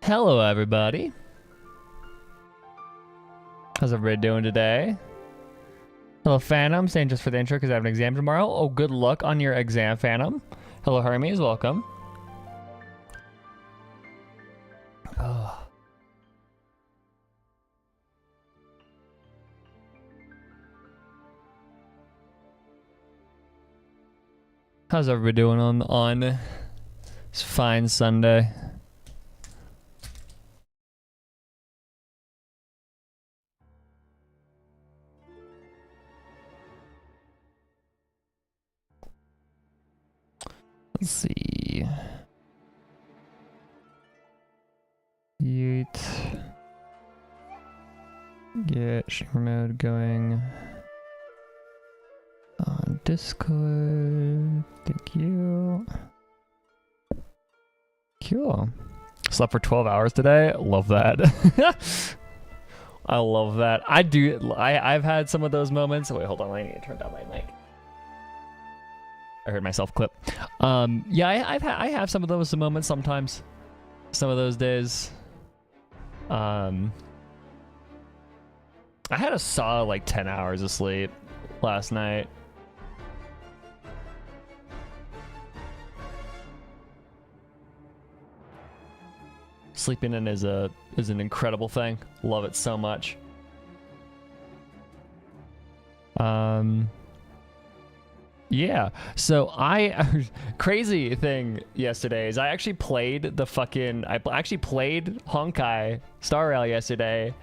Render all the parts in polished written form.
Hello, everybody. How's everybody doing today? Hello, Phantom. Staying just for the intro because I have an exam tomorrow. Oh, good luck on your exam, Phantom. Hello, Hermes. Welcome. Oh. How's everybody doing on this fine Sunday? Let's see. Yeet. Get streamer mode going on Discord. Thank you. Cool. Slept for 12 hours today. Love that. I love that. I've had some of those moments. Wait, hold on. I need to turn down my mic. I heard myself clip. Yeah, I have some of those moments sometimes. Some of those days. I had a solid like 10 hours of sleep last night. Sleeping in is an incredible thing. Love it so much. Yeah, so crazy thing yesterday is I actually played Honkai Star Rail yesterday,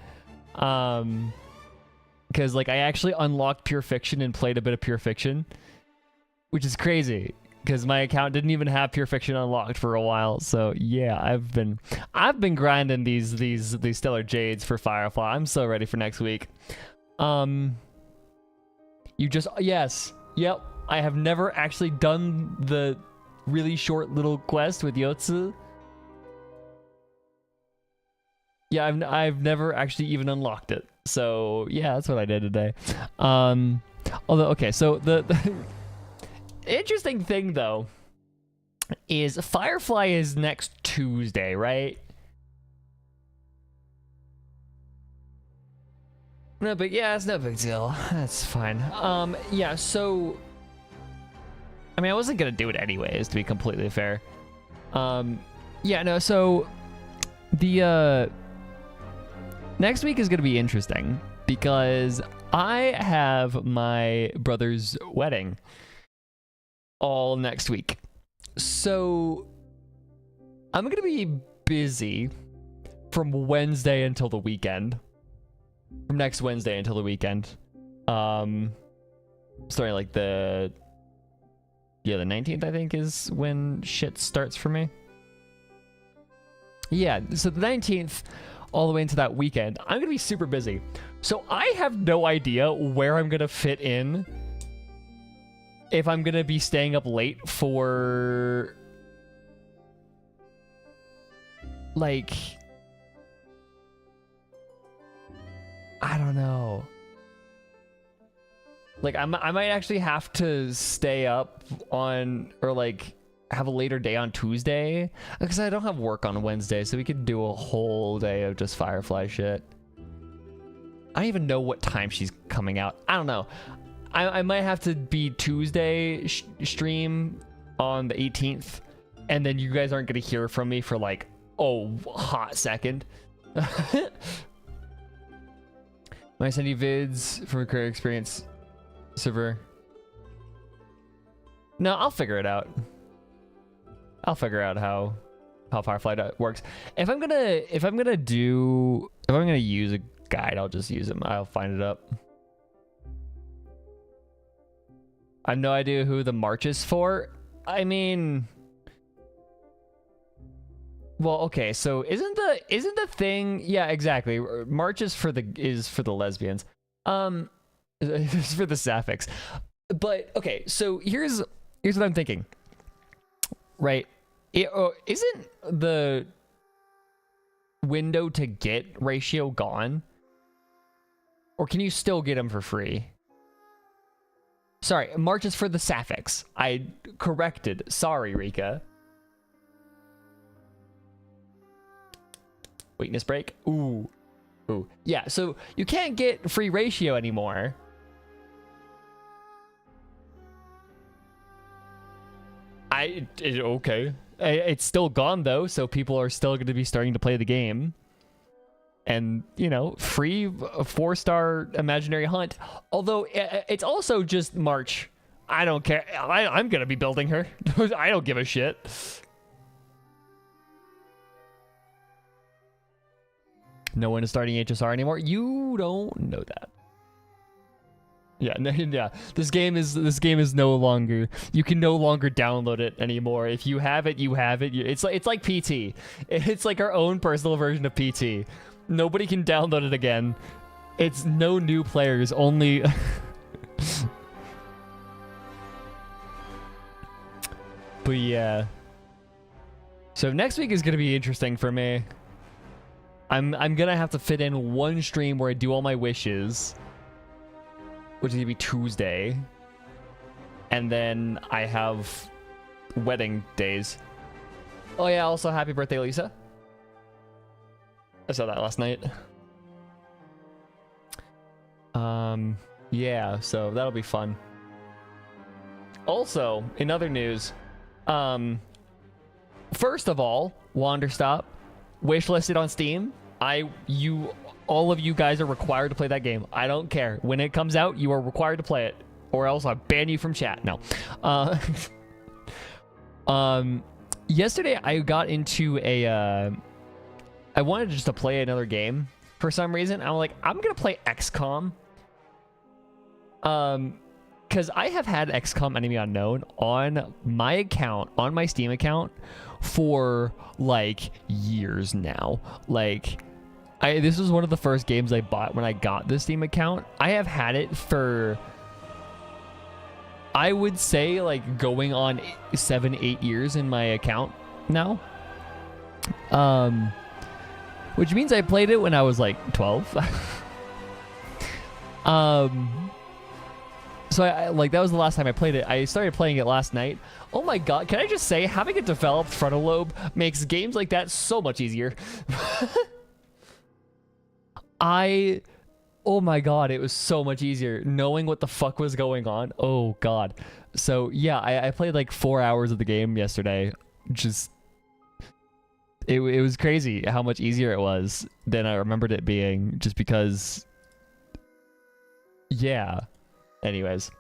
because like I actually unlocked Pure Fiction and played a bit of Pure Fiction, which is crazy because my account didn't even have Pure Fiction unlocked for a while. So yeah, I've been grinding these Stellar Jades for Firefly. I'm so ready for next week. Yep. I have never actually done the really short little quest with Yotsu. Yeah, I've never actually even unlocked it. So yeah, that's what I did today. Although, okay, so the interesting thing though is Firefly is next Tuesday, right? No, but yeah, it's no big deal. That's fine. Yeah, so I mean, I wasn't gonna do it anyways, to be completely fair. Yeah, no, so the next week is gonna be interesting because I have my brother's wedding all next week. So I'm gonna be busy from Wednesday until the weekend. From next Wednesday until the weekend. Starting like the 19th, I think, is when shit starts for me. Yeah, so the 19th all the way into that weekend, I'm gonna be super busy. So I have no idea where I'm gonna fit in. If I'm gonna be staying up late for like, I don't know. Like I might actually have to stay up on, or like have a later day on Tuesday, because I don't have work on Wednesday, so we could do a whole day of just Firefly shit. I don't even know what time she's coming out. I don't know. I might have to be Tuesday stream on the 18th, and then you guys aren't gonna hear from me for like, oh, hot second. When I send you vids from a career experience server. No, I'll figure it out. I'll figure out how Firefly works. If I'm gonna use a guide, I'll just use it. I'll find it up. I have no idea who the march is for. I mean, well, okay, so isn't the thing? Yeah, exactly. March is for the lesbians. It's for the sapphics. But okay, so here's what I'm thinking. Right? Isn't the window to get ratio gone? Or can you still get them for free? Sorry, March is for the sapphics. I corrected. Sorry, Rika. Weakness break. Ooh. Yeah, so you can't get free ratio anymore. Okay. It's still gone though, so people are still going to be starting to play the game. And, you know, free 4-star imaginary hunt. Although it's also just March. I don't care. I'm going to be building her. I don't give a shit. No one is starting HSR anymore. You don't know that. Yeah, yeah. This game is no longer. You can no longer download it anymore. If you have it, you have it. It's like PT. It's like our own personal version of PT. Nobody can download it again. It's no new players, only. But yeah. So next week is gonna be interesting for me. I'm gonna have to fit in one stream where I do all my wishes, which is gonna be Tuesday, and then I have wedding days. Oh yeah, also happy birthday, Lisa. I saw that last night. Yeah, so that'll be fun. Also, in other news, first of all, Wanderstop wishlisted on Steam. All of you guys are required to play that game. I don't care. When it comes out, you are required to play it, or else I'll ban you from chat. No. Yesterday I got into I wanted just to play another game for some reason. I'm like, I'm gonna play XCOM. Because I have had XCOM Enemy Unknown on my account, on my Steam account, for like years now. Like, this was one of the first games I bought when I got the Steam account. I have had it for, I would say, like going on 7-8 years in my account now. Which means I played it when I was like 12. So I like, that was the last time I played it. I started playing it last night. Oh my god, can I just say, having a developed frontal lobe makes games like that so much easier. I Oh my god, it was so much easier knowing what the fuck was going on. Oh god. So yeah, I played like 4 hours of the game yesterday. Just it was crazy how much easier it was than I remembered it being, just because, yeah. Anyways,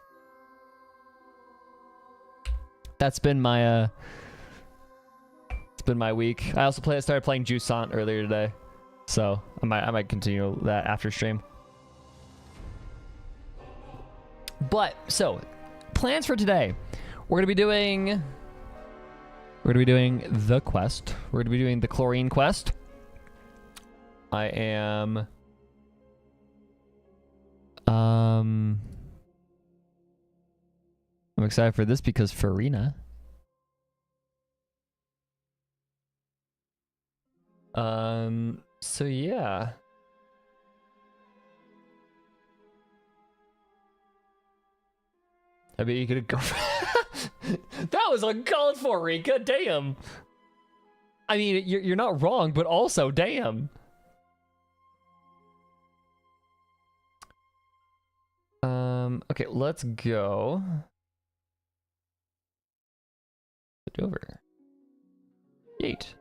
that's been my it's been my week. I also started playing Jusant earlier today, so I might continue that after stream. But so, plans for today. We're gonna be doing the quest. We're gonna be doing the Chlorine quest. I'm excited for this because Furina. So yeah. I mean, you could go. That was uncalled for, Rika. Damn. I mean, you're not wrong, but also, damn. Okay, let's go. Put over. Yeet.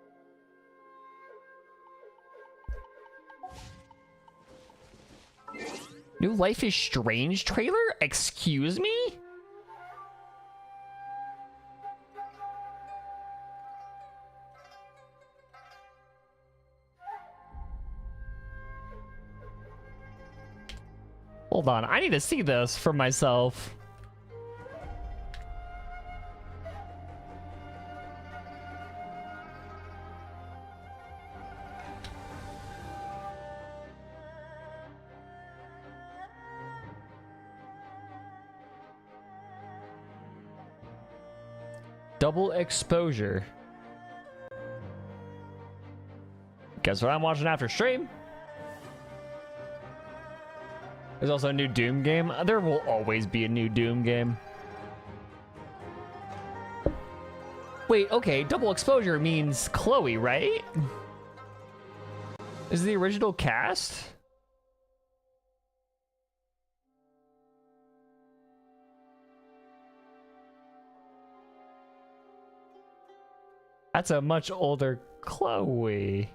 New Life is Strange trailer? Excuse me? Hold on, I need to see this for myself. Double exposure. Guess what I'm watching after stream? There's also a new Doom game. There will always be a new Doom game. Wait, okay, double exposure means Chloe, right? Is it the original cast? That's a much older Chloe.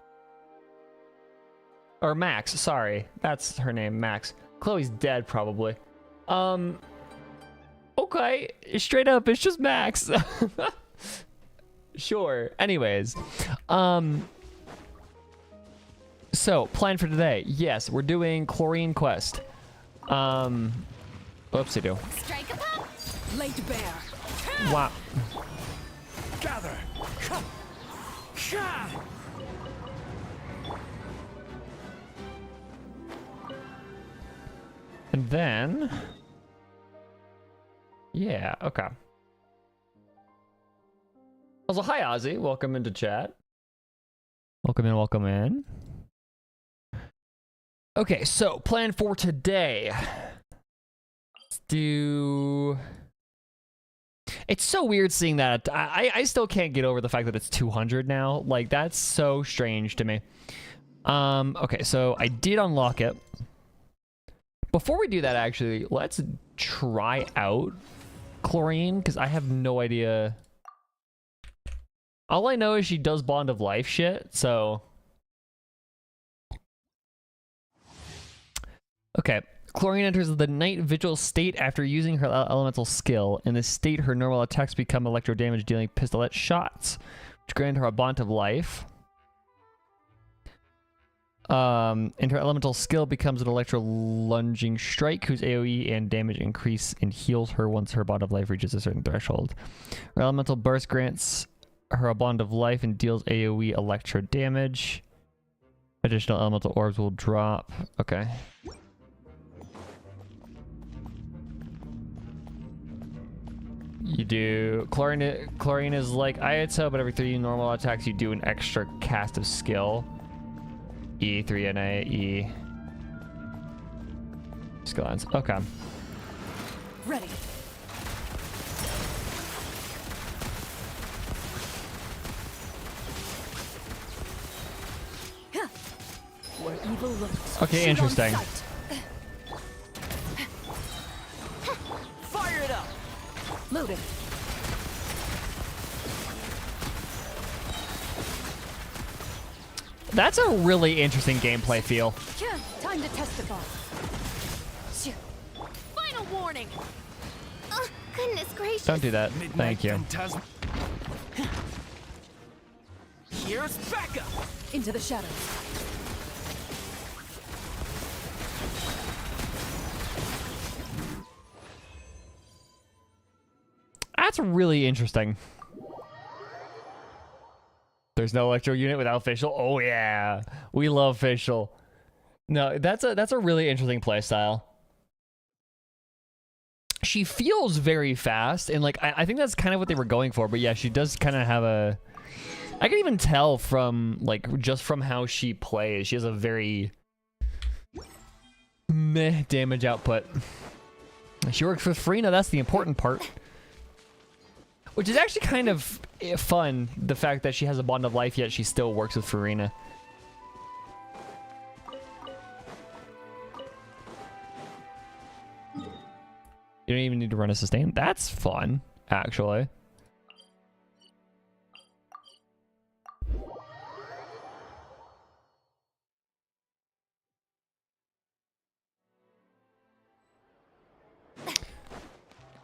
Or Max, sorry. That's her name, Max. Chloe's dead, probably. Okay, straight up, it's just Max. Sure. Anyways, so plan for today. Yes, we're doing Chlorine quest. Oopsie-doo. Strike a pop. Laid bare. Wow. Gather. And then, yeah, okay. Also, hi Ozzy, welcome into chat. Welcome in, welcome in. Okay, so plan for today. Let's do. It's so weird seeing that. I still can't get over the fact that it's 200 now. Like, that's so strange to me. Okay, so I did unlock it. Before we do that, actually, let's try out Chlorine, because I have no idea. All I know is she does Bond of Life shit, so. Okay. Chlorine enters the night vigil state after using her elemental skill. In this state, her normal attacks become electro damage, dealing pistolette shots, which grant her a Bond of Life. And her elemental skill becomes an electro lunging strike, whose AoE and damage increase and heals her once her Bond of Life reaches a certain threshold. Her elemental burst grants her a Bond of Life and deals AoE electro damage. Additional elemental orbs will drop. Okay. You do Chlorine is like Ayato, but every 3 normal attacks you do an extra cast of skill. E3 and A, E. Skill lines. Okay. Ready. Where evil lurks. Okay, interesting. Loaded. That's a really interesting gameplay feel. Time to testify. Final warning. Oh, goodness gracious. Don't do that. Midnight Thank you. Phantasm. Here's backup. Into the shadows. That's really interesting. There's no electro unit without facial. Oh yeah, we love facial. No, that's a really interesting playstyle. She feels very fast, and like I think that's kind of what they were going for. But yeah, she does kind of have a. I can even tell from like just from how she plays. She has a very meh damage output. She works with Furina. That's the important part. Which is actually kind of fun, the fact that she has a bond of life, yet she still works with Furina. You don't even need to run a sustain. That's fun, actually.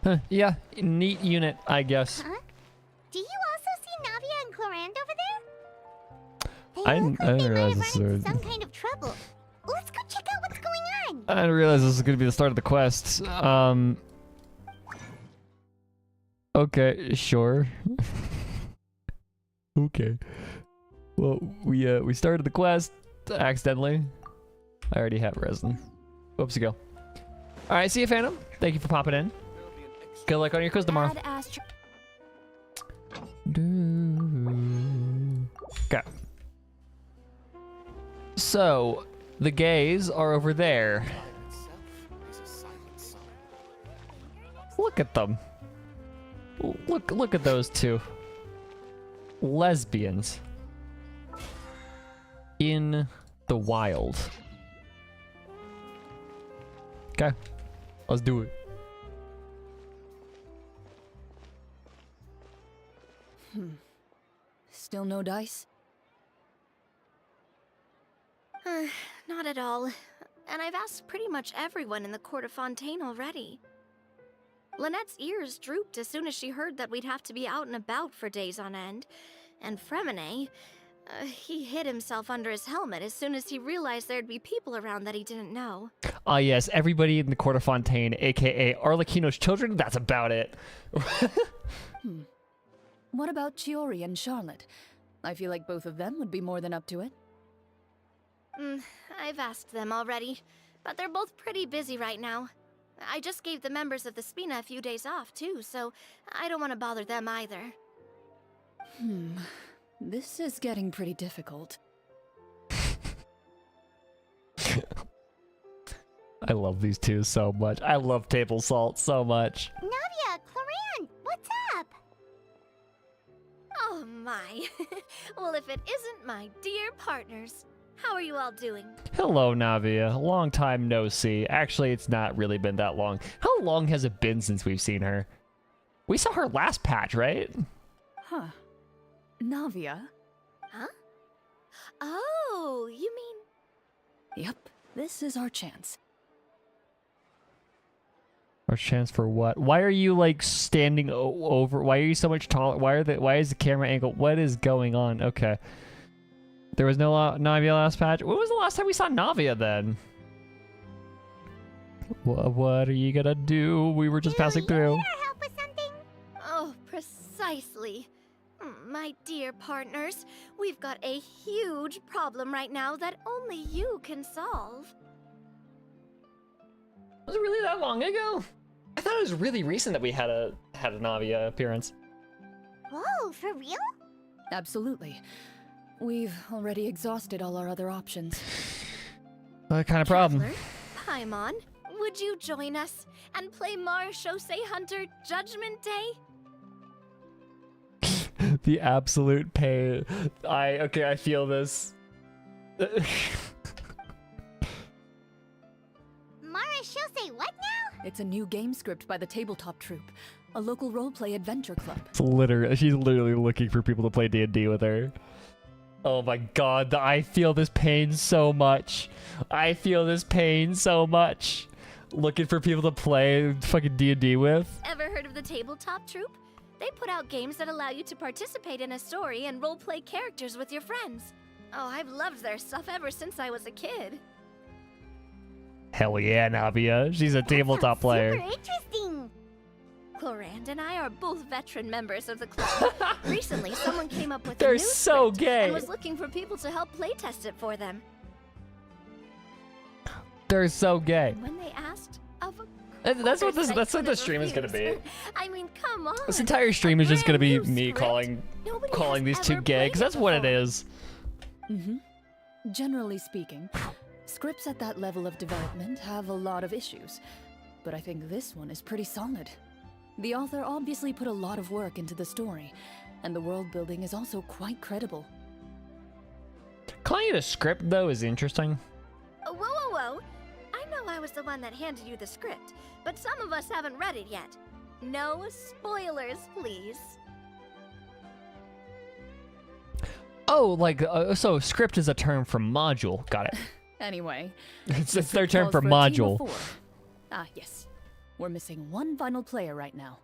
Huh, yeah, neat unit, I guess. Huh? Do you also see Navia and Chlorine over there? They I look didn't like they might realize have this run into was- some kind of trouble. Let's go check out what's going on. I didn't realize this was going to be the start of the quest. Okay, sure. Okay. Well, we started the quest accidentally. I already have resin. Whoops, go. All right, see you, Phantom. Thank you for popping in. Good luck on your quiz tomorrow. Bad astro- Okay. So, the gays are over there. Look at them. Look at those two. Lesbians. In the wild. Okay. Let's do it. Still no dice? Not at all. And I've asked pretty much everyone in the court of Fontaine already. Lynette's ears drooped as soon as she heard that we'd have to be out and about for days on end. And Fremine, he hid himself under his helmet as soon as he realized there'd be people around that he didn't know. Ah, yes, everybody in the court of Fontaine, aka Arlecchino's children, that's about it. What about Chiori and Charlotte? I feel like both of them would be more than up to it. I've asked them already, but they're both pretty busy right now. I just gave the members of the Spina a few days off, too, so I don't want to bother them either. This is getting pretty difficult. I love these two so much. I love table salt so much. Navia, Chlorine, what's up? Oh my. Well, if it isn't my dear partners. How are you all doing? Hello, Navia. Long time no see. Actually, it's not really been that long. How long has it been since we've seen her? We saw her last patch, right? Huh. Navia? Huh? Oh, you mean... Yep, this is our chance. Our chance for what? Why are you like standing over? Why are you so much taller? Why is the camera angle? What is going on? Okay. There was no Navia last patch. When was the last time we saw Navia then? What are you gonna do? We were just passing through. help with something? Oh, precisely. My dear partners, we've got a huge problem right now that only you can solve. Was it really that long ago? I thought it was really recent that we had a Navia appearance. Whoa, for real? Absolutely. We've already exhausted all our other options. What kind of problem? Traveler, Paimon, would you join us and play Marechaussee Hunter Judgment Day? The absolute pain. I feel this. Marechaussee what now? It's a new game script by the Tabletop Troupe. a local roleplay adventure club. She's literally looking for people to play D&D with her. Oh my god, I feel this pain so much. I feel this pain so much. Looking for people to play fucking D&D with. Ever heard of the tabletop troupe? They put out games that allow you to participate in a story and roleplay characters with your friends. Oh, I've loved their stuff ever since I was a kid. Hell yeah, Navia. She's a tabletop player. Super interesting. Chlorine and I are both veteran members of the club. Recently, someone came up with a They're new so script gay. and was looking for people to help playtest it for them. They're so gay. And when they asked, of That's what course, I the couldn't stream is gonna be. refuse. I mean, come on. This entire stream is just gonna be brand new me script. Nobody calling has these two ever gay, played because that's what it before. is. Generally speaking, scripts at that level of development have a lot of issues, but I think this one is pretty solid. The author obviously put a lot of work into the story, and the world building is also quite credible. Calling it a script, though, is interesting. Whoa, whoa, whoa. I know I was the one that handed you the script, but some of us haven't read it yet. No spoilers, please. Oh, like, so script is a term for module. Got it. Anyway, It's the their script term calls for a team of module. 4. Ah, yes. We're missing one final player right now.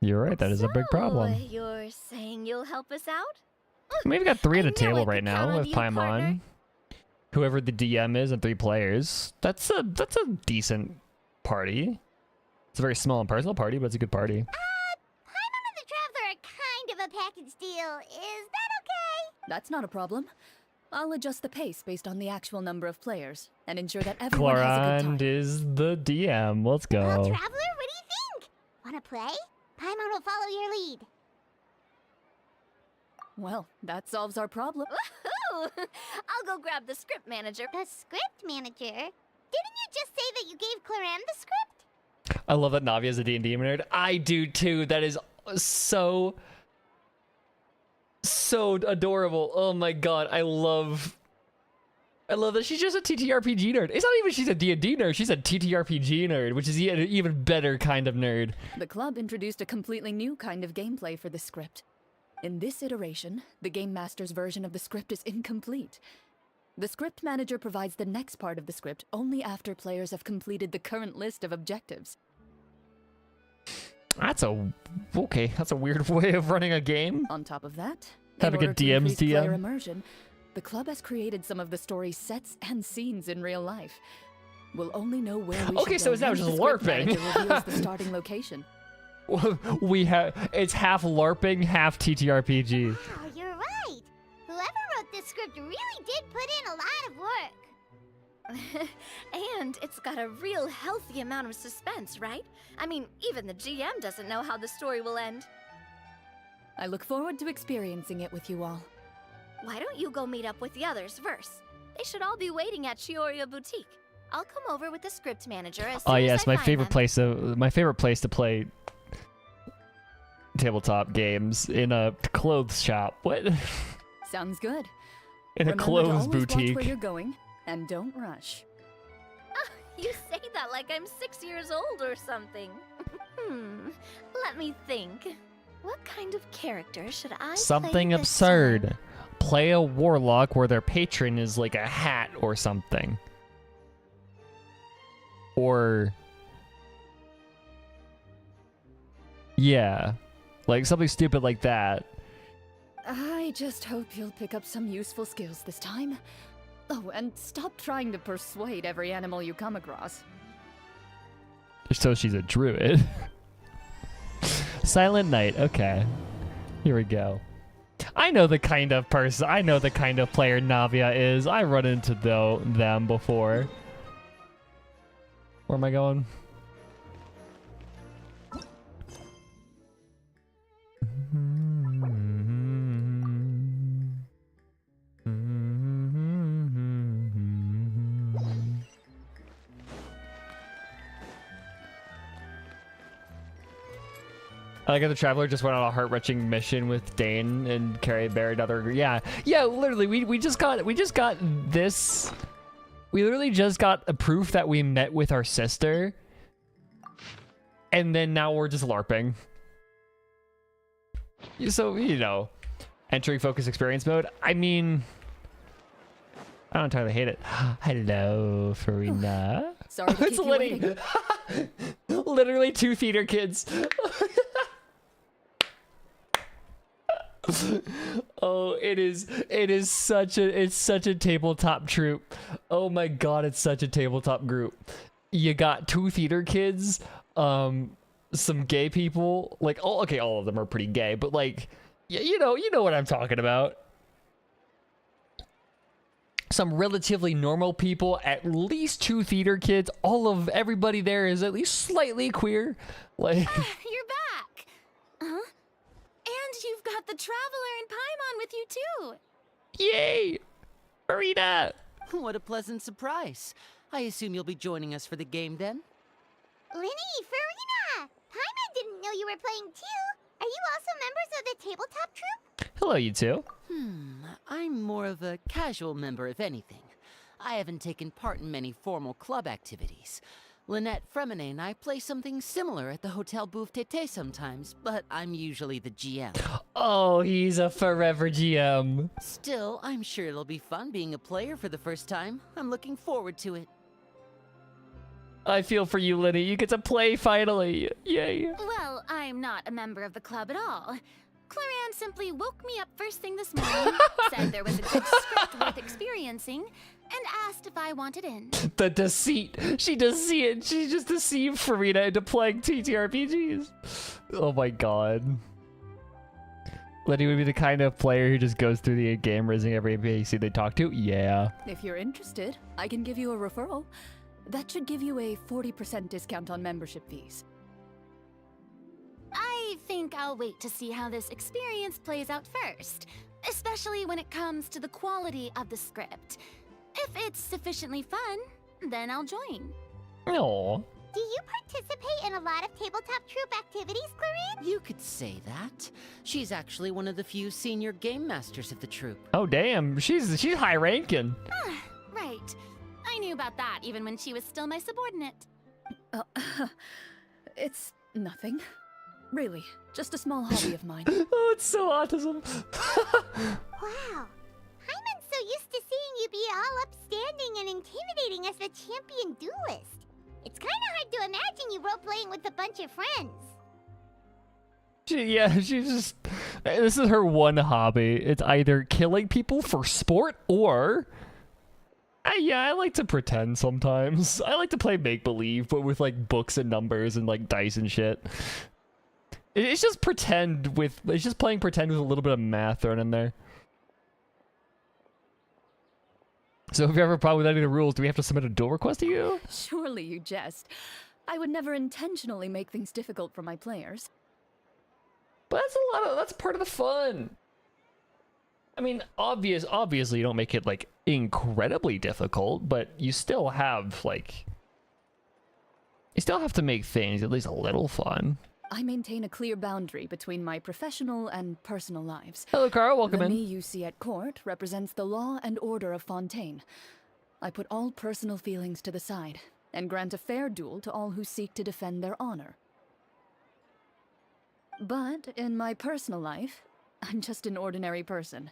You're right, that is a big So, problem. You're saying you'll help us out? I mean, we've got 3 at I a knew table I could right now count on with you, Paimon. partner. Whoever the DM is and 3 players. That's a decent party. It's a very small and personal party, but it's a good party. Paimon and the Traveler are kind of a package deal. Is that okay? That's not a problem. I'll adjust the pace based on the actual number of players and ensure that everyone has a good Chlorine time. is the DM. Let's Well, go. Traveler, what do you think? Wanna play? Paimon will follow your lead. Well, that solves our problem. Woohoo! I'll go grab the script manager. The script manager? Didn't you just say that you gave Chlorine the script? I love that Navi is a D&D nerd. I do too. That is so adorable. Oh my god, I love that she's just a TTRPG nerd. It's not even she's a D&D nerd. She's a TTRPG nerd, which is an even better kind of nerd. The club introduced a completely new kind of gameplay for the script. In this iteration, the Game Master's version of the script is incomplete. The script manager provides the next part of the script only after players have completed the current list of objectives. That's a weird way of running a game. On top of that, Having in a order to DM's increase player DM. immersion, the club has created some of the story's sets and scenes in real life. We'll only know where we Okay, should so go it's now once just the script LARPing. manager reveals the starting location. It's half LARPing, half TTRPG. Wow, you're right. Whoever wrote this script really did put in a lot of work. And it's got a real healthy amount of suspense, right? I mean, even the GM doesn't know how the story will end. I look forward to experiencing it with you all. Why don't you go meet up with the others first? They should all be waiting at Chioria Boutique. I'll come over with the script manager as soon Oh as yes, I my find favorite them. place to play tabletop games in a clothes shop. What? Sounds good. In a Remember to clothes always watch where boutique. you're going, and don't rush. You say that like I'm 6 years old or something. Let me think. What kind of character should I play Something this absurd. time? Play a warlock where their patron is like a hat or something. Or yeah, like something stupid like that. I just hope you'll pick up some useful skills this time. Oh, and stop trying to persuade every animal you come across. So she's a druid. Silent Night. Okay, here we go. I know the kind of person. I know the kind of player Navia is. I run into them before. Where am I going? I like how the Traveler just went on a heart-wrenching mission with Dane and Carrie Bear and other. Yeah, literally, we just got this. We literally just got a proof that we met with our sister. and then now we're just LARPing. So, you know, entering focus experience mode. I mean, I don't entirely hate it. Hello, Furina. Sorry to It's keep you waiting. Literally 2 theater kids. Oh, it's such a tabletop troupe. Oh my god, it's such a tabletop group. You got 2 theater kids, some gay people, like, oh, okay, all of them are pretty gay, but like, you know what I'm talking about. Some relatively normal people, at least 2 theater kids. Everybody there is at least slightly queer. Like, You're back! Huh? And you've got the Traveler and Paimon with you too! yay, Furina. What a pleasant surprise. I assume you'll be joining us for the game then? Linny, Furina! Paimon didn't know you were playing too. Are you also members of the tabletop troupe? Hello, you two. I'm more of a casual member, if anything. I haven't taken part in many formal club activities. Lynette, Fremine, and I play something similar at the Hotel Bouffe Tété sometimes, but I'm usually the GM. Oh, he's a forever GM. Still, I'm sure it'll be fun being a player for the first time. I'm looking forward to it. I feel for you, Linny. You get to play finally. Yay. Well, I'm not a member of the club at all. Chlorine simply woke me up first thing this morning, said there was a good script worth experiencing, and asked if I wanted in. The deceit. She just deceived Furina into playing TTRPGs. Oh my god. Lenny would be the kind of player who just goes through the game raising every NPC they talk to. Yeah. If you're interested, I can give you a referral. That should give you a 40% discount on membership fees. I think I'll wait to see how this experience plays out first, especially when it comes to the quality of the script. If it's sufficiently fun, then I'll join. Aw. Do you participate in a lot of tabletop troupe activities, Chlorine? You could say that. She's actually one of the few senior game masters of the troupe. Oh damn. She's high ranking. Right. I knew about that even when she was still my subordinate. It's nothing. Really, just a small hobby of mine. Oh, it's so autism. Wow. Paimon's so used to seeing you be all upstanding and intimidating as the champion duelist. It's kind of hard to imagine you role-playing with a bunch of friends. She's just... This is her one hobby. It's either killing people for sport or... I like to pretend sometimes. I like to play make-believe, but with, like, books and numbers and, like, dice and shit. It's just pretend with... It's just playing pretend with a little bit of math thrown in there. So if you have a problem with any of the rules, do we have to submit a duel request to you? Surely you jest. I would never intentionally make things difficult for my players. But that's part of the fun. I mean, obviously you don't make it, like, incredibly difficult, but you still have, like... You still have to make things at least a little fun. I maintain a clear boundary between my professional and personal lives. Hello, Carl. Welcome The in. me you see at court represents the law and order of Fontaine. I put all personal feelings to the side and grant a fair duel to all who seek to defend their honor. But in my personal life, I'm just an ordinary person.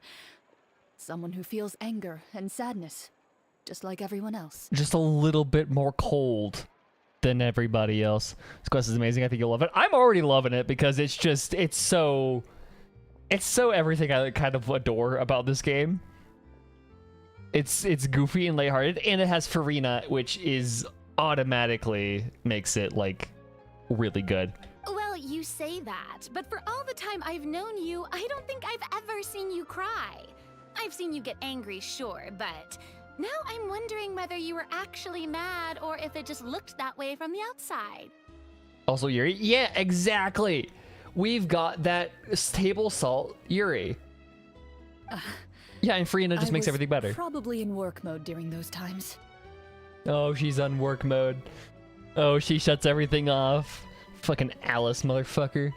Someone who feels anger and sadness, just like everyone else. Just a little bit more cold than everybody else. This quest is amazing. I think you'll love it. I'm already loving it because it's so everything I kind of adore about this game. It's goofy and lighthearted, and it has Furina, which is automatically makes it like really good. Well, you say that, but for all the time I've known you, I don't think I've ever seen you cry. I've seen you get angry, sure, but now I'm wondering whether you were actually mad or if it just looked that way from the outside. Also, Yuri. Yeah, exactly. We've got that table salt Yuri. Yeah, and Furina just makes everything better. Probably in work mode during those times. Oh, she's on work mode. Oh, she shuts everything off. Fucking Alice, motherfucker.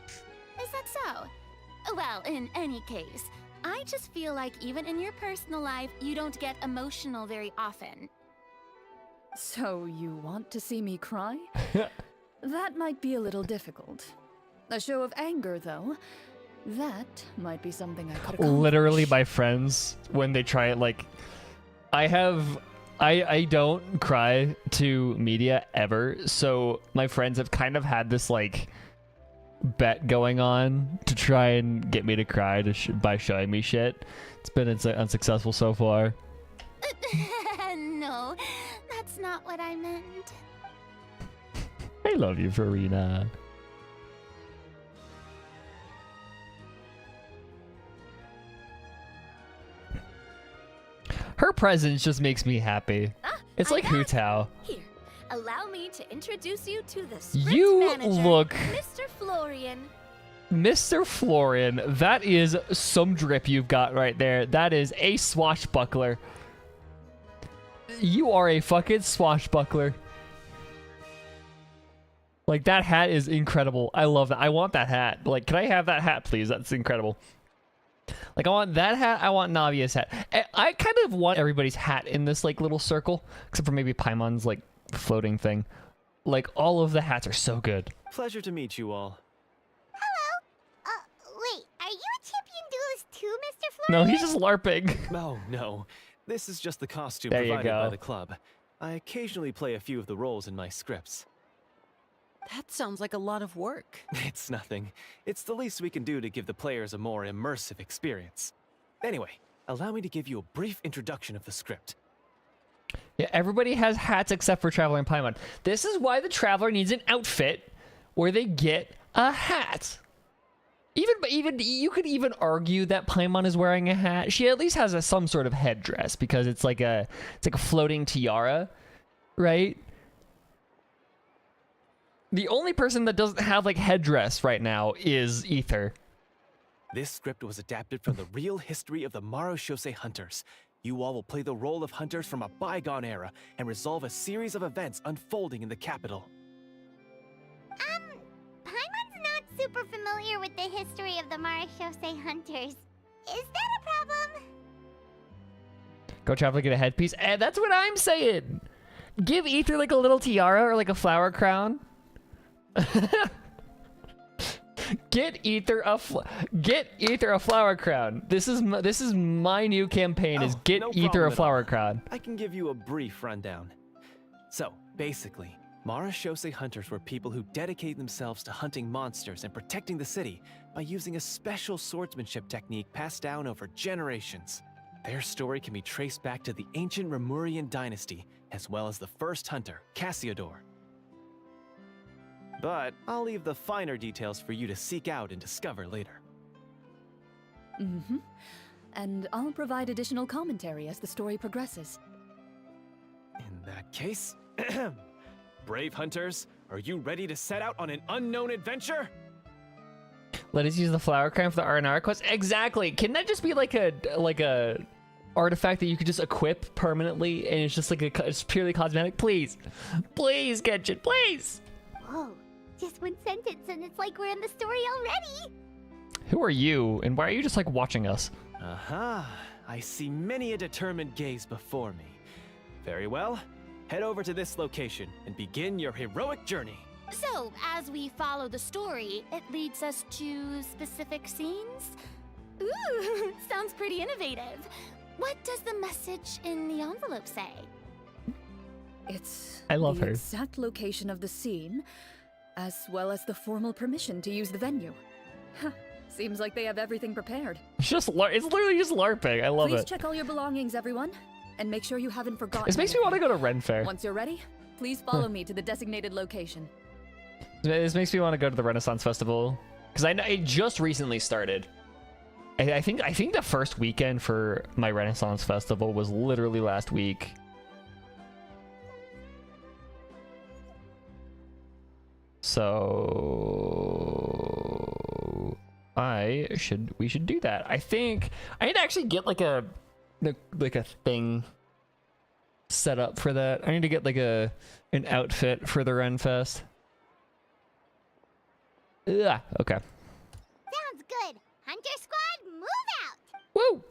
Is that so? Well, in any case, I just feel like even in your personal life, you don't get emotional very often. So you want to see me cry? That might be a little difficult. A show of anger, though, that might be something I could accomplish. Literally, my friends, when they try it, like, I don't cry to media ever, so my friends have kind of had this, like, bet going on to try and get me to cry by showing me shit. It's been unsuccessful so far. No, that's not what I meant. I love you, Furina. Her presence just makes me happy. It's like Hu Tao. Here, allow me to introduce you to the script You manager, look... Mr. Florian. Mr. Florian, that is some drip you've got right there. That is a swashbuckler. You are a fucking swashbuckler. Like, that hat is incredible. I love that. I want that hat. Like, can I have that hat, please? That's incredible. Like, I want that hat. I want Navia's hat. I kind of want everybody's hat in this, like, little circle. Except for maybe Paimon's, like, floating thing. Like, all of the hats are so good. Pleasure to meet you all. Wait, are you a champion duelist too, Mr. No, Florian? he's just LARPing. Oh, no. This is just the costume There you provided by go. the club. I occasionally play a few of the roles in my scripts. That sounds like a lot of work. It's nothing. It's the least we can do to give the players a more immersive experience. Anyway, allow me to give you a brief introduction of the script. Yeah, everybody has hats except for Traveler and Paimon. This is why the Traveler needs an outfit where they get a hat. Even you could even argue that Paimon is wearing a hat. She at least has some sort of headdress because it's like a floating tiara, right? The only person that doesn't have like headdress right now is Ether. This script was adapted from the real history of the Marushose hunters. You all will play the role of hunters from a bygone era and resolve a series of events unfolding in the capital. Paimon's not super familiar with the history of the Marashose hunters. Is that a problem? Go Traveler, get a headpiece. And that's what I'm saying. Give Ether like a little tiara or like a flower crown. Get Ether a flower crown. This is my new campaign. Is get no Ether problem a at flower all. crown. I can give you a brief rundown. So, basically, Marushose hunters were people who dedicated themselves to hunting monsters and protecting the city by using a special swordsmanship technique passed down over generations. Their story can be traced back to the ancient Remurian dynasty, as well as the first hunter, Cassiodor. But I'll leave the finer details for you to seek out and discover later. Mm-hmm. And I'll provide additional commentary as the story progresses. In that case, brave hunters, are you ready to set out on an unknown adventure? Let us use the flower crown for the R&R quest. Exactly. Can that just be like a artifact that you could just equip permanently, and it's just like it's purely cosmetic? Please, please, Genshin, please. Whoa, just one sentence and it's like we're in the story already. Who are you, and why are you just like watching us? Aha, I see many a determined gaze before me. Very well, head over to this location and begin your heroic journey. So, as we follow the story, it leads us to specific scenes? Ooh, sounds pretty innovative. What does the message in the envelope say? It's I love the her. exact location of the scene, as well as the formal permission to use the venue. Huh, seems like they have everything prepared. It's just it's literally just LARPing. I love Please it. check all your belongings, everyone, and make sure you haven't forgotten. This makes me want to go to Ren Fair. Once you're ready, please follow me to the designated location. This makes me want to go to the Renaissance Festival because I know it just recently started. I think the first weekend for my Renaissance Festival was literally last week. So we should do that. I think I need to actually get like a thing set up for that. I need to get like an outfit for the Ren Fest. Yeah, okay. Sounds good. Hunter Squad, move out! Woo!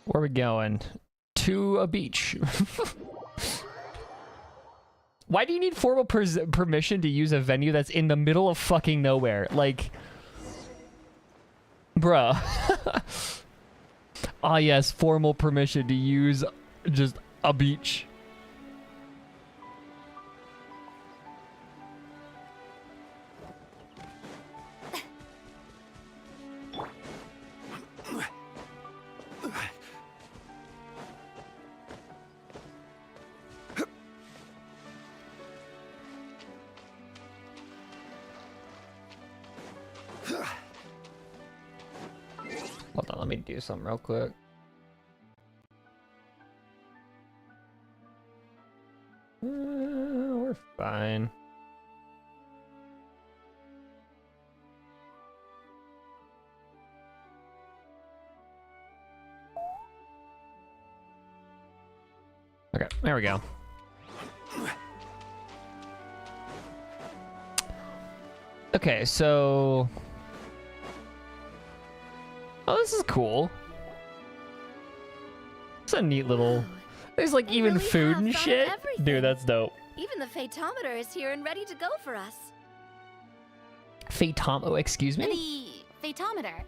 Where are we going? To a beach. Why do you need formal permission to use a venue that's in the middle of fucking nowhere? Like, bruh. Ah, yes, formal permission to use just a beach. Hold on, let me do something real quick. We're fine. Okay, there we go. Okay, so... Oh, this is cool. It's a neat little... There's like We even really food have and thought of shit. everything. Dude, that's dope. Even the Phaetometer is here and ready to go for us. Oh, excuse me? The Phaetometer.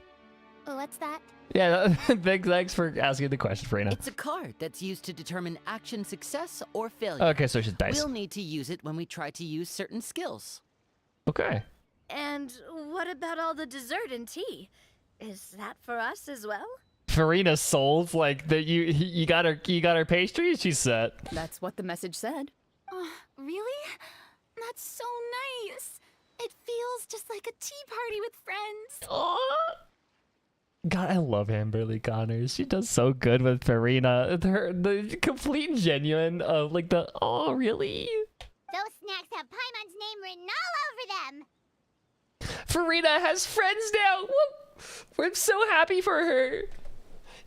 What's that? Yeah, big thanks for asking the question, Furina. It's a card that's used to determine action success or failure. Okay, so it's just dice. We'll need to use it when we try to use certain skills. Okay. And what about all the dessert and tea? Is that for us as well? Furina's souls, like that you got her pastry, she's set. That's what the message said. Oh, really? That's so nice. It feels just like a tea party with friends. Aww. God, I love Amberly Connors. She does so good with Furina. The complete and genuine of like the oh really? Those snacks have Paimon's name written all over them. Furina has friends now. Whoop. I'm so happy for her.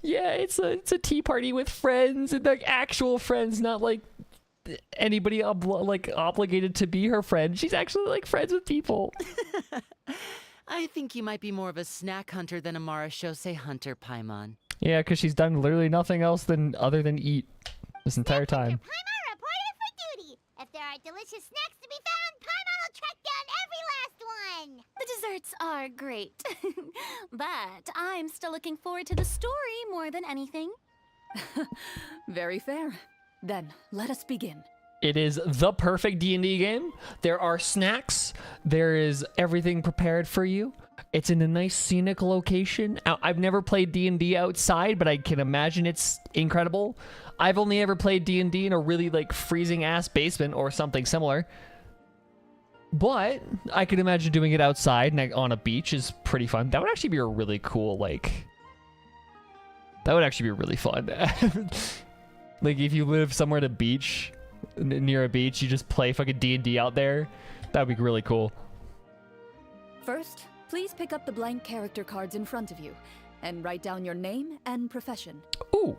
Yeah, it's a tea party with friends and like actual friends, not like anybody obligated to be her friend. She's actually like friends with people. I think you might be more of a snack hunter than a Marashose hunter, Paimon. Yeah, because she's done literally nothing else other than eat this entire time. Paimon reported for duty. If there are delicious snacks to be found, Paimon will track down every last one. The desserts are great. But I'm still looking forward to the story more than anything. Very fair. Then, let us begin. It is the perfect D&D game. There are snacks. There is everything prepared for you. It's in a nice scenic location. I've never played D&D outside, but I can imagine it's incredible. I've only ever played D&D in a really like freezing ass basement or something similar. But I can imagine doing it outside and on a beach is pretty fun. That would actually be a really cool that would actually be really fun. Like if you live somewhere at a beach, near a beach, you just play fucking D&D out there. That would be really cool. First, please pick up the blank character cards in front of you and write down your name and profession. Ooh,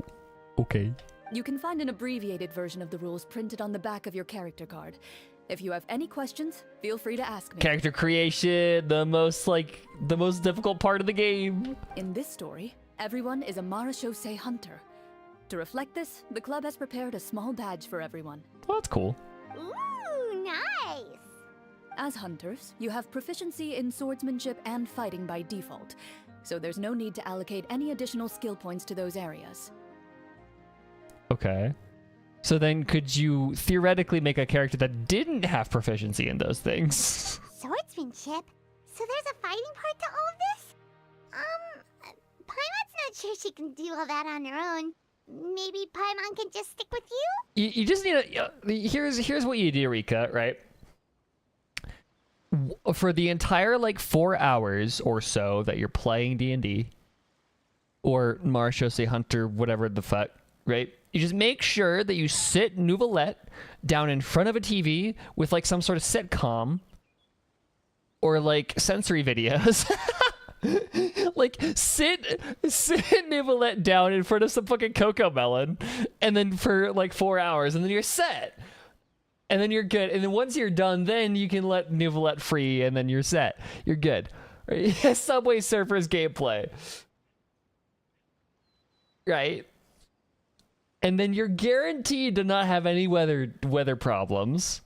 okay. You can find an abbreviated version of the rules printed on the back of your character card. If you have any questions, feel free to ask me. Character creation, the most difficult part of the game. In this story, everyone is a Marashose hunter. To reflect this, the club has prepared a small badge for everyone. Oh, that's cool. Ooh, nice. As hunters, you have proficiency in swordsmanship and fighting by default, so there's no need to allocate any additional skill points to those areas. Okay. So then could you theoretically make a character that didn't have proficiency in those things? Swordsmanship? So there's a fighting part to all of this? Paimon's not sure she can do all that on her own. Maybe Paimon can just stick with you? You just need here's what you do, Rika, right? For the entire 4 hours or so that you're playing D&D or Marashose Hunter, whatever the fuck, right? You just make sure that you sit Nouvelette down in front of a TV with some sort of sitcom or sensory videos. Sit Nouvelette down in front of some fucking Cocoa Melon and then for 4 hours and then you're set. And then you're good. And then once you're done, then you can let Nouvelette free and then you're set. You're good. Right? Subway Surfers gameplay. Right? And then you're guaranteed to not have any weather problems.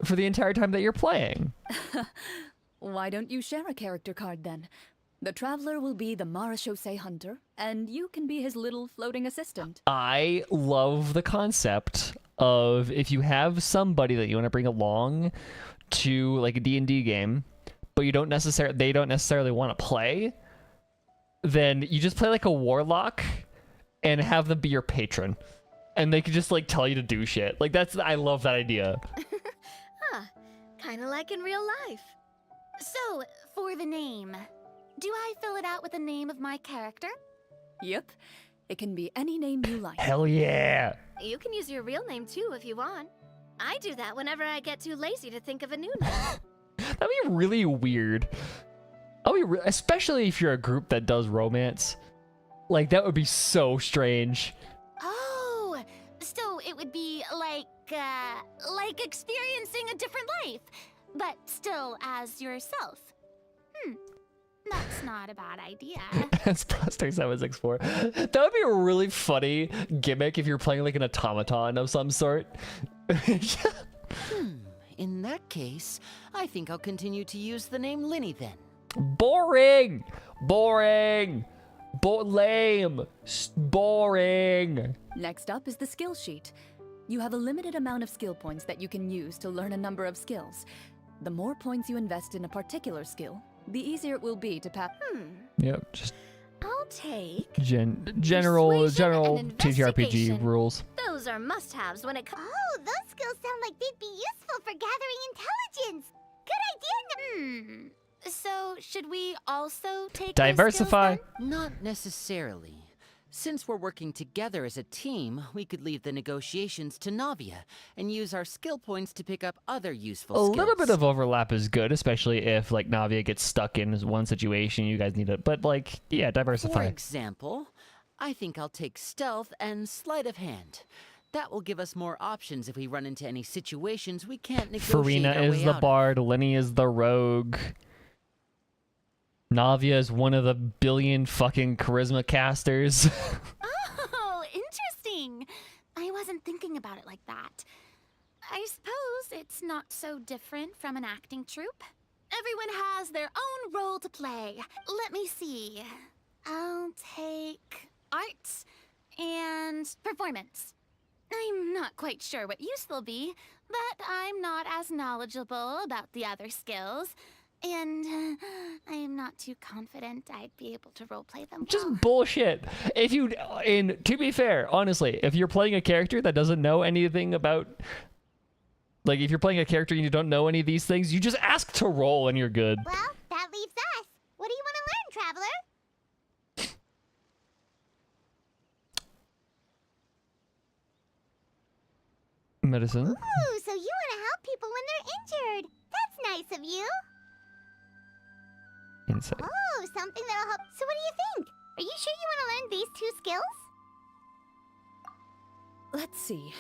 for the entire time that you're playing. Why don't you share a character card then? The Traveler will be the Marechaussee Hunter, and you can be his little floating assistant. I love the concept of if you have somebody that you want to bring along to like a D&D game, but they don't necessarily want to play, then you just play like a warlock and have them be your patron. And they could just like tell you to do shit. Like I love that idea. Kind of like in real life. So, for the name, do I fill it out with the name of my character? Yep. It can be any name you like. Hell yeah. You can use your real name too if you want. I do that whenever I get too lazy to think of a new name. That'd be really weird. Especially if you're a group that does romance. Like, that would be so strange. Oh, so it would be like experiencing a different life, but still as yourself. That's not a bad idea. That's Buster 764. That would be a really funny gimmick if you're playing like an automaton of some sort. In that case, I think I'll continue to use the name Linny then. Boring! Boring! Lame! Boring! Next up is the skill sheet. You have a limited amount of skill points that you can use to learn a number of skills. The more points you invest in a particular skill, the easier it will be to pass. Yep, just I'll take... general and TTRPG investigation. rules. Those are must-haves when it comes... Oh, those skills sound like they'd be useful for gathering intelligence. Good idea. So, should we also take Diversify. those skills then? Not necessarily. Since we're working together as a team, we could leave the negotiations to Navia and use our skill points to pick up other useful skills. A little bit of overlap is good, especially if like Navia gets stuck in one situation, you guys need it. But like, yeah, For diversify. example, I think I'll take stealth and sleight of hand. That will give us more options if we run into any situations we can't negotiate Farina our is way the out of. bard, Lenny is the rogue. Navia is one of the billion fucking charisma casters. Oh, interesting. I wasn't thinking about it like that. I suppose it's not so different from an acting troupe. Everyone has their own role to play. Let me see. I'll take arts and performance. I'm not quite sure what use they'll be, but I'm not as knowledgeable about the other skills. And I am not too confident I'd be able to roleplay them well. Just bullshit. If you, and to be fair, honestly, if you're playing a character that doesn't know anything about, like if you're playing a character and you don't know any of these things, you just ask to roll and you're good. Well, that leaves us. What do you want to learn, Traveler? Medicine. Ooh, so you want to help people when they're injured. That's nice of you. Insight. Oh, something that'll help. So what do you think? Are you sure you want to learn these two skills? Let's see.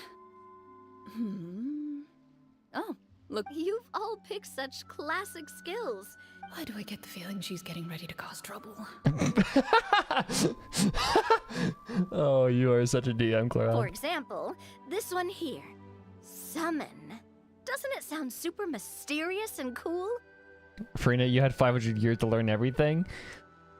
Oh, look. You've all picked such classic skills. Why do I get the feeling she's getting ready to cause trouble? Oh, you are such a DM, Clara. For example, this one here. Summon. Doesn't it sound super mysterious and cool? Farina, you had 500 years to learn everything,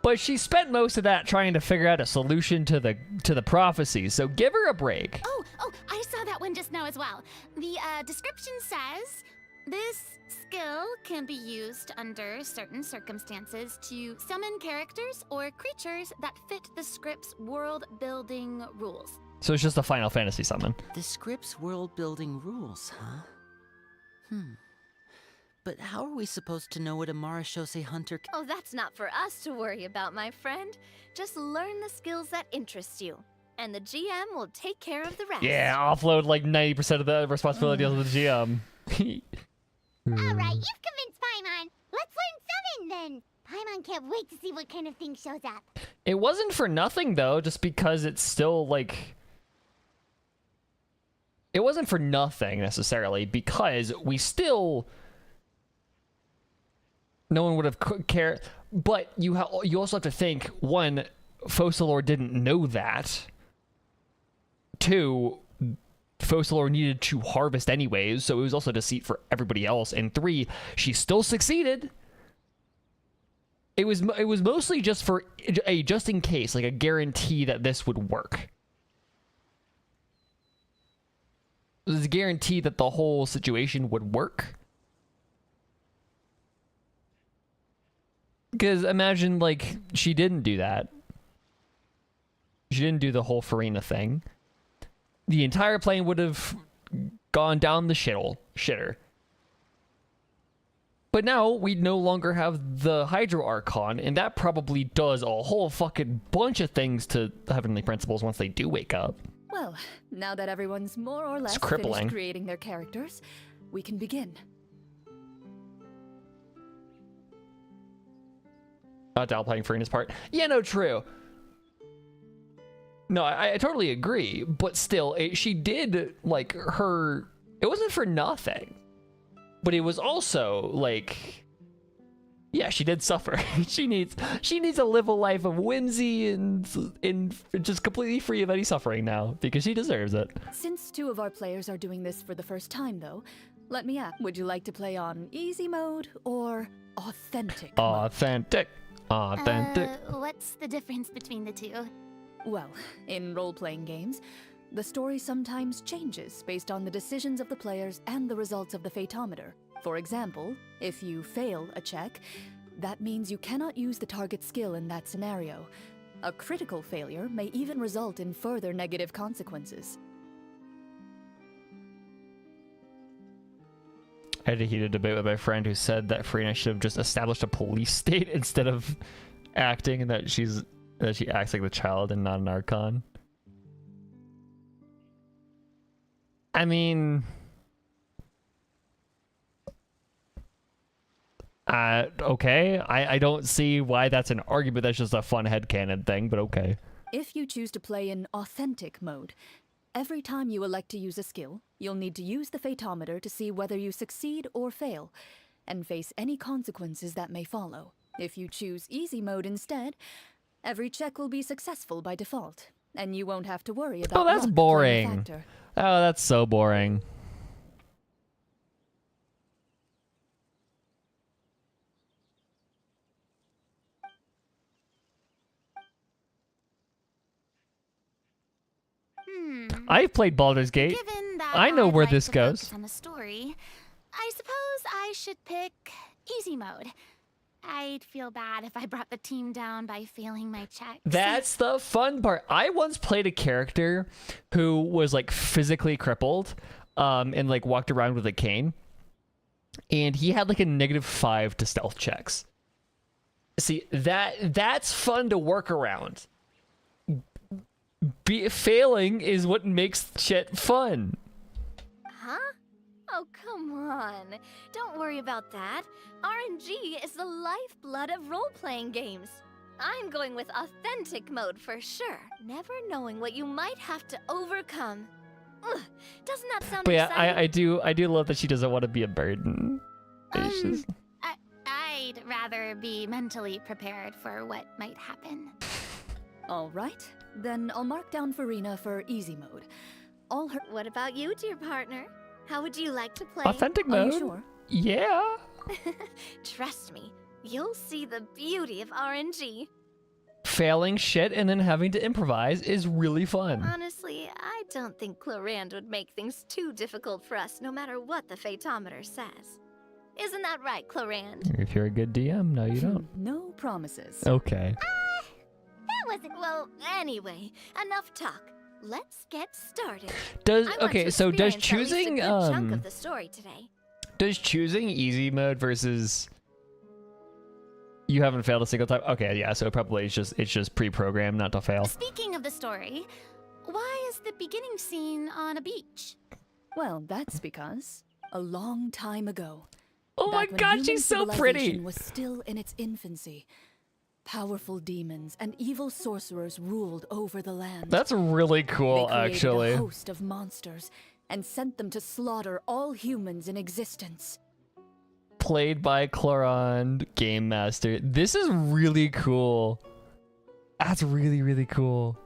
but she spent most of that trying to figure out a solution to the prophecy. So give her a break. Oh, I saw that one just now as well. The description says, this skill can be used under certain circumstances to summon characters or creatures that fit the script's world-building rules. So it's just a Final Fantasy summon. The script's world-building rules, huh? But how are we supposed to know what a Marechaussee Hunter Oh, that's not for us to worry about, my friend. Just learn the skills that interest you, and the GM will take care of the rest. Yeah, offload like 90% of the responsibility of the GM. All right, you've convinced Paimon. Let's learn summon then. Paimon can't wait to see what kind of thing shows up. It wasn't for nothing though, just because it's still like... It wasn't for nothing necessarily, because we still... No one would have cared, but you also have to think, one, Focalor didn't know that. Two, Focalor needed to harvest anyways, so it was also deceit for everybody else. And 3, she still succeeded. It was mostly just for a just in case, like a guarantee that this would work. It was a guarantee that the whole situation would work. Because imagine, like, she didn't do that. She didn't do the whole Furina thing. The entire plane would have gone down the shitter. But now we no longer have the Hydro Archon, and that probably does a whole fucking bunch of things to Heavenly Principles once they do wake up. Well, now that everyone's more or less crippling. finished creating their characters, we can begin. Downplaying Furina's part. Yeah, no, true. No, I totally agree, but still, she did, like, her... It wasn't for nothing. But it was also, like... Yeah, she did suffer. she needs to live a life of whimsy and just completely free of any suffering now, because she deserves it. Since 2 of our players are doing this for the first time, though, let me ask, would you like to play on easy mode or authentic mode? Authentic. What's the difference between the two? Well, in role-playing games, the story sometimes changes based on the decisions of the players and the results of the Fatometer. For example, if you fail a check, that means you cannot use the target skill in that scenario. A critical failure may even result in further negative consequences. I had a heated debate with my friend who said that Furina should have just established a police state instead of acting, and that she acts like the child and not an Archon. I mean, okay. I don't see why that's an argument. That's just a fun headcanon thing, but okay. If you choose to play in authentic mode, every time you elect to use a skill, you'll need to use the Fatometer to see whether you succeed or fail, and face any consequences that may follow. If you choose easy mode instead, every check will be successful by default, and you won't have to worry about Oh, that's luck playing a boring. factor. Oh, that's so boring. I've played Baldur's Gate. Given that I know I'd where like this to goes. focus on the story, I suppose I should pick easy mode. I'd feel bad if I brought the team down by failing my checks. That's the fun part. I once played a character who was like physically crippled, and like walked around with a cane, and he had like a -5 to stealth checks. See, that's fun to work around. Failing is what makes shit fun. Huh? Oh, come on. Don't worry about that. RNG is the lifeblood of role-playing games. I'm going with authentic mode for sure. Never knowing what you might have to overcome. Ugh, doesn't that sound But yeah, exciting? I do love that she doesn't want to be a burden. It's just- I'd rather be mentally prepared for what might happen. All right, then I'll mark down Furina for easy mode. All her... What about you, dear partner? How would you like to play? Authentic Are mode? you sure? Yeah. Trust me, you'll see the beauty of RNG. Failing shit and then having to improvise is really fun. Honestly, I don't think Chlorine would make things too difficult for us, no matter what the Fatometer says. Isn't that right, Chlorine? If you're a good DM, no, you don't. No promises. Okay. That wasn't... Well, anyway, enough talk. Let's get started. Does I want okay? to So does experience at least choosing a good chunk of the story today. does choosing easy mode versus you haven't failed a single time? Okay, yeah. So probably it's just pre-programmed not to fail. Speaking of the story, why is the beginning scene on a beach? Well, that's because a long time ago. Oh my back when god, human she's so civilization pretty. was still in its infancy. Powerful demons and evil sorcerers ruled over the land. That's really cool, They created actually. a host of monsters and sent them to slaughter all humans in existence. Played by Chlorine, Game Master. This is really cool. That's really, really cool.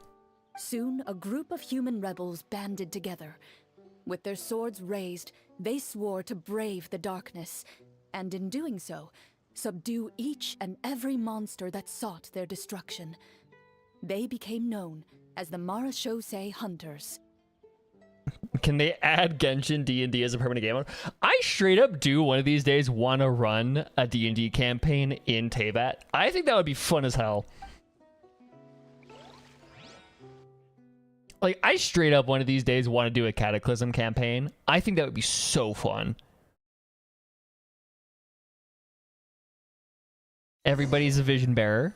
Soon, a group of human rebels banded together. With their swords raised, they swore to brave the darkness, and in doing so, subdue each and every monster that sought their destruction. They became known as the Marashosei Hunters. Can they add Genshin D&D as a permanent game mode? I straight up do one of these days want to run a D&D campaign in Teyvat. I think that would be fun as hell. Like, I straight up one of these days want to do a Cataclysm campaign. I think that would be so fun. Everybody's a vision bearer.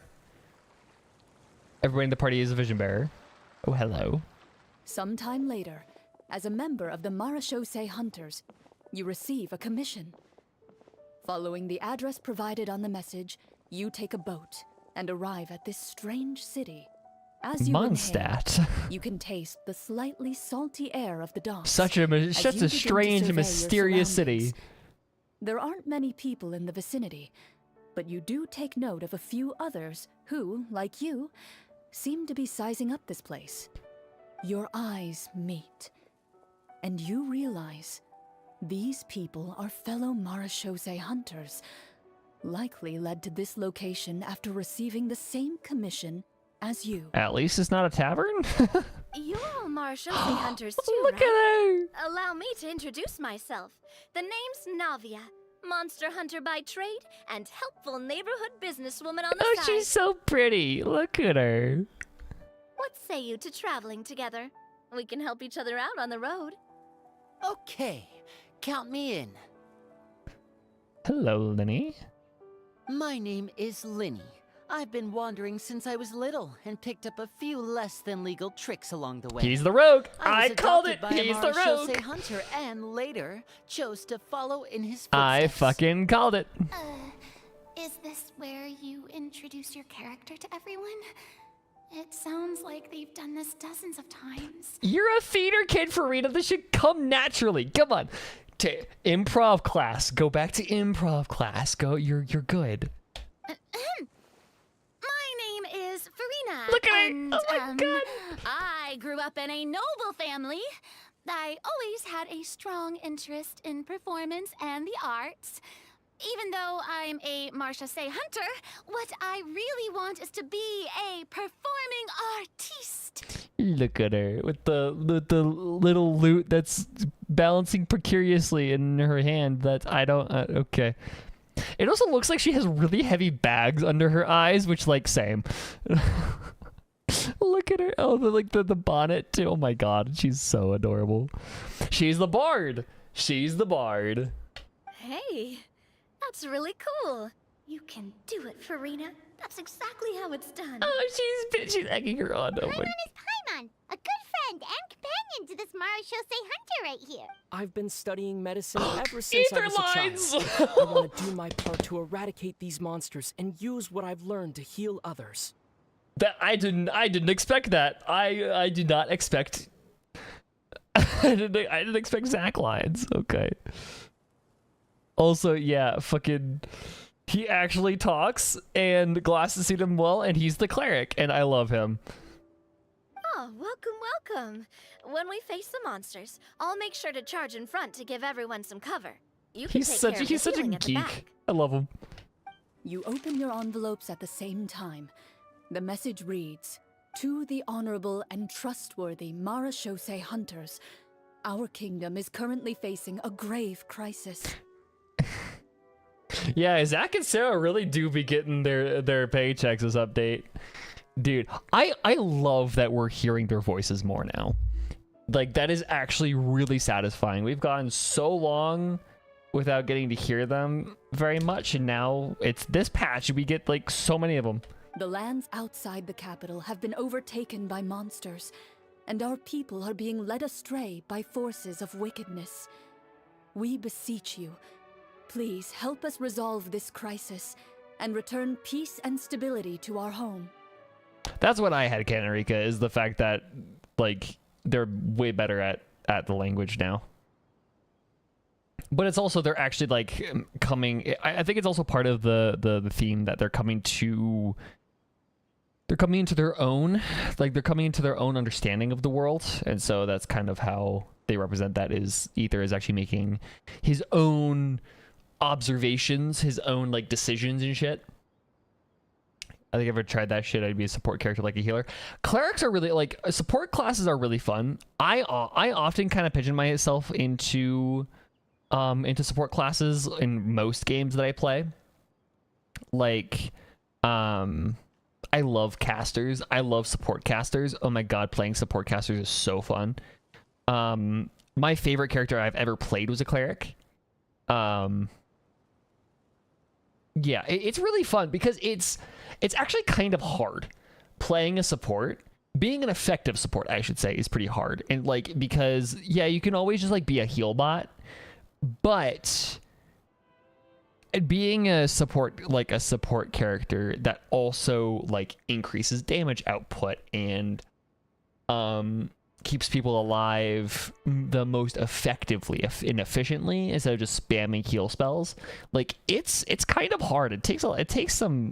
Everybody in the party is a vision bearer. Oh, hello. Sometime later, as a member of the Marashosei Hunters, you receive a commission. Following the address provided on the message, you take a boat and arrive at this strange city. As you Mondstadt. inhale, you can taste the slightly salty air of the docks. Such a strange, mysterious city. There aren't many people in the vicinity, but you do take note of a few others who, like you, seem to be sizing up this place. Your eyes meet, and you realize these people are fellow Marashosei hunters, likely led to this location after receiving the same commission as you. At least it's not a tavern. You're all Marashosei hunters too, Look right? at her. Allow me to introduce myself. The name's Navia, monster hunter by trade and helpful neighborhood businesswoman on the Oh, side. she's so pretty. Look at her. What say you to traveling together? We can help each other out on the road. Okay, count me in. Hello, Linny. My name is Linny. I've been wandering since I was little and picked up a few less than legal tricks along the way. He's the rogue. I I was called it. adopted by a He's the Marashosei rogue. hunter and later chose to follow in his footsteps. I fucking called it. Is this where you introduce your character to everyone? It sounds like they've done this dozens of times. You're a theater kid, Furina. This should come naturally. Come on. To improv class. Go back to improv class. Go. You're good. My name is Furina. Look at her. And, Oh my God. I grew up in a noble family. I always had a strong interest in performance and the arts. Even though I'm a Marashosei hunter, what I really want is to be a performing artiste. Look at her with the little lute that's balancing precariously in her hand. That I don't. Okay. It also looks like she has really heavy bags under her eyes, which like same. Look at her. Oh, the bonnet too. Oh my God, she's so adorable. She's the bard. She's the bard. Hey, that's really cool. You can do it, Furina. That's exactly how it's done. Oh, she's egging her on. Oh my. Paimon is Paimon, a good friend and companion to this Marashosei hunter right here. I've been studying medicine ever since I Ether was a lines. child. I want to do my part to eradicate these monsters and use what I've learned to heal others. That I didn't expect that. I did not expect. I didn't expect Zach lines. Okay. Also, yeah, fucking. He actually talks, and glasses suit him well, and he's the cleric, and I love him. Oh, welcome. When we face the monsters, I'll make sure to charge in front to give everyone some cover. You can He's take such care of he's the such a healing at the geek. back. I love him. You open your envelopes at the same time. The message reads, "To the honorable and trustworthy Marashosei hunters, our kingdom is currently facing a grave crisis." Yeah, Zach and Sarah really do be getting their paychecks as update. Dude, I love that we're hearing their voices more now. Like, that is actually really satisfying. We've gone so long without getting to hear them very much, and now it's this patch, we get like so many of them. The lands outside the capital have been overtaken by monsters, and our people are being led astray by forces of wickedness. We beseech you, please help us resolve this crisis and return peace and stability to our home. That's what I had, Canarica, is the fact that, like, they're way better at the language now. But it's also, they're actually, like, coming... I think it's also part of the theme that they're coming to they're coming into their own, like they're coming into their own understanding of the world, and so that's kind of how they represent that. Is Ether is actually making his own observations, his own like decisions and shit. I think if I ever tried that shit, I'd be a support character like a healer. Clerics are really like support classes are really fun. I often kind of pigeon myself into support classes in most games that I play. Like, I love casters. I love support casters. Oh my god, playing support casters is so fun. My favorite character I've ever played was a cleric. Yeah, it's really fun because it's actually kind of hard playing a support. Being an effective support, I should say, is pretty hard. And like, because yeah, you can always just like be a heal bot, but being a support, like a support character that also like increases damage output and keeps people alive the most effectively and efficiently instead of just spamming heal spells, like it's kind of hard. It takes some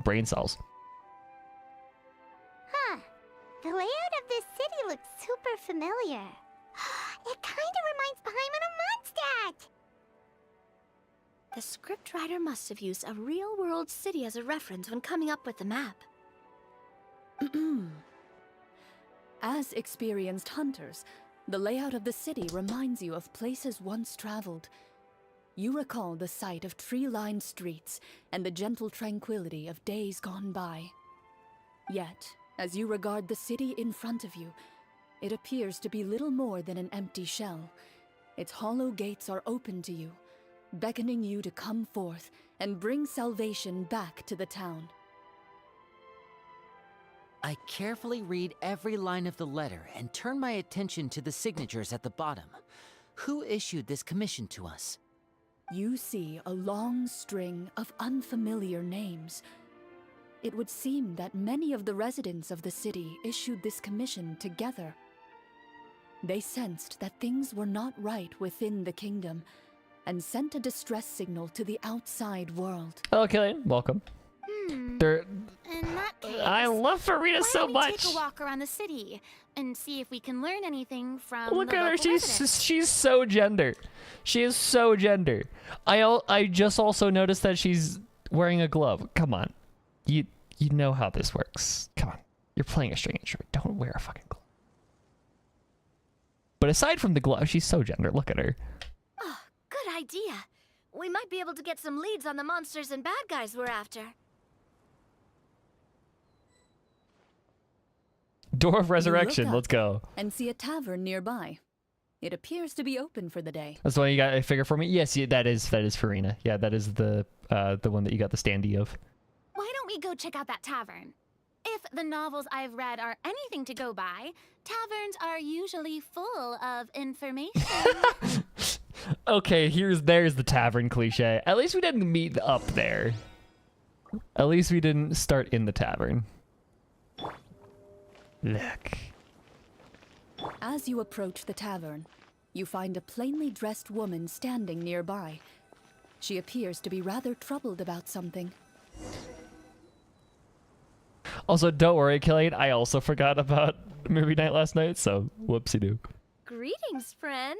brain cells. Huh. The layout of this city looks super familiar. It kind of reminds Paimon of Mondstadt. The scriptwriter must have used a real-world city as a reference when coming up with the map. As experienced hunters, the layout of the city reminds you of places once traveled. You recall the sight of tree-lined streets and the gentle tranquility of days gone by. Yet, as you regard the city in front of you, it appears to be little more than an empty shell. Its hollow gates are open to you, beckoning you to come forth and bring salvation back to the town. I carefully read every line of the letter and turn my attention to the signatures at the bottom. Who issued this commission to us? You see a long string of unfamiliar names. It would seem that many of the residents of the city issued this commission together. They sensed that things were not right within the kingdom and sent a distress signal to the outside world. Hello, Killian. Welcome. They're... In that case, I love Furina so why don't we much. take a walk around the city and see if we can learn anything from Look the at her. local residents. She's so gender. She is so gender. I just also noticed that she's wearing a glove. Come on, you know how this works. Come on, you're playing a string instrument. Don't wear a fucking glove. But aside from the glove, she's so gender. Look at her. Oh, good idea. We might be able to get some leads on the monsters and bad guys we're after. Door of Resurrection. You look Let's go. up and see a tavern nearby. It appears to be open for the day. That's the one you got a figure for me. Yes, yeah, that is Furina. Yeah, that is the one that you got the standee of. Why don't we go check out that tavern? If the novels I've read are anything to go by, taverns are usually full of information. Okay, there's the tavern cliche. At least we didn't meet up there. At least we didn't start in the tavern. Look. As you approach the tavern, you find a plainly dressed woman standing nearby. She appears to be rather troubled about something. Also, don't worry, Killian. I also forgot about movie night last night, so whoopsie-doo. Greetings, friend.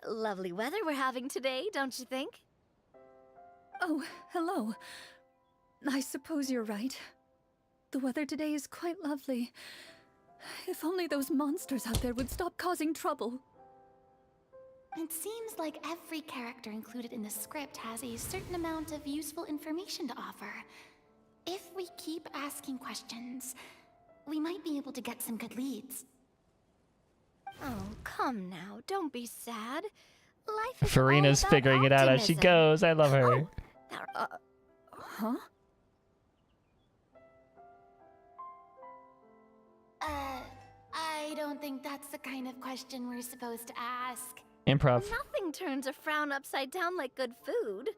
Lovely weather we're having today, don't you think? Oh, hello. I suppose you're right. The weather today is quite lovely. If only those monsters out there would stop causing trouble. It seems like every character included in the script has a certain amount of useful information to offer. If we keep asking questions, we might be able to get some good leads. Oh, come now. Don't be sad. Life is Furina's all about figuring it out as she optimism. goes. I love her. Oh, Huh? I don't think that's the kind of question we're supposed to ask. Improv. nothing turns a frown upside down like good food.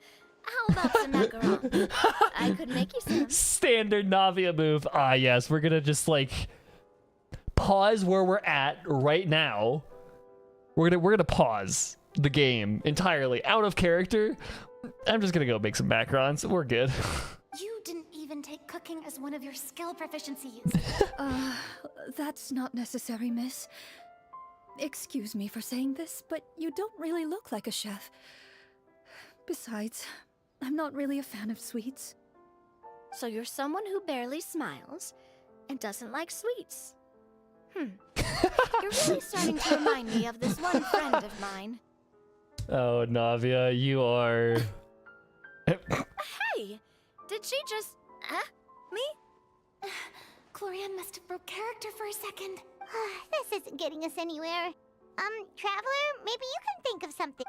How about some macarons? I could make you some. Standard Navia move. Ah, yes. We're gonna just like pause where we're at right now. We're gonna pause the game entirely out of character. I'm just gonna go make some macarons. We're good. You didn't even take cooking cooking as one of your skill proficiencies. That's not necessary, miss. Excuse me for saying this, but you don't really look like a chef. Besides, I'm not really a fan of sweets. So you're someone who barely smiles and doesn't like sweets. You're really starting to remind me of this one friend of mine. Oh, Navia, you are. Hey! Did she just... me? Chlorine must have broke character for a second. This isn't getting us anywhere. Traveler, maybe you can think of something.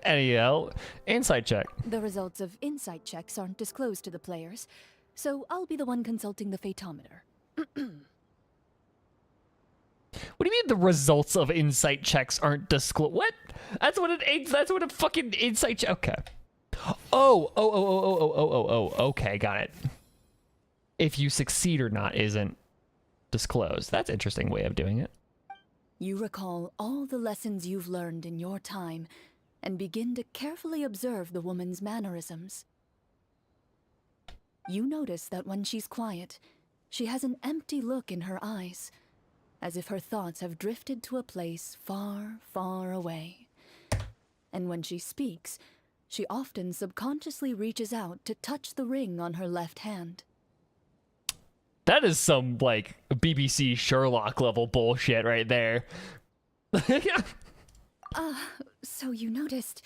NEL, insight check. The results of insight checks aren't disclosed to the players, so I'll be the one consulting the phaetometer. What do you mean the results of insight checks aren't disclosed? What? That's what a fucking insight check. Okay. Oh. Okay, got it. If you succeed or not isn't disclosed. That's an interesting way of doing it. You recall all the lessons you've learned in your time and begin to carefully observe the woman's mannerisms. You notice that when she's quiet, she has an empty look in her eyes, as if her thoughts have drifted to a place far, far away. And when she speaks, she often subconsciously reaches out to touch the ring on her left hand. That is some, like, BBC Sherlock level bullshit right there. So you noticed.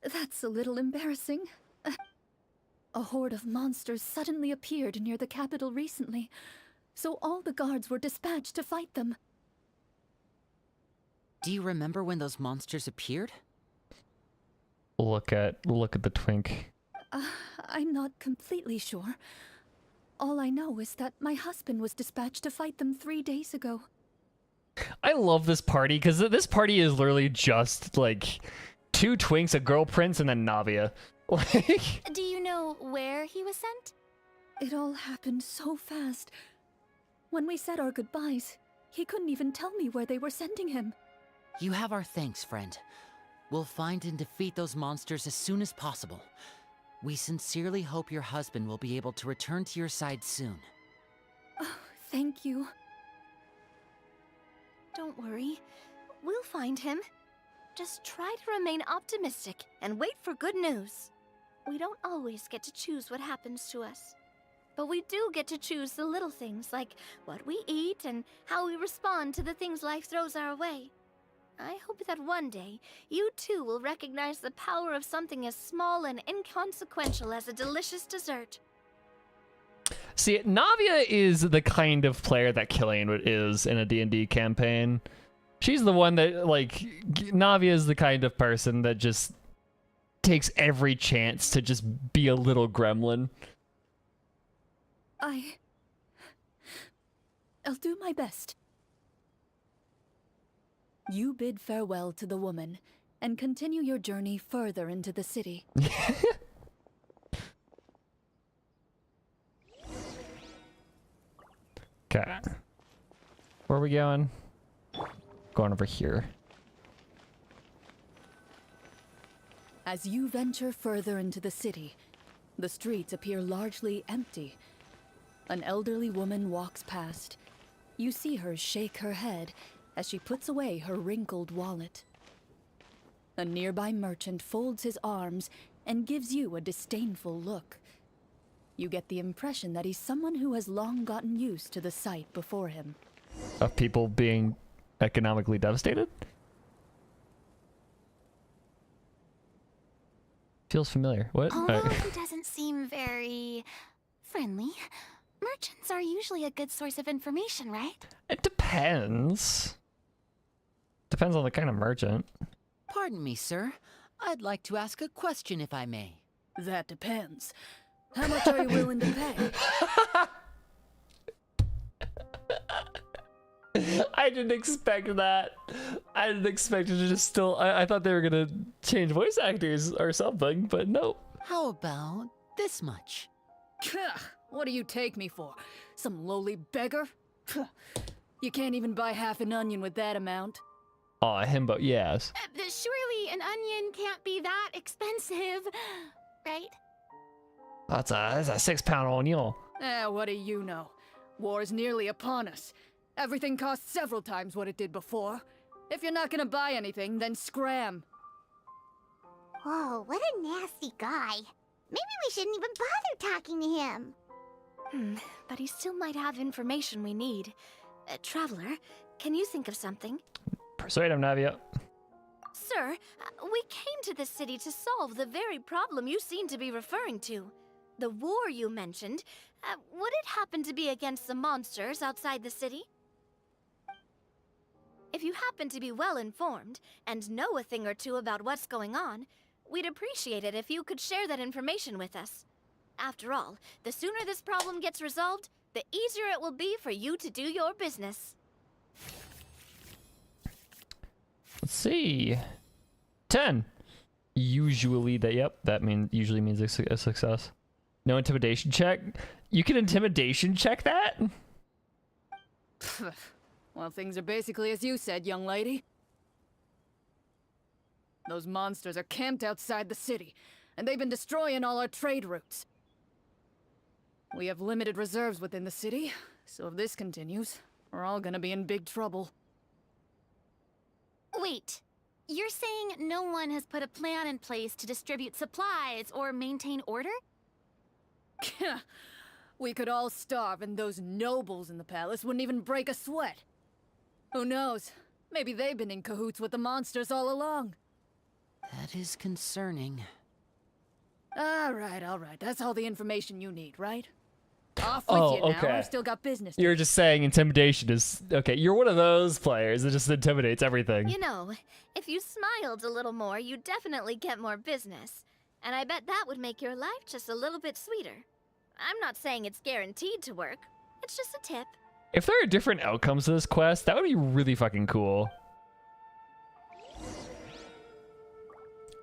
That's a little embarrassing. A horde of monsters suddenly appeared near the capital recently, so all the guards were dispatched to fight them. Do you remember when those monsters appeared? Look at the twink. I'm not completely sure. All I know is that my husband was dispatched to fight them 3 days ago. I love this party because this party is literally just like 2 twinks, a girl prince, and then Navia. Like, Do you know where he was sent? It all happened so fast. When we said our goodbyes, he couldn't even tell me where they were sending him. You have our thanks, friend. We'll find and defeat those monsters as soon as possible. We sincerely hope your husband will be able to return to your side soon. Oh, thank you. Don't worry. We'll find him. Just try to remain optimistic and wait for good news. We don't always get to choose what happens to us. But we do get to choose the little things like what we eat and how we respond to the things life throws our way. I hope that one day, you too will recognize the power of something as small and inconsequential as a delicious dessert. see, Navia is the kind of player that Killian is in a D&D campaign. She's the one that, like, Navia is the kind of person that just takes every chance to just be a little gremlin. I'll do my best. You bid farewell to the woman and continue your journey further into the city. Okay. Where are we going? Going over here. As you venture further into the city, the streets appear largely empty. An elderly woman walks past. You see her shake her head as she puts away her wrinkled wallet. A nearby merchant folds his arms and gives you a disdainful look. You get the impression that he's someone who has long gotten used to the sight before him. Of people being economically devastated? Feels familiar. What? Although he doesn't seem very friendly, merchants are usually a good source of information, right? It depends. Depends on the kind of merchant. Pardon me, sir. I'd like to ask a question if I may. That depends. How much are you willing to pay? I didn't expect that. I didn't expect it to just still... I thought they were gonna change voice actors or something, but nope. How about this much? What do you take me for? Some lowly beggar? You can't even buy half an onion with that amount. Aw, himbo, yes. Surely an onion can't be that expensive, right? That's a 6-pound onion. What do you know? War's nearly upon us. Everything costs several times what it did before. If you're not gonna buy anything, then scram. Whoa, what a nasty guy. Maybe we shouldn't even bother talking to him. But he still might have information we need. Traveler, can you think of something? Persuade him, Navia. Sir, we came to this city to solve the very problem you seem to be referring to. The war you mentioned, would it happen to be against the monsters outside the city? If you happen to be well informed and know a thing or two about what's going on, we'd appreciate it if you could share that information with us. After all, the sooner this problem gets resolved, the easier it will be for you to do your business. Let's see. 10. Usually that usually means a success. No intimidation check. You can intimidation check that? Well, things are basically as you said, young lady. Those monsters are camped outside the city, and they've been destroying all our trade routes. We have limited reserves within the city, so if this continues, we're all gonna be in big trouble. Wait, you're saying no one has put a plan in place to distribute supplies or maintain order? We could all starve and those nobles in the palace wouldn't even break a sweat. Who knows? Maybe they've been in cahoots with the monsters all along. That is concerning. All right. That's all the information you need, right? Off with you now. Okay. I've still got business. You're just saying intimidation is... Okay, you're one of those players that just intimidates everything. You know, if you smiled a little more, you'd definitely get more business. And I bet that would make your life just a little bit sweeter. I'm not saying it's guaranteed to work. It's just a tip. If there are different outcomes to this quest, that would be really fucking cool.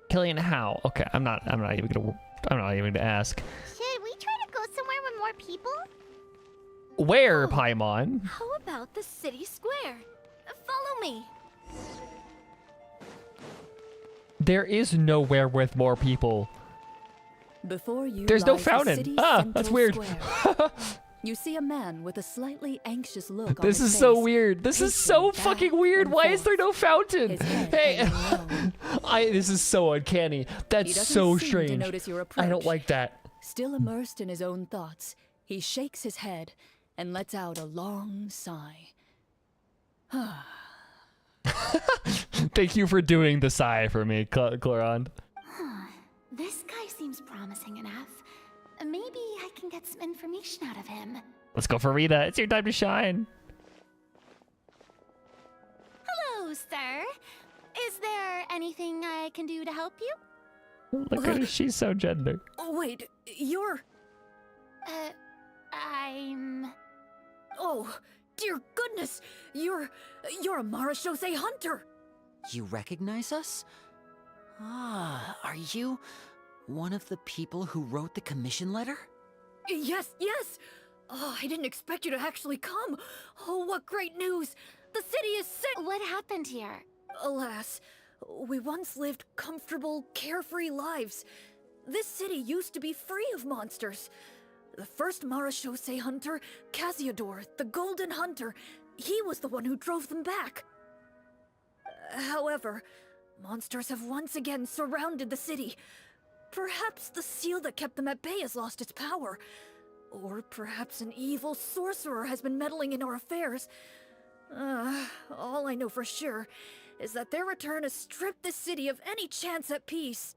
Killian, how? Okay, I'm not even gonna ask. Should we try to go somewhere with more people? Where, Paimon? How about the city square? Follow me. There is nowhere with more people. Before you There's no lies the fountain. city's That's central weird. square. You see a man with a slightly anxious look on This his is so face, weird. This is pacing so back fucking weird. and Why is there no forth, fountain? his head Hey, hanging low. this is so uncanny. He That's doesn't so seem to strange. notice your I don't approach. like that. Still immersed in his own thoughts, he shakes his head and lets out a long sigh. Thank you for doing the sigh for me, Chlorine. This guy seems promising enough. Maybe I can get some information out of him. Let's go, Furina. It's your time to shine. Hello, sir. Is there anything I can do to help you? Look at her. She's so gender. Oh, wait, you're... I'm... Oh, dear goodness! You're a Marachose hunter! You recognize us? Ah, are you one of the people who wrote the commission letter? Yes! Oh, I didn't expect you to actually come! Oh, what great news! The city is sick! What happened here? Alas, we once lived comfortable, carefree lives. This city used to be free of monsters. The first Marachose hunter, Casiodor, the Golden Hunter, he was the one who drove them back. However, monsters have once again surrounded the city. Perhaps the seal that kept them at bay has lost its power. Or perhaps an evil sorcerer has been meddling in our affairs. All I know for sure is that their return has stripped the city of any chance at peace.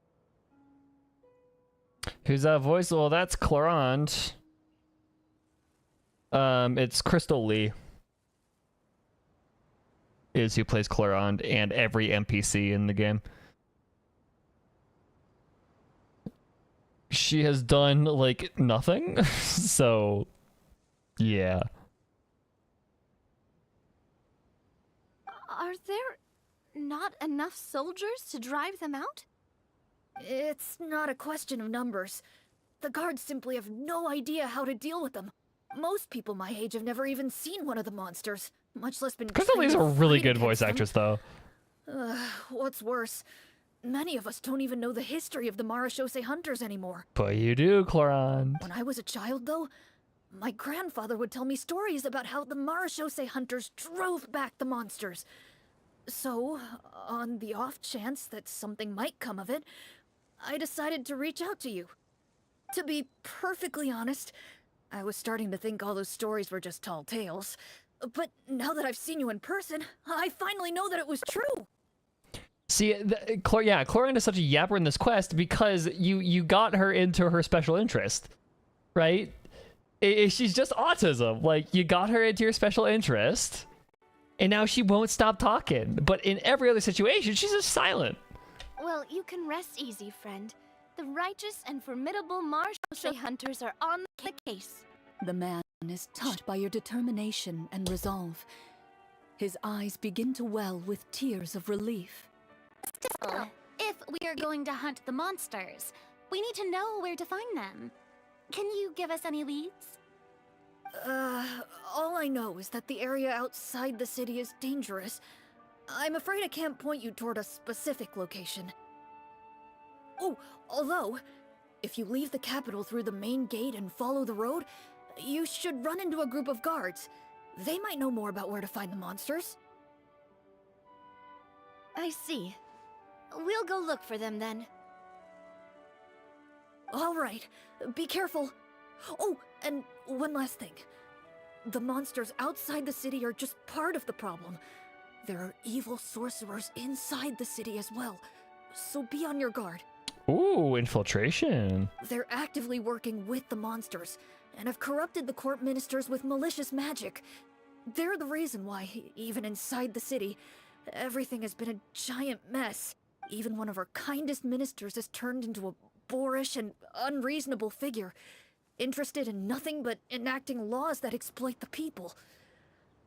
Who's that voice? Well, that's Chlorine. It's Crystal Lee. Is who plays Chlorine and every NPC in the game. She has done, like, nothing. So, yeah. Are there not enough soldiers to drive them out? It's not a question of numbers. The guards simply have no idea how to deal with them. Most people my age have never even seen one of the monsters, much less been Crystal Lee's a trained to really fight good voice against them. actress, though. What's worse, many of us don't even know the history of the Marashose hunters anymore. But you do, Chlorine. When I was a child, though, my grandfather would tell me stories about how the Marashose hunters drove back the monsters. So, on the off chance that something might come of it, I decided to reach out to you. To be perfectly honest, I was starting to think all those stories were just tall tales. But now that I've seen you in person, I finally know that it was true. See, Chlorine is such a yapper in this quest because you got her into her special interest, right? She's just autism. Like, you got her into your special interest, and now she won't stop talking. But in every other situation, she's just silent. Well, you can rest easy, friend. The righteous and formidable Marashose hunters are on the case. The man is touched by your determination and resolve. His eyes begin to well with tears of relief. Still, if we are going to hunt the monsters, we need to know where to find them. Can you give us any leads? All I know is that the area outside the city is dangerous. I'm afraid I can't point you toward a specific location. Oh, although, if you leave the capital through the main gate and follow the road, you should run into a group of guards. They might know more about where to find the monsters. I see. We'll go look for them then. All right, be careful. Oh, and one last thing. The monsters outside the city are just part of the problem. There are evil sorcerers inside the city as well, so be on your guard. Ooh, infiltration. They're actively working with the monsters, and have corrupted the court ministers with malicious magic. They're the reason why, even inside the city, everything has been a giant mess. Even one of our kindest ministers has turned into a boorish and unreasonable figure, interested in nothing but enacting laws that exploit the people.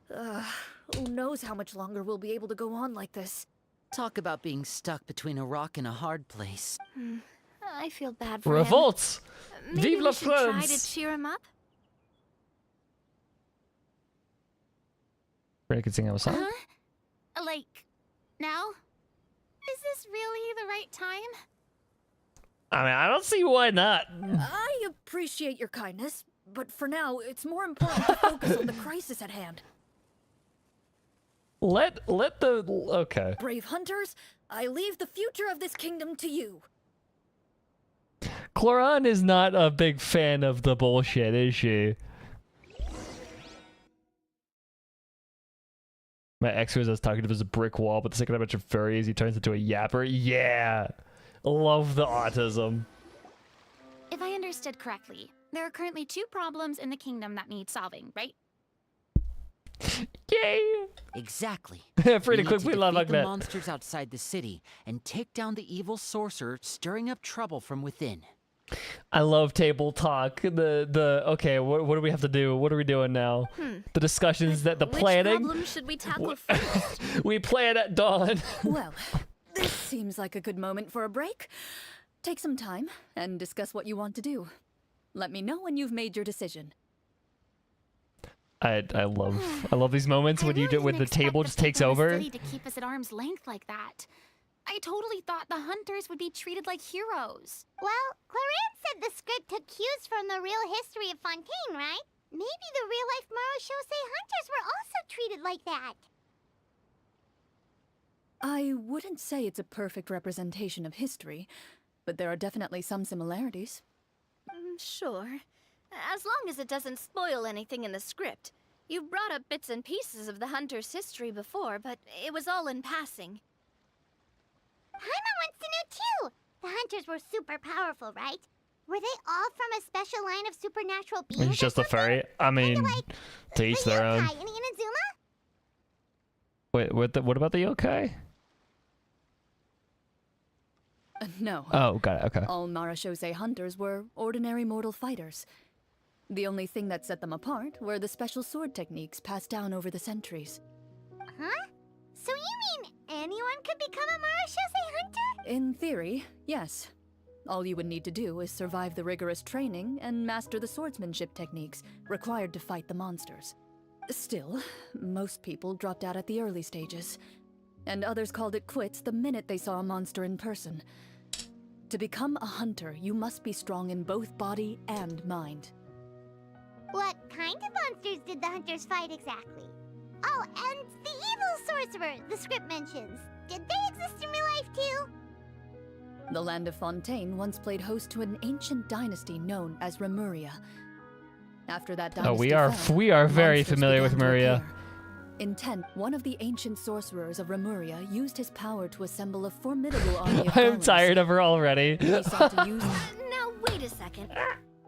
Who knows how much longer we'll be able to go on like this. Talk about being stuck between a rock and a hard place. I feel bad for Revolts! him. Maybe Vive la we should try to France! cheer him up? Ray could sing a song? Huh? Like, now? Is this really the right time? I mean, I don't see why not. I appreciate your kindness, but for now, it's more important to focus on the crisis at hand. Okay. Brave hunters, I leave the future of this kingdom to you. Chlorine is not a big fan of the bullshit, is she? My ex was talking to this brick wall, but the second I mentioned furries, he turns into a yapper. Yeah! Love the autism. If I understood correctly, there are currently 2 problems in the kingdom that need solving, right? Yay! Exactly. Pretty We quick, need to we love defeat like the that. monsters outside the city and take down the evil sorcerer stirring up trouble from within. I love table talk. Okay, what do we have to do? What are we doing now? The discussions the Which planning. problem should we tackle first? We plan at dawn. Well, this seems like a good moment for a break. Take some time and discuss what you want to do. Let me know when you've made your decision. I love these moments when the table just takes over. To keep us at arm's length like that. I totally thought the hunters would be treated like heroes. Well, Chlorine said the script took cues from the real history of Fontaine, right? Maybe the real-life Marashose hunters were also treated like that. I wouldn't say it's a perfect representation of history, but there are definitely some similarities. Sure. As long as it doesn't spoil anything in the script. You brought up bits and pieces of the hunter's history before, but it was all in passing. Paimon wants to know too! The hunters were super powerful, right? Were they all from a special line of supernatural beings? It's just a furry. I mean, to each the their own. yokai in Inazuma? Wait, what about the yokai? No. Oh, got it. Okay. All Marashose hunters were ordinary mortal fighters. The only thing that set them apart were the special sword techniques passed down over the centuries. Huh? So you mean anyone could become a Marashose hunter? In theory, yes. All you would need to do is survive the rigorous training and master the swordsmanship techniques required to fight the monsters. Still, most people dropped out at the early stages. and others called it quits the minute they saw a monster in person. To become a hunter, you must be strong in both body and mind. What kind of monsters did the hunters fight exactly? Oh, and the evil sorcerer the script mentions. Did they exist in real life too? The land of Fontaine once played host to an ancient dynasty known as Remuria. After that dynasty we are very monsters familiar with began to Maria. appear. In 10, one of the ancient sorcerers of Remuria used his power to assemble a formidable army of I'm golems. tired of her already. He sought to use Now, wait a second.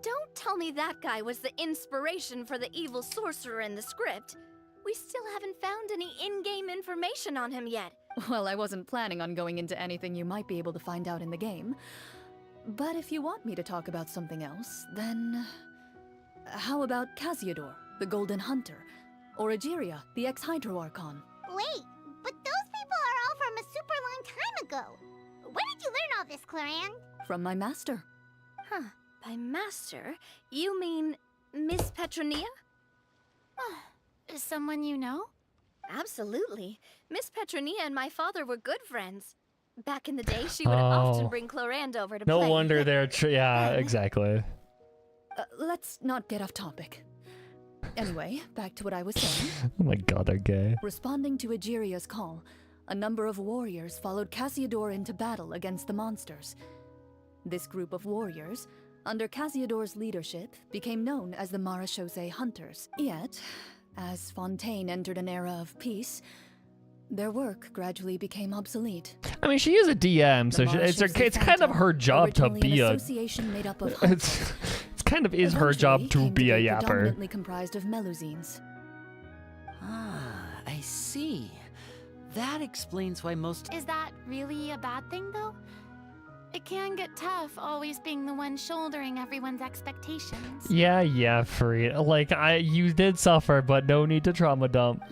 Don't tell me that guy was the inspiration for the evil sorcerer in the script. We still haven't found any in-game information on him yet. Well, I wasn't planning on going into anything you might be able to find out in the game. But if you want me to talk about something else, then... How about Casiodor, the Golden Hunter? Or Egeria, the ex-Hydro Archon? Wait, but those people are all from a super long time ago. Where did you learn all this, Chlorine? From my master. Huh. By master, you mean Miss Petronia? Is someone you know? Absolutely. Miss Petronia and my father were good friends. Back in the day, she would often bring Chlorine over to No play. wonder they're yeah, exactly. Let's not get off topic. Anyway, back to what I was saying. Oh my god, they're gay. Responding to Egeria's call, a number of warriors followed Casiodor into battle against the monsters. This group of warriors, under Casiodor's leadership, became known as the Marechaussee Hunters. Yet, as Fontaine entered an era of peace, their work gradually became obsolete. I mean, she is a DM, so it's kind of her job to be a. Association made up of It's kind of is her job to be a yapper. Predominantly comprised of Melusines. Ah, I see. That explains why most... Is that really a bad thing, though? It can get tough always being the one shouldering everyone's expectations. Yeah, Furina. Like, you did suffer, but no need to trauma dump.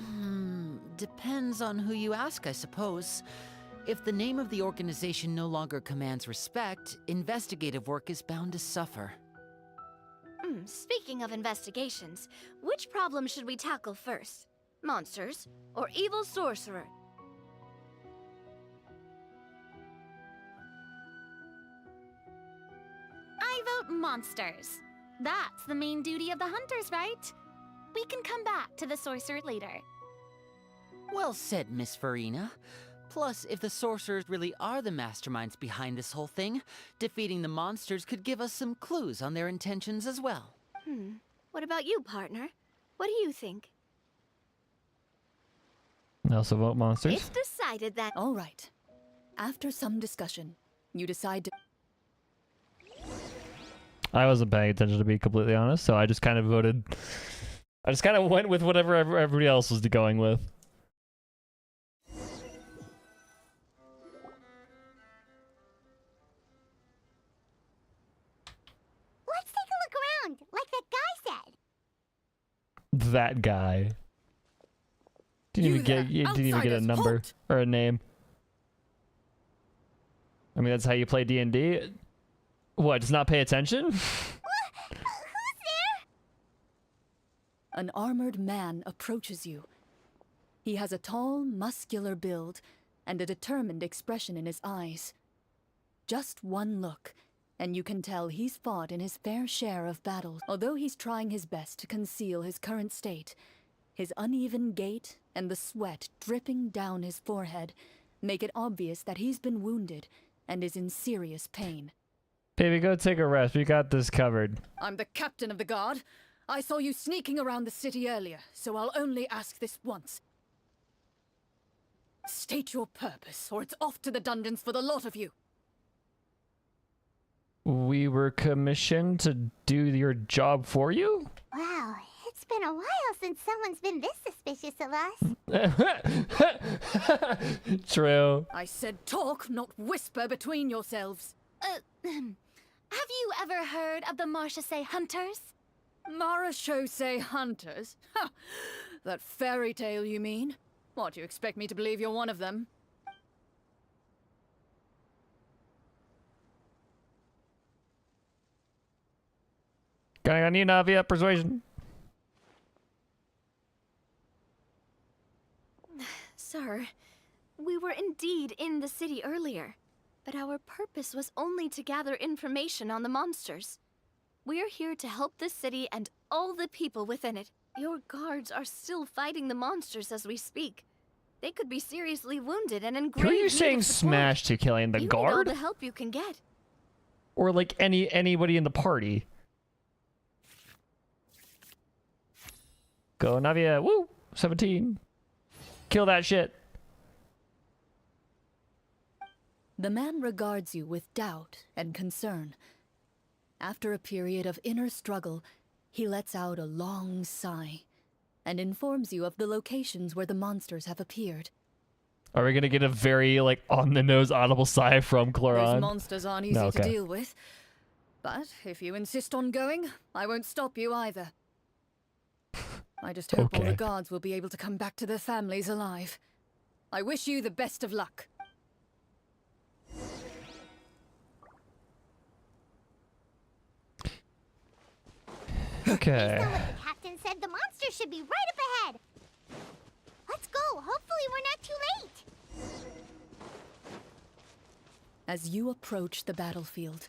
Depends on who you ask, I suppose. If the name of the organization no longer commands respect, investigative work is bound to suffer. Speaking of investigations, which problem should we tackle first? Monsters or evil sorcerer? I vote monsters. That's the main duty of the hunters, right? We can come back to the sorcerer later. Well said, Miss Furina. Plus, if the sorcerers really are the masterminds behind this whole thing, defeating the monsters could give us some clues on their intentions as well. What about you, partner? What do you think? I also vote monsters. It's decided that... All right. After some discussion, you decide to... I wasn't paying attention, to be completely honest, so I just kind of voted. I just kind of went with whatever everybody else was going with. Let's take a look around, like that guy said. That guy. Didn't You even get there, you didn't even get a outsiders, number halt! or a name. I mean, that's how you play D&D. What? Does not pay attention? Who's there? An armored man approaches you. He has a tall, muscular build and a determined expression in his eyes. Just one look, and you can tell he's fought in his fair share of battles. Although he's trying his best to conceal his current state, his uneven gait and the sweat dripping down his forehead make it obvious that he's been wounded and is in serious pain. Baby, go take a rest. We got this covered. I'm the captain of the guard. I saw you sneaking around the city earlier, so I'll only ask this once. State your purpose, or it's off to the dungeons for the lot of you. We were commissioned to do your job for you? Wow, it's been a while since someone's been this suspicious of us. True. I said talk, not whisper between yourselves. Have you ever heard of the Marechaussee Hunters? Marechaussee Hunters? Ha! That fairy tale, you mean? What, you expect me to believe you're one of them? I need Navia persuasion. Sir, We were indeed in the city earlier, but our purpose was only to gather information on the monsters. We're here to help the city and all the people within it. Your guards are still fighting the monsters as we speak. They could be seriously wounded and in grave Who are you need saying of support. smash to, Killian? The You guard? need all the help you can get. Or like anybody in the party? Go Navia. Woo! 17. Kill that shit. The man regards you with doubt and concern. After a period of inner struggle, he lets out a long sigh and informs you of the locations where the monsters have appeared. Are we gonna get a very like on the nose audible sigh from Those Chlorine? monsters aren't easy to deal with. But if you insist on going, I won't stop you either. I just hope all the Okay. guards will be able to come back to their families alive. I wish you the best of luck. Okay. Based on what the captain said, the monster should be right up ahead. Let's go. Hopefully we're not too late. As you approach the battlefield,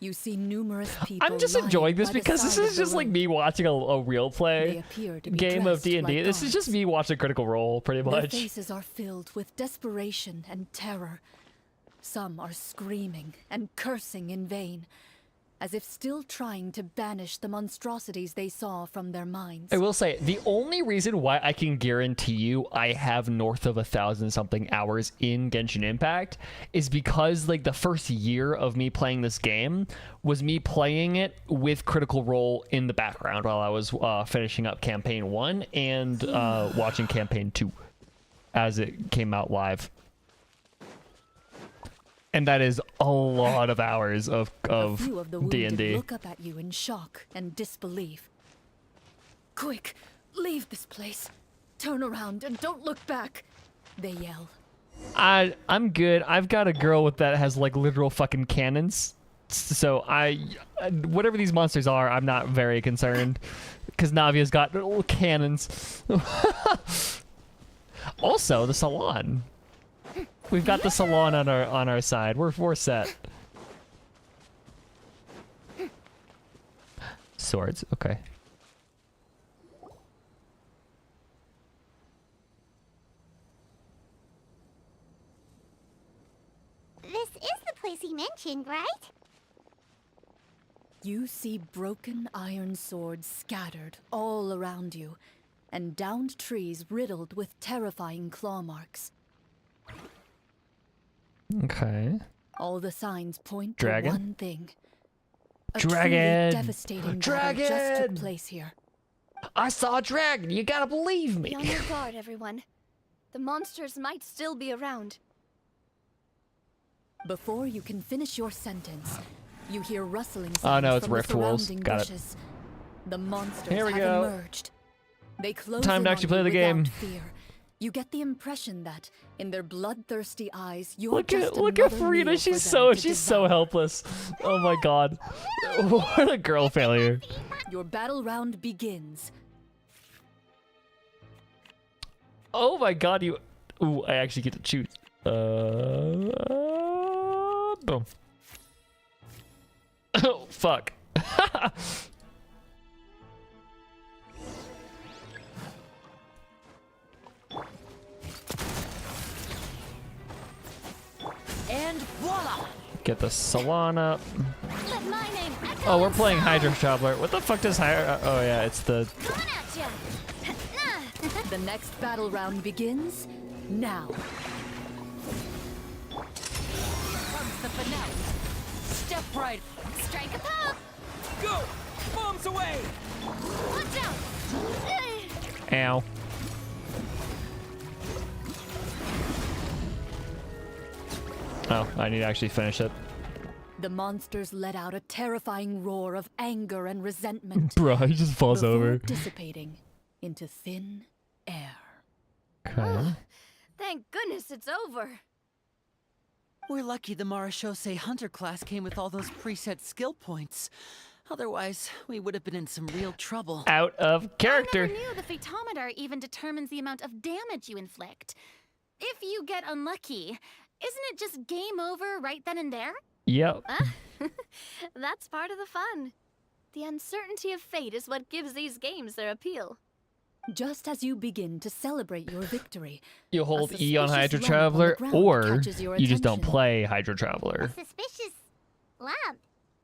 you see numerous people. I'm just lying enjoying this by the because this side is of the just like road. me watching a real They play appear to be game of dressed D&D. like This is just guards. me watching Critical Role, pretty Their much. faces are filled with desperation and terror. Some are screaming and cursing in vain, as if still trying to banish the monstrosities they saw from their minds. I will say, the only reason why I can guarantee you I have north of 1,000-something hours in Genshin Impact is because, like, the first year of me playing this game was me playing it with Critical Role in the background while I was finishing up Campaign 1 and watching Campaign 2 as it came out live. And that is a lot of hours of A few of the wounded D&D. look up at you in shock and disbelief. Quick, leave this place. Turn around and don't look back, they yell. I'm good. I've got a girl with that has like literal fucking cannons. So whatever these monsters are, I'm not very concerned because Navia's got little cannons. Also, the salon. We've got the salon on our side. We're set. Swords. Okay. This is the place he mentioned, right? You see broken iron swords scattered all around you, and downed trees riddled with terrifying claw marks. Okay. All the signs point Dragon? to one thing. A Dragon! truly devastating battle just Dragon! took place here. I saw a dragon. You gotta believe me. Be on your guard, everyone. The monsters might still be around. Before you can finish your sentence, you hear rustling sounds Oh, no, it's from the rift wolves. surrounding Got it. bushes. The monsters Here we have go. emerged. They close Time in to on actually play you the game. without fear. You get the impression that, in their bloodthirsty eyes, you're Look just at another Furina. meal She's for so them to she's so devour. helpless. Oh my god. What a girl failure. Your battle round begins. Oh my god, you. Ooh, I actually get to choose. Boom. Oh, fuck. And voila! Get the salon up. Let my name echo Oh, we're playing inside. Hydro Traveler. What the fuck does Hydro? Oh yeah, it's the. Coming at ya. The next battle round begins now. Comes the finale. Step right. Strike a pop. Go! Bombs away! Watch out. Ow. Oh, I need to actually finish it. The monsters let out a terrifying roar of anger and resentment Bro, he just falls before over. dissipating into thin air. Okay. Thank goodness it's over. We're lucky the Marashose Hunter class came with all those preset skill points. Otherwise, we would have been in some real trouble. Out of I character. never knew the photometer even determines the amount of damage you inflict. if you get unlucky, isn't it just game over right then and there? Yep. That's part of the fun. The uncertainty of fate is what gives these games their appeal. Just as you begin to celebrate your victory, You hold a E on suspicious Hydro lump on the Traveler, ground or catches your you just don't attention. play Hydro Traveler. Suspicious lump.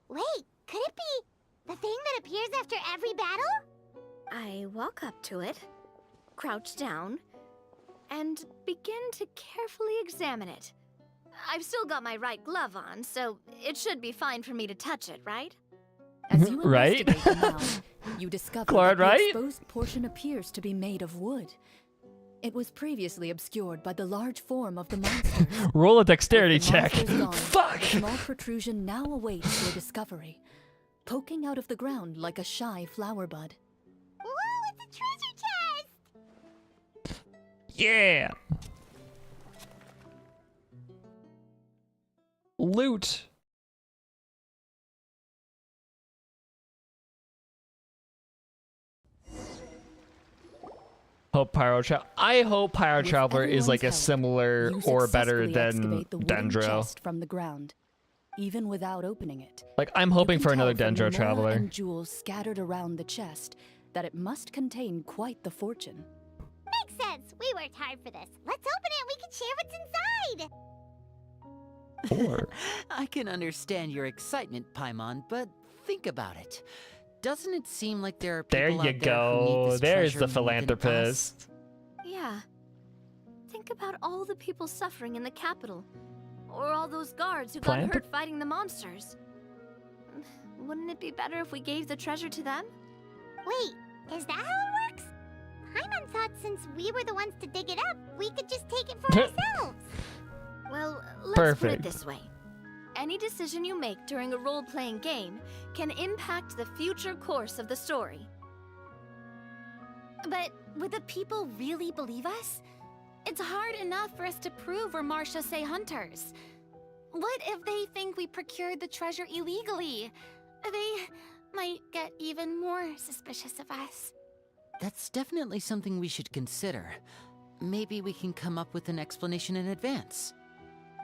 Wait, could it be the thing that appears after every battle? I walk up to it, crouch down, and begin to carefully examine it. I've still got my right glove on, so it should be fine for me to touch it, right? As you Right? investigate the mound, you discover Claude, that the right? exposed portion appears to be made of wood. It was previously obscured by the large form of the monsters. Roll a dexterity With the check. monsters gone, Fuck! a small protrusion now awaits your discovery, poking out of the ground like a shy flower bud. Whoa, it's a treasure chest! Yeah. Loot. I hope Pyro With Traveler is like a everyone's help, similar you or better successfully than excavate the wooden Dendro. chest from the ground, even without opening it. Like I'm You hoping can for another tell from the Dendro mora Traveler. and jewels scattered around the chest that it must contain quite the fortune. Makes sense. We worked hard for this. Let's open it and we can share what's inside. Or I can understand your excitement, Paimon, but think about it. Doesn't it seem like there are people there out you there who need go. this There's treasure the more than us? philanthropist. Yeah. Think about all the people suffering in the capital. Or all those guards who got Philanthro- hurt fighting the monsters. Wouldn't it be better if we gave the treasure to them? Wait, is that how it works? Paimon thought since we were the ones to dig it up, we could just take it for ourselves. Well, let's put Perfect. it this way. Any decision you make during a role-playing game can impact the future course of the story. But would the people really believe us? It's hard enough for us to prove we're Marchese hunters. What if they think we procured the treasure illegally? They might get even more suspicious of us. That's definitely something we should consider. Maybe we can come up with an explanation in advance.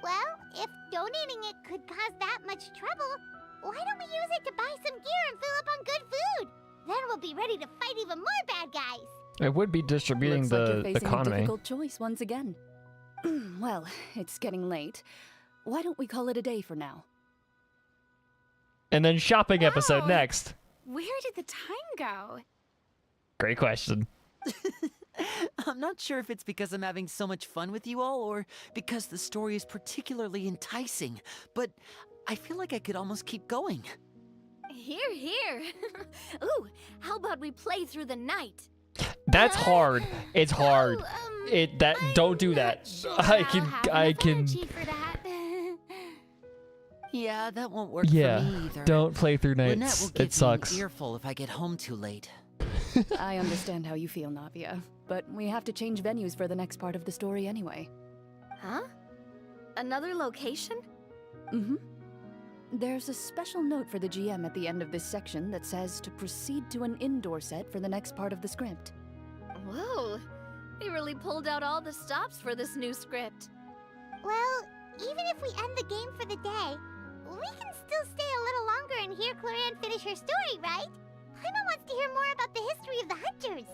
Well, if donating it could cause that much trouble, why don't we use it to buy some gear and fill up on good food? Then we'll be ready to fight even more bad guys. It would be distributing Looks like you're the facing a economy. difficult choice once again. Well, it's getting late. Why don't we call it a day for now? And then shopping episode Wow. next. Where did the time go? Great question. I'm not sure if it's because I'm having so much fun with you all or because the story is particularly enticing, but I feel like I could almost keep going. Here, here. Ooh, how about we play through the night? That's hard. It's hard. I'm Don't do not that. sure I I'll can have I enough can energy for that. Yeah, that won't work Yeah. for me either. Don't play through Lynette will nights. give It sucks. me an earful if I get home too late. I understand how you feel, Navia, but we have to change venues for the next part of the story anyway. Huh? Another location? Mm-hmm. There's a special note for the GM at the end of this section that says to proceed to an indoor set for the next part of the script. Whoa, they really pulled out all the stops for this new script. Well, even if we end the game for the day, we can still stay a little longer and hear Chlorine finish her story, right? Paimon wants to hear more about the history of the hunters.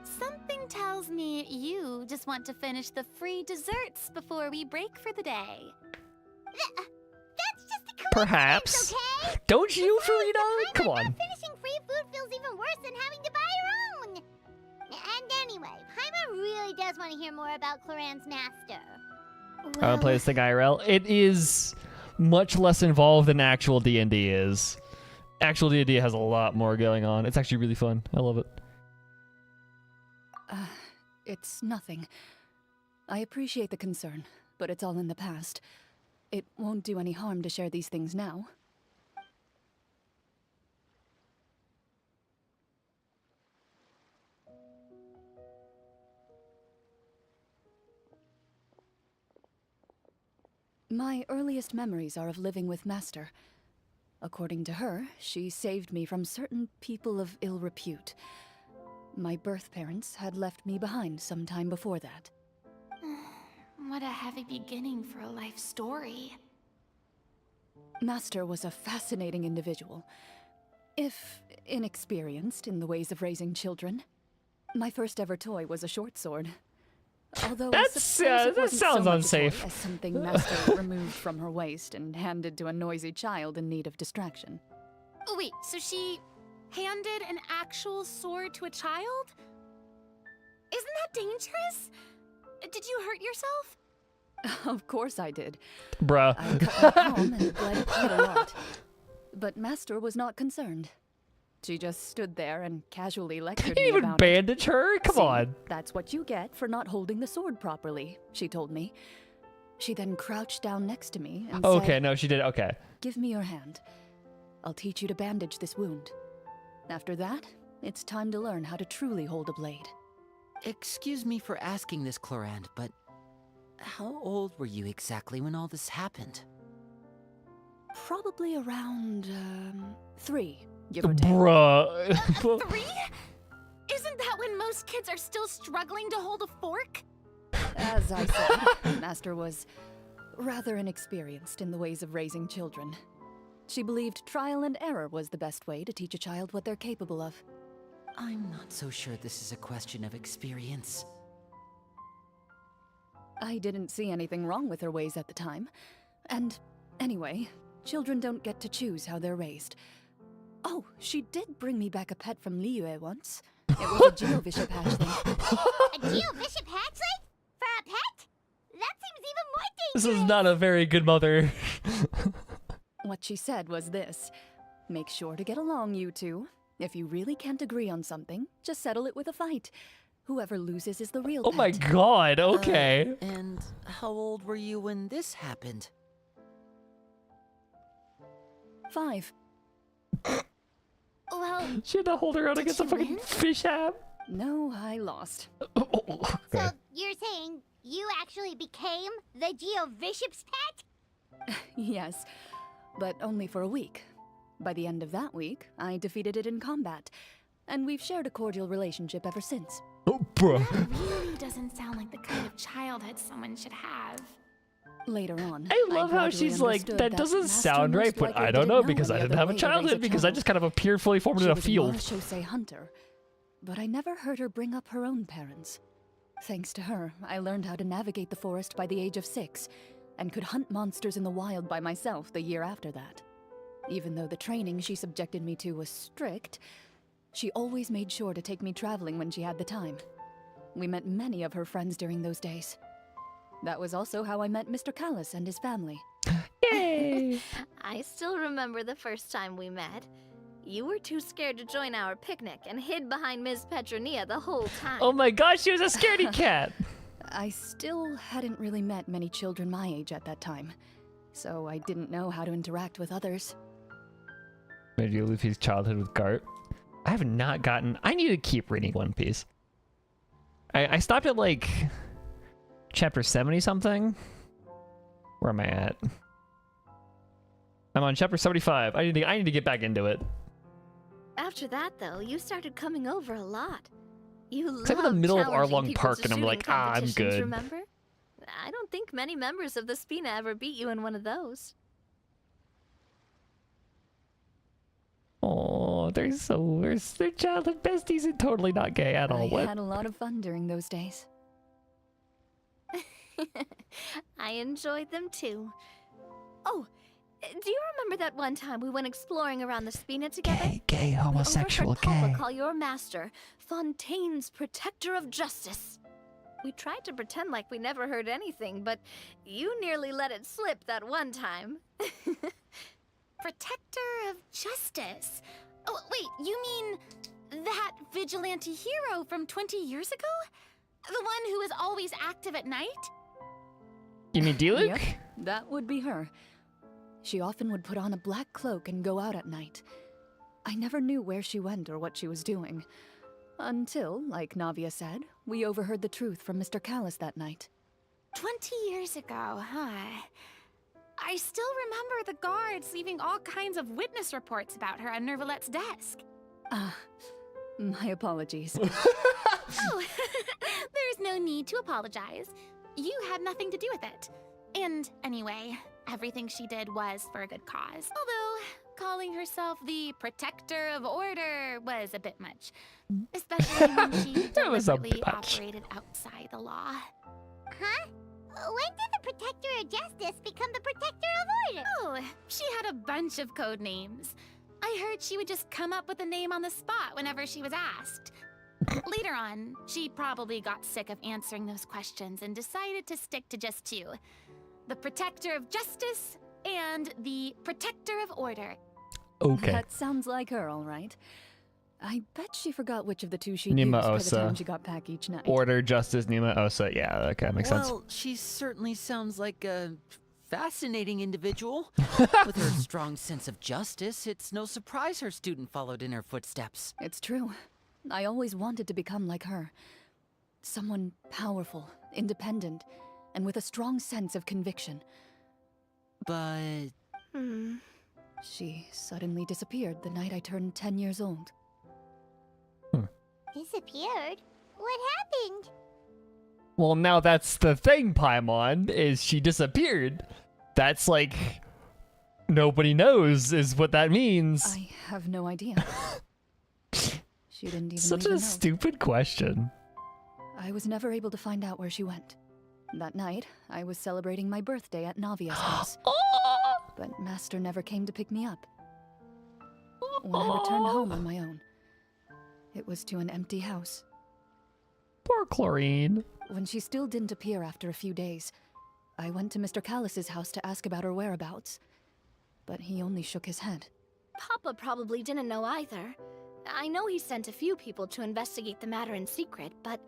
Something tells me you just want to finish the free desserts before we break for the day. That's just a coincidence, Perhaps. okay? Don't you, Besides, the Furina? Come Paimon on. not finishing free food feels even worse than having to buy her own. And anyway, Paimon really does want to hear more about Chlorine's master. I want to play this thing IRL. It is much less involved than actual D&D is. Actual D&D has a lot more going on. It's actually really fun. I love it. It's nothing. I appreciate the concern, but it's all in the past. It won't do any harm to share these things now. My earliest memories are of living with Master. According to her, she saved me from certain people of ill repute. My birth parents had left me behind some time before that. What a heavy beginning for a life story. Master was a fascinating individual, if inexperienced in the ways of raising children. My first ever toy was a short sword. Although I suppose it that wasn't sounds so much a unsafe. toy as something Master removed from her waist and handed to a noisy child in need of distraction. Oh, wait, so she handed an actual sword to a child? Isn't that dangerous? Did you hurt yourself? Of course I did. Bruh. I cut my palm and bled quite a lot. But Master was not concerned. She just stood there and casually lectured You me didn't even about bandage her? Come See, on. That's what you get for not holding the sword properly, she told me. She then crouched down next to me and Okay, said, no, she did. Okay. "Give me your hand. I'll teach you to bandage this wound. After that, it's time to learn how to truly hold a blade." Excuse me for asking this, Chlorine, but how old were you exactly when all this happened? Probably around, 3, give or take. Bruh. 3? Isn't that when most kids are still struggling to hold a fork? As I said, Master was rather inexperienced in the ways of raising children. She believed trial and error was the best way to teach a child what they're capable of. I'm not so sure this is a question of experience. I didn't see anything wrong with her ways at the time. And anyway, children don't get to choose how they're raised. Oh, she did bring me back a pet from Liyue once. It was a Geovishap hatchling. A Geovishap hatchling? For a pet? That seems even more This dangerous. is not a very good mother. What she said was this: make sure to get along, you two. If you really can't agree on something, just settle it with a fight. Whoever loses is the real Oh pet. my god, okay. And how old were you when this happened? 5. Well, She had to hold her out Did against a she fucking win? fish hab. No, I lost. So Okay. you're saying you actually became the Geovishap's pet? Yes, but only for a week. By the end of that week, I defeated it in combat, and we've shared a cordial relationship ever since. Oh, bro. that really doesn't sound like the kind of childhood someone should have. Later on, I love how gradually she's like, understood that doesn't Master sound right, most but likely I don't didn't know because I any didn't other have a way to raise childhood because I child. just kind of appeared fully formed She in a was field. Marechaussee hunter, but I never heard her bring up her own parents. Thanks to her, I learned how to navigate the forest by the age of 6, and could hunt monsters in the wild by myself the year after that. Even though the training she subjected me to was strict, she always made sure to take me traveling when she had the time. We met many of her friends during those days. That was also how I met Mr. Callis and his family. Yay! I still remember the first time we met. You were too scared to join our picnic and hid behind Ms. Petronia the whole time. Oh my gosh, she was a scaredy cat. I still hadn't really met many children my age at that time, so I didn't know how to interact with others. Maybe you Luffy's childhood with Gart. I have not gotten. I need to keep reading One Piece. I stopped at like chapter 70 something. Where am I at? I'm on chapter 75. I need to get back into it. After that, though, you started coming over a lot. You I'm in loved the middle of challenging Arlong people Park to and I'm shooting like, I'm competitions, good. Remember? I don't think many members of the Spina ever beat you in one of those. Oh, they're so worse. They're childhood besties and totally not gay at all. I What? had a lot of fun during those days. I enjoyed them too. Oh, do you remember that one time we went exploring around the Spina together? Gay, homosexual, We overheard Koba call your master Fontaine's protector of justice. We tried to pretend like we never heard anything, but you nearly let it slip that one time. Protector of justice. Oh, wait, you mean that vigilante hero from 20 years ago? The one who was always active at night? You mean Diluc? Yep, that would be her. She often would put on a black cloak and go out at night. I never knew where she went or what she was doing. Until, like Navia said, we overheard the truth from Mr. Callis that night. 20 years ago, huh? I still remember the guards leaving all kinds of witness reports about her on Nervalette's desk. Ah, my apologies. Oh, there's no need to apologize. You had nothing to do with it. And anyway, everything she did was for a good cause. Although, calling herself the protector of order was a bit much. Especially when she It was a deliberately bit much. operated outside the law. Huh? When did the Protector of Justice become the Protector of Order? Oh, she had a bunch of code names. I heard she would just come up with a name on the spot whenever she was asked. Later on, she probably got sick of answering those questions and decided to stick to just two. The Protector of Justice and the Protector of Order. Okay. That sounds like her, all right. I bet she forgot which of the two she Nima used by the Osa. time she got back each night. Order, Justice, Nima, Osa. Yeah, that kind of makes sense. Well, she certainly sounds like a fascinating individual. With her strong sense of justice, it's no surprise her student followed in her footsteps. It's true. I always wanted to become like her. Someone powerful, independent, and with a strong sense of conviction. But She suddenly disappeared the night I turned 10 years old. Disappeared? What happened? Well, now that's the thing, Paimon, is she disappeared. That's like, nobody knows is what that means. I have no idea. She didn't even Such leave a note. stupid question. I was never able to find out where she went. That night, I was celebrating my birthday at Navia's house, but Master never came to pick me up. When I returned home on my own, it was to an empty house. Poor Chlorine. When she still didn't appear after a few days, I went to Mr. Callus's house to ask about her whereabouts, but he only shook his head. Papa probably didn't know either. I know he sent a few people to investigate the matter in secret, but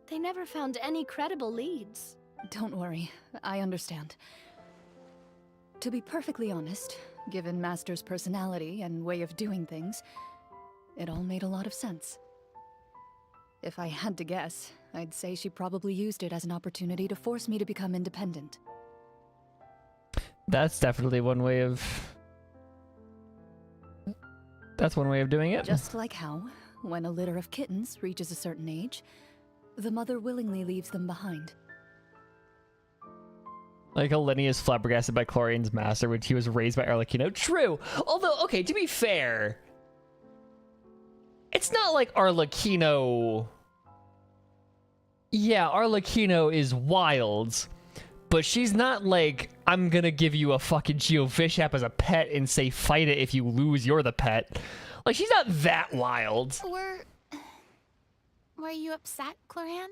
they never found any credible leads. Don't worry, I understand. To be perfectly honest, given Master's personality and way of doing things, it all made a lot of sense. If I had to guess, I'd say she probably used it as an opportunity to force me to become independent. That's definitely one way of... That's one way of doing it. Just like how, when a litter of kittens reaches a certain age, the mother willingly leaves them behind. Like how Lenny is flabbergasted by Chlorine's master when he was raised by Arlecchino. True! Although, okay, to be fair, it's not like Arlecchino... Yeah, Arlecchino is wild, but she's not like, I'm gonna give you a fucking geofish app as a pet and say fight it if you lose, you're the pet. Like, she's not that wild. Were you upset, Chlorine?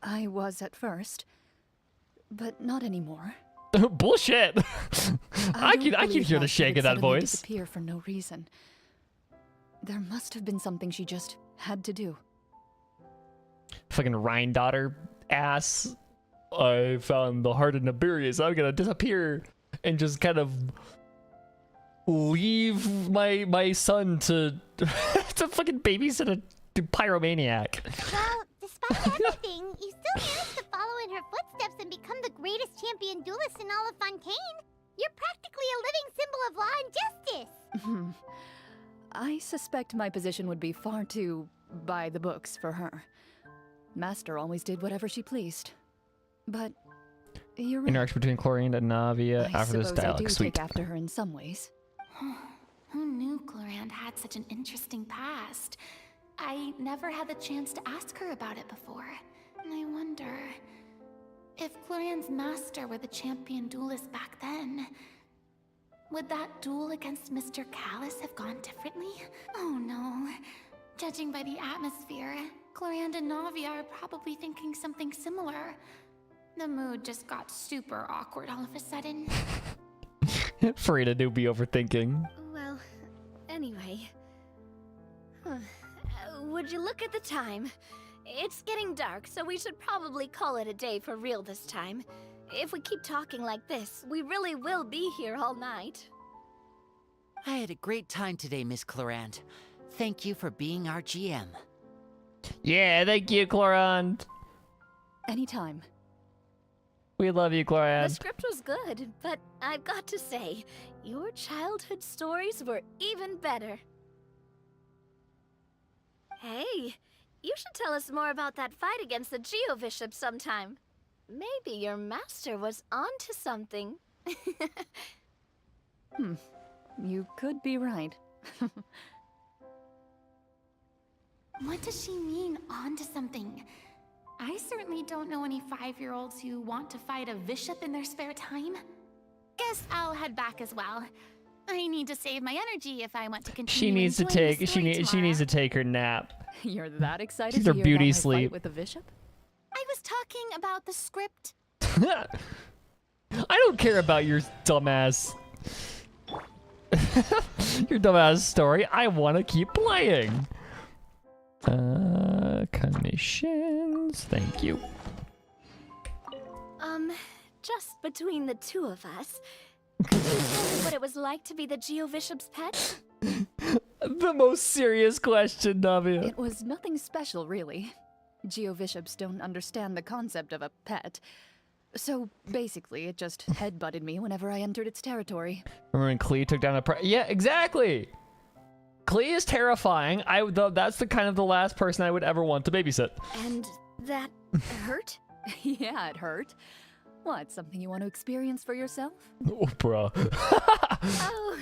I was at first, but not anymore. Bullshit! I don't can believe hear the how she shake would of that suddenly voice. disappear for no reason. There must have been something she just had to do. Fucking Rhine daughter ass. I found the heart of Nibirius. I'm gonna disappear and just kind of leave my son to to fucking babysit a pyromaniac. Well, despite everything, you still managed to follow in her footsteps and become the greatest champion duelist in all of Fontaine. You're practically a living symbol of law and justice. I suspect my position would be far too by the books for her. Master always did whatever she pleased. But you're right. Interaction between Chlorine and Navia I after this suppose I dialogue. do Sweet. take after her in some ways. Who knew Chlorine had such an interesting past? I never had the chance to ask her about it before. And I wonder if Chlorine's master were the champion duelist back then. Would that duel against Mr. Callus have gone differently? Oh no. Judging by the atmosphere, Chlorine and Navia are probably thinking something similar. The mood just got super awkward all of a sudden. Furina do be overthinking. Well, anyway. Would you look at the time? It's getting dark, so we should probably call it a day for real this time. If we keep talking like this, we really will be here all night. I had a great time today, Miss Chlorine. Thank you for being our GM. Yeah, thank you, Chlorine. Anytime. We love you, The Chlorine. script was good, but I've got to say, your childhood stories were even better. Hey, You should tell us more about that fight against the Geo-Bishop sometime. Maybe your master was onto something. You could be right. What does she mean, onto something? I certainly don't know any 5-year-olds who want to fight a bishop in their spare time. Guess I'll head back as well. I need to save my energy if I want to continue. She needs to enjoying take the story she needs to tomorrow. take her nap. You're that excited She's to her hear beauty about my sleep. fight with the bishop? I was talking about the script. I don't care about your dumbass your dumbass story. I want to keep playing. Commissions. Thank you. Just between the two of us, could you tell me what it was like to be the Geo-Bishop's pet? The most serious question, Navia. It was nothing special, really. Geo-Bishops don't understand the concept of a pet. So basically, it just headbutted me whenever I entered its territory. Remember when Klee took down a yeah, exactly. Klee is terrifying. That's the kind of the last person I would ever want to babysit. And that hurt? Yeah, it hurt. What, something you want to experience for yourself? Oh, bruh. Oh,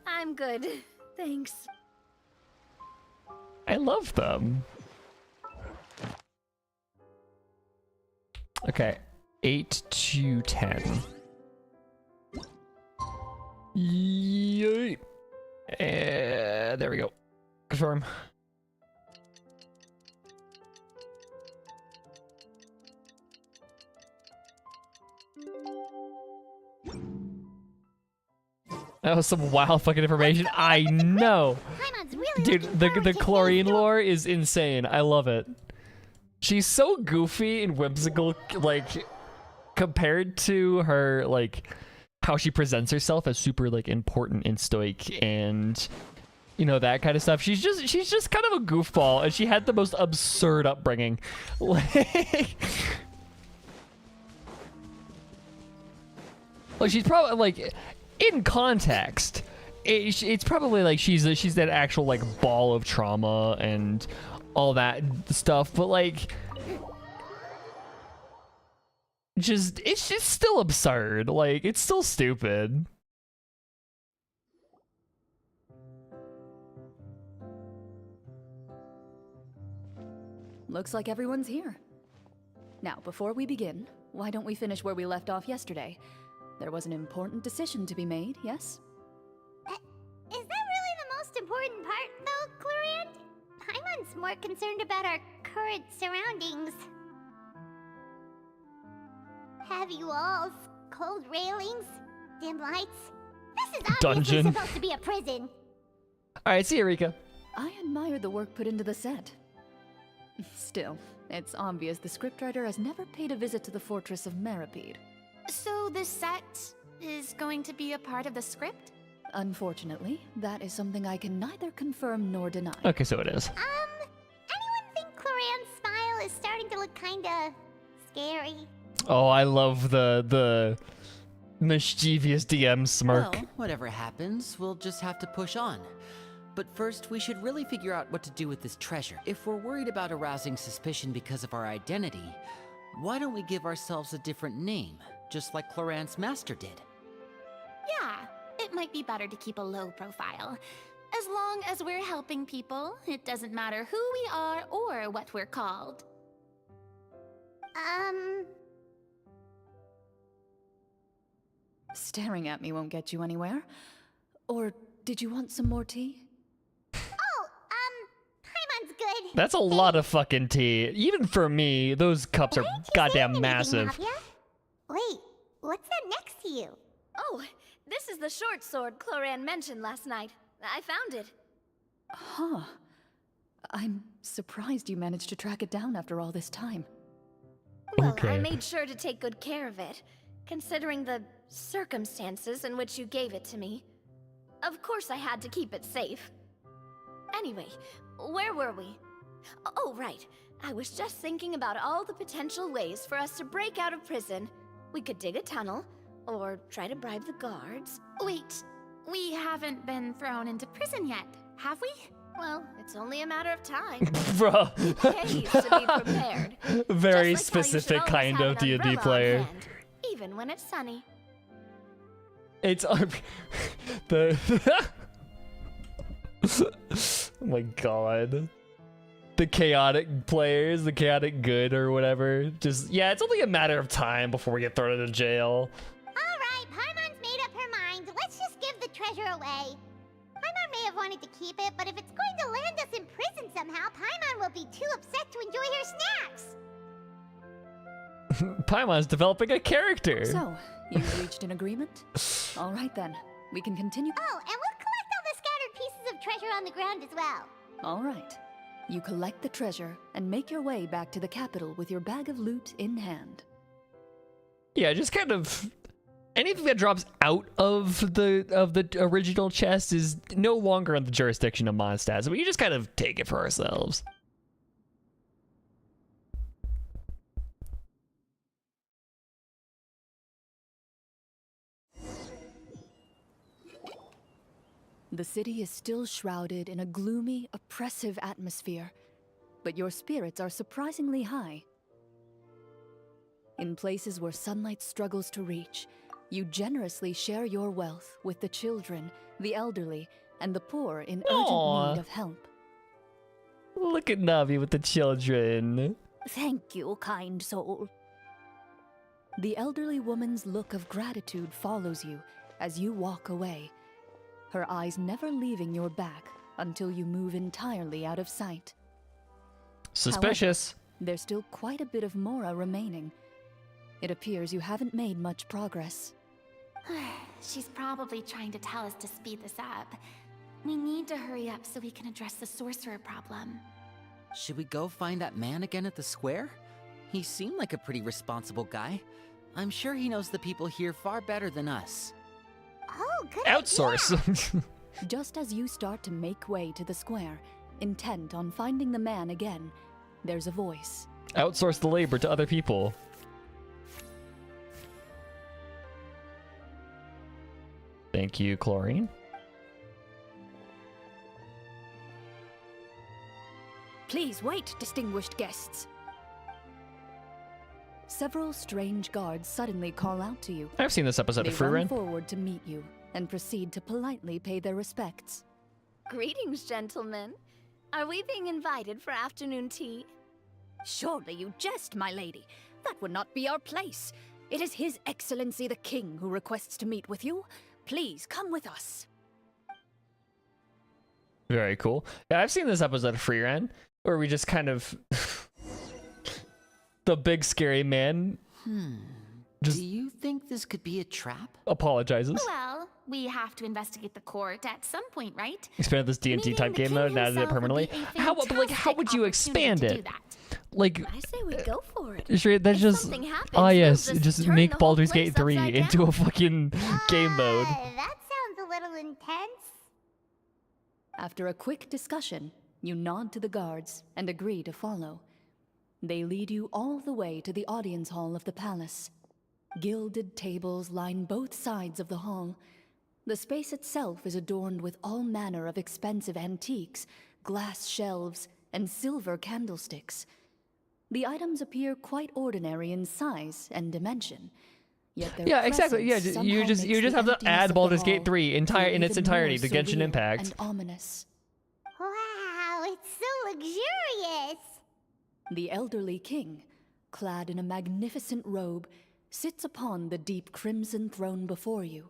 I'm good. Thanks. I love them. Okay, 8 to 10. Yay. There we go. Confirm. That was some wild fucking information. I know. Paimon's really Dude, looking the forward to Chlorine this. lore is insane. I love it. She's so goofy and whimsical, like, compared to her, like, how she presents herself as super, like, important and stoic and, you know, that kind of stuff. She's just kind of a goofball, and she had the most absurd upbringing. Like she's probably, like, in context, it's probably like she's that actual, like, ball of trauma and all that stuff, but, like, it's just still absurd. Like, it's still stupid. Looks like everyone's here. Now, before we begin, why don't we finish where we left off yesterday? There was an important decision to be made, yes? Is that really the most important part, though, Chlorine? Paimon's more concerned about our current surroundings. Heavy walls, cold railings, dim lights. This is obviously Dungeon. supposed to be a prison. All right, see you, Rika. I admire the work put into the set. Still, it's obvious the scriptwriter has never paid a visit to the fortress of Meripede. So the set is going to be a part of the script? Unfortunately, that is something I can neither confirm nor deny. Okay, so it is. Anyone think Chlorine's smile is starting to look kinda scary? Oh, I love the mischievous DM smirk. Well, whatever happens, we'll just have to push on. But first, we should really figure out what to do with this treasure. If we're worried about arousing suspicion because of our identity, why don't we give ourselves a different name, just like Chlorine's master did? Yeah, it might be better to keep a low profile. As long as we're helping people, it doesn't matter who we are or what we're called. Staring at me won't get you anywhere. Or did you want some more tea? Paimon's good. That's a lot of fucking tea. Even for me, those cups are Why aren't you goddamn saying anything, massive. Navia? Wait, what's that next to you? Oh, this is the short sword Chlorine mentioned last night. I found it. Huh. I'm surprised you managed to track it down after all this time. Well, I Okay. made sure to take good care of it, considering the circumstances in which you gave it to me. Of course I had to keep it safe. Anyway, where were we? Oh, right. I was just thinking about all the potential ways for us to break out of prison. We could dig a tunnel, or try to bribe the guards. Wait, we haven't been thrown into prison yet, have we? Well, it's only a matter of time. Bro. Pays to be prepared. Very Just like how you should specific always kind have of an D&D umbrella on player. hand, even when it's sunny. It's the oh my god. The chaotic players, the chaotic good or whatever. Just yeah, it's only a matter of time before we get thrown into jail. Alright, Paimon's made up her mind. Let's just give the treasure away. Paimon may have wanted to keep it, but if it's going to land us in prison somehow, Paimon will be too upset to enjoy her snacks. Paimon's developing a character. So, you've reached an agreement? All right then, we can continue. Oh, and we'll collect all the scattered pieces of treasure on the ground as well. All right. You collect the treasure and make your way back to the capital with your bag of loot in hand. Yeah, just kind of anything that drops out of the original chest is no longer in the jurisdiction of Mondstadt, so we can just kind of take it for ourselves. The city is still shrouded in a gloomy, oppressive atmosphere, but your spirits are surprisingly high. In places where sunlight struggles to reach, you generously share your wealth with the children, the elderly, and the poor in urgent Aw. need of help. Look at Navi with the children. Thank you, kind soul. The elderly woman's look of gratitude follows you as you walk away, her eyes never leaving your back until you move entirely out of sight. Suspicious. However, there's still quite a bit of Mora remaining. It appears you haven't made much progress. She's probably trying to tell us to speed this up. We need to hurry up so we can address the sorcerer problem. Should we go find that man again at the square? He seemed like a pretty responsible guy. I'm sure he knows the people here far better than us. Oh, good Outsource. Just as you start to make way to the square, intent on finding the man again, there's a voice. Outsource the labor to other people. Thank you, Chlorine. Please wait, distinguished guests. Several strange guards suddenly call out to you. I've seen this episode They of run Furina. forward to meet you and proceed to politely pay their respects. Greetings, gentlemen. Are we being invited for afternoon tea? Surely you jest, my lady. That would not be our place. It is His Excellency the King who requests to meet with you. Please come with us. Very cool. Yeah, I've seen this episode of Furina where we just kind of the big scary man Just- Do you think this could be a trap? apologizes. Well, we have to investigate the court at some point, right? Expanded this D&T type Meeting game the mode king and added it himself would permanently. be a How but like how would you fantastic expand opportunity to it? do that. Like I say we go for it. sure, that's If just something happens, oh we'll yes, just just turn make the whole Baldur's place Gate 3 upside into down. a fucking game mode. That sounds a little intense. After a quick discussion, you nod to the guards and agree to follow. They lead you all the way to the audience hall of the palace. Gilded tables line both sides of the hall. The space itself is adorned with all manner of expensive antiques, glass shelves, and silver candlesticks. The items appear quite ordinary in size and dimension. Yet their Yeah, exactly. Yeah, presence you somehow just makes have the to emptiness add of the Baldur's Gate hall 3 feel in its even entirety more to Genshin surreal Impact. and ominous. Wow, it's so luxurious. The elderly king, clad in a magnificent robe, sits upon the deep crimson throne before you.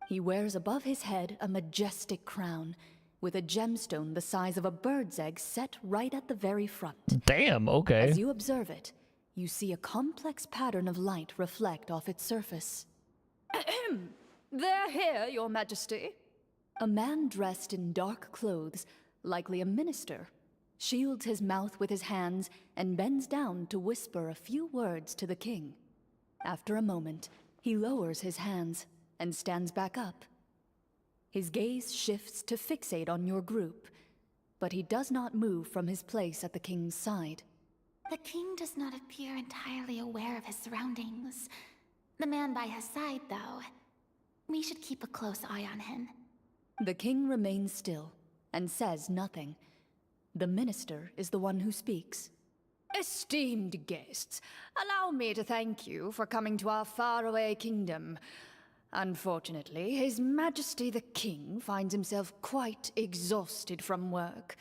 He wears above his head a majestic crown, with a gemstone the size of a bird's egg set right at the very front. Damn, okay. As you observe it, you see a complex pattern of light reflect off its surface. They're here, your majesty. A man dressed in dark clothes, likely a minister, shields his mouth with his hands and bends down to whisper a few words to the king. After a moment, he lowers his hands and stands back up. His gaze shifts to fixate on your group, but he does not move from his place at the king's side. The king does not appear entirely aware of his surroundings. The man by his side, though. We should keep a close eye on him. The king remains still and says nothing. The minister is the one who speaks. Esteemed guests, allow me to thank you for coming to our faraway kingdom. Unfortunately, His Majesty the King finds himself quite exhausted from work.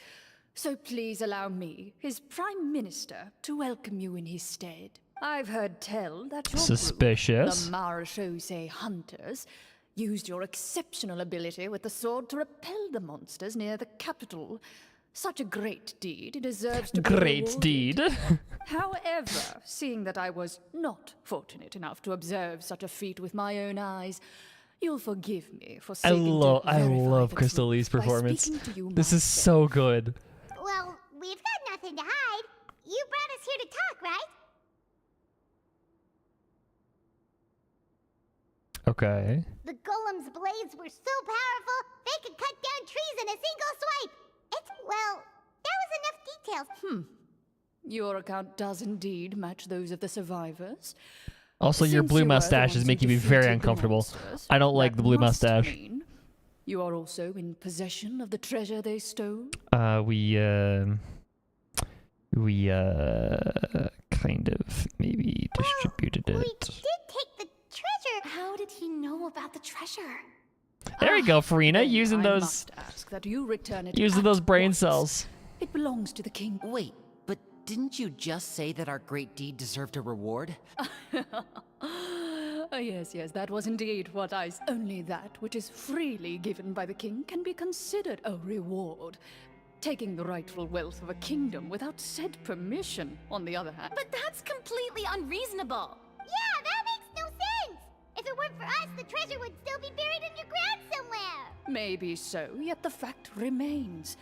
So please allow me, his Prime Minister, to welcome you in his stead. I've heard tell that your Suspicious. group, the Marechaussee Hunters, used your exceptional ability with the sword to repel the monsters near the capital. Such a great deed deserves to be Great rewarded. deed. However, seeing that I was not fortunate enough to observe such a feat with my own eyes, you'll forgive me for I seeking to love verify the Crystal truth Lee's by performance. speaking to you This is myself. so good. Well, we've got nothing to hide. You brought us here to talk, right? Okay. The golem's blades were so powerful, they could cut down trees in a single swipe. Well, there was enough details. Your account does indeed match those of the survivors. Also, your Since blue you are the mustache ones is who making me very defeated the uncomfortable. monsters, I don't like that the blue must mustache. mean you are also in possession of the treasure they stole? We kind of maybe distributed We it. did take the treasure. How did he know about the treasure? There you go, Furina, Then using I those must ask that you return it using at those brain once. cells. It belongs to the king. Wait, but didn't you just say that our great deed deserved a reward? Yes, that was indeed what I... Only that which is freely given by the king can be considered a reward. Taking the rightful wealth of a kingdom without said permission, on the other hand... But that's completely unreasonable. Yeah, that makes no sense. If it weren't for us, the treasure would still be buried underground somewhere. Maybe so, yet the fact remains.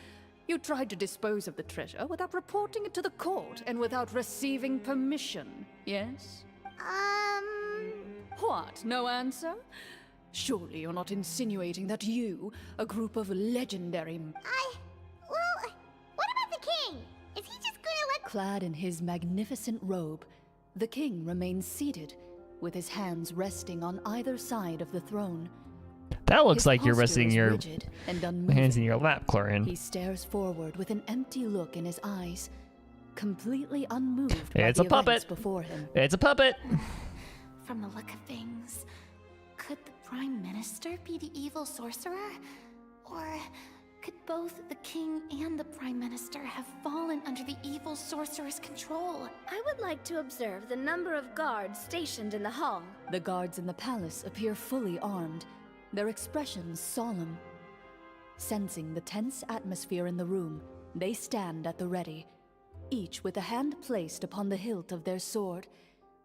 You tried to dispose of the treasure without reporting it to the court and without receiving permission, yes? What, no answer? Surely you're not insinuating that you, a group of legendary... Well, what about the king? Is he just gonna let... Clad in his magnificent robe, the king remains seated, with his hands resting on either side of the throne. That looks His like you're posture resting is your rigid and unmoving. hands in your lap, Chlorine. He stares forward with an empty look in his eyes, completely unmoved by It's the a puppet. events before him. It's a puppet. From the look of things, could the Prime Minister be the evil sorcerer? Or could both the King and the Prime Minister have fallen under the evil sorcerer's control? I would like to observe the number of guards stationed in the hall. The guards in the palace appear fully armed, their expressions solemn. Sensing the tense atmosphere in the room, they stand at the ready, each with a hand placed upon the hilt of their sword,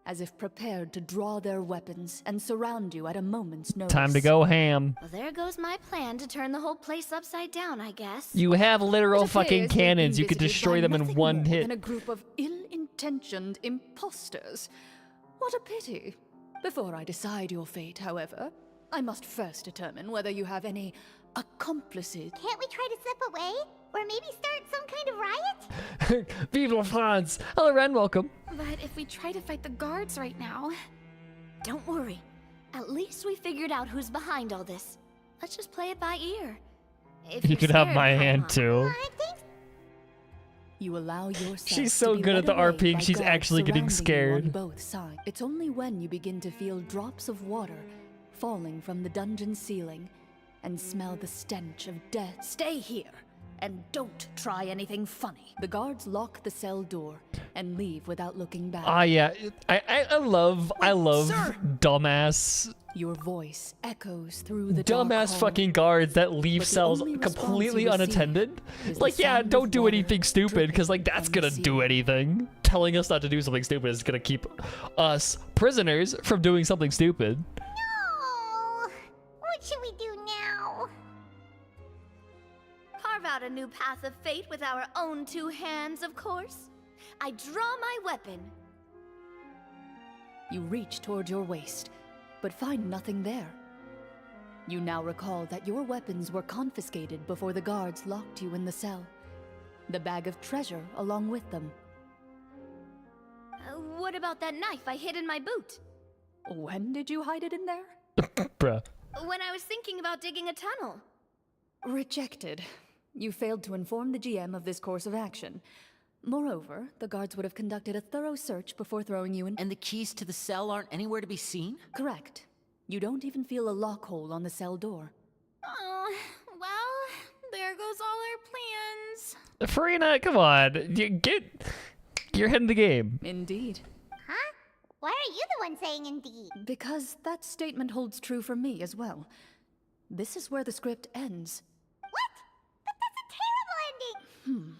as if prepared to draw their weapons and surround you at a moment's notice. Time to go ham. Well, there goes my plan to turn the whole place upside down, I guess. You have literal It fucking appears they've been cannons. You could visited destroy by them in nothing one more hit. than a group of ill-intentioned imposters. What a pity. Before I decide your fate, however, I must first determine whether you have any accomplices. Can't we try to slip away? Or maybe start some kind of riot? Vive la France! Hello, Ren, welcome. But if we try to fight the guards right now... Don't worry. At least we figured out who's behind all this. Let's just play it by ear. If You you're could have scared, my come hand on. too. I think You allow yourself She's to so be good at led the away RPing, by she's guards actually getting surrounding you on scared. both sides. It's only when you begin to feel drops of water falling from the dungeon ceiling and smell the stench of death. Stay here and don't try anything funny. The guards lock the cell door and leave without looking back. Ah, yeah. I love sir! dumbass Your voice echoes through the dark dumbass hall. fucking guards that leave But the cells only response completely you receive unattended. is the Like, yeah, sound of don't do water anything stupid, because, like, that's dripping gonna from the do ceiling. anything. Telling us not to do something stupid is gonna keep us prisoners from doing something stupid. no. What should we do now? Carve out a new path of fate with our own two hands, of course. I draw my weapon. You reach toward your waist, but find nothing there. You now recall that your weapons were confiscated before the guards locked you in the cell. The bag of treasure along with them. What about that knife I hid in my boot? When did you hide it in there? Bruh. When I was thinking about digging a tunnel. Rejected. You failed to inform the GM of this course of action. Moreover, the guards would have conducted a thorough search before throwing you in. And the keys to the cell aren't anywhere to be seen? Correct. You don't even feel a lock hole on the cell door. Oh, well, there goes all our plans. Furina, come on. You're ahead in the game. Indeed. Huh? Why are you the one saying indeed? Because that statement holds true for me as well. This is where the script ends. What? But that's a terrible ending!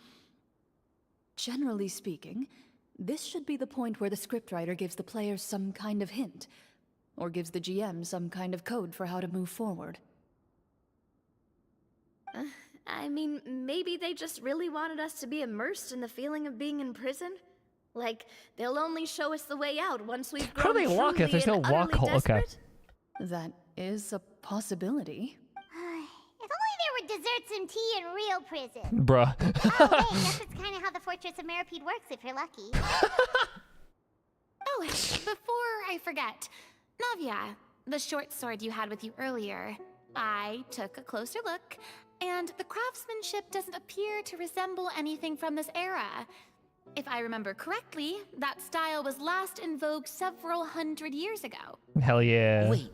Generally speaking, this should be the point where the scriptwriter gives the players some kind of hint, or gives the GM some kind of code for how to move forward. I mean, maybe they just really wanted us to be immersed in the feeling of being in prison? Like, they'll only show us the way out once we've How grown do they walk truly if there's no and walk utterly hole? Okay. desperate? That is a possibility. If only there were desserts and tea in real prison. Bruh. Oh, wait, guess it's kind of how the Fortress of Meripede works if you're lucky. Oh, before I forget, Navia, the short sword you had with you earlier, I took a closer look, and the craftsmanship doesn't appear to resemble anything from this era. If I remember correctly, that style was last in vogue several hundred years ago. Hell yeah. Wait,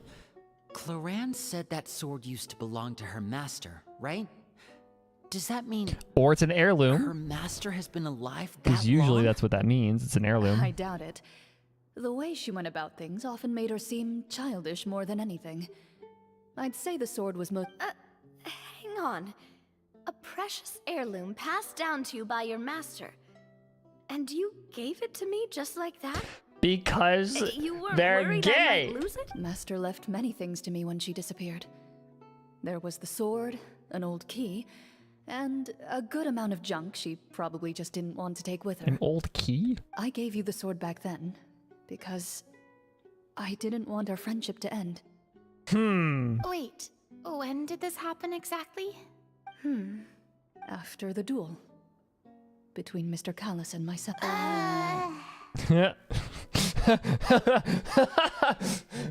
Chlorine said that sword used to belong to her master, right? Does that mean Or it's an heirloom. her master has been alive that Because usually long? that's what that means. It's an heirloom. I doubt it. The way she went about things often made her seem childish more than anything. I'd say the sword was Hang on. A precious heirloom passed down to you by your master. And you gave it to me just like that? Because You weren't they're worried gay. I might lose it? Master left many things to me when she disappeared. There was the sword, an old key, and a good amount of junk she probably just didn't want to take with her. An old key? I gave you the sword back then because I didn't want our friendship to end. Wait, when did this happen exactly? After the duel between Mr. Callis and myself.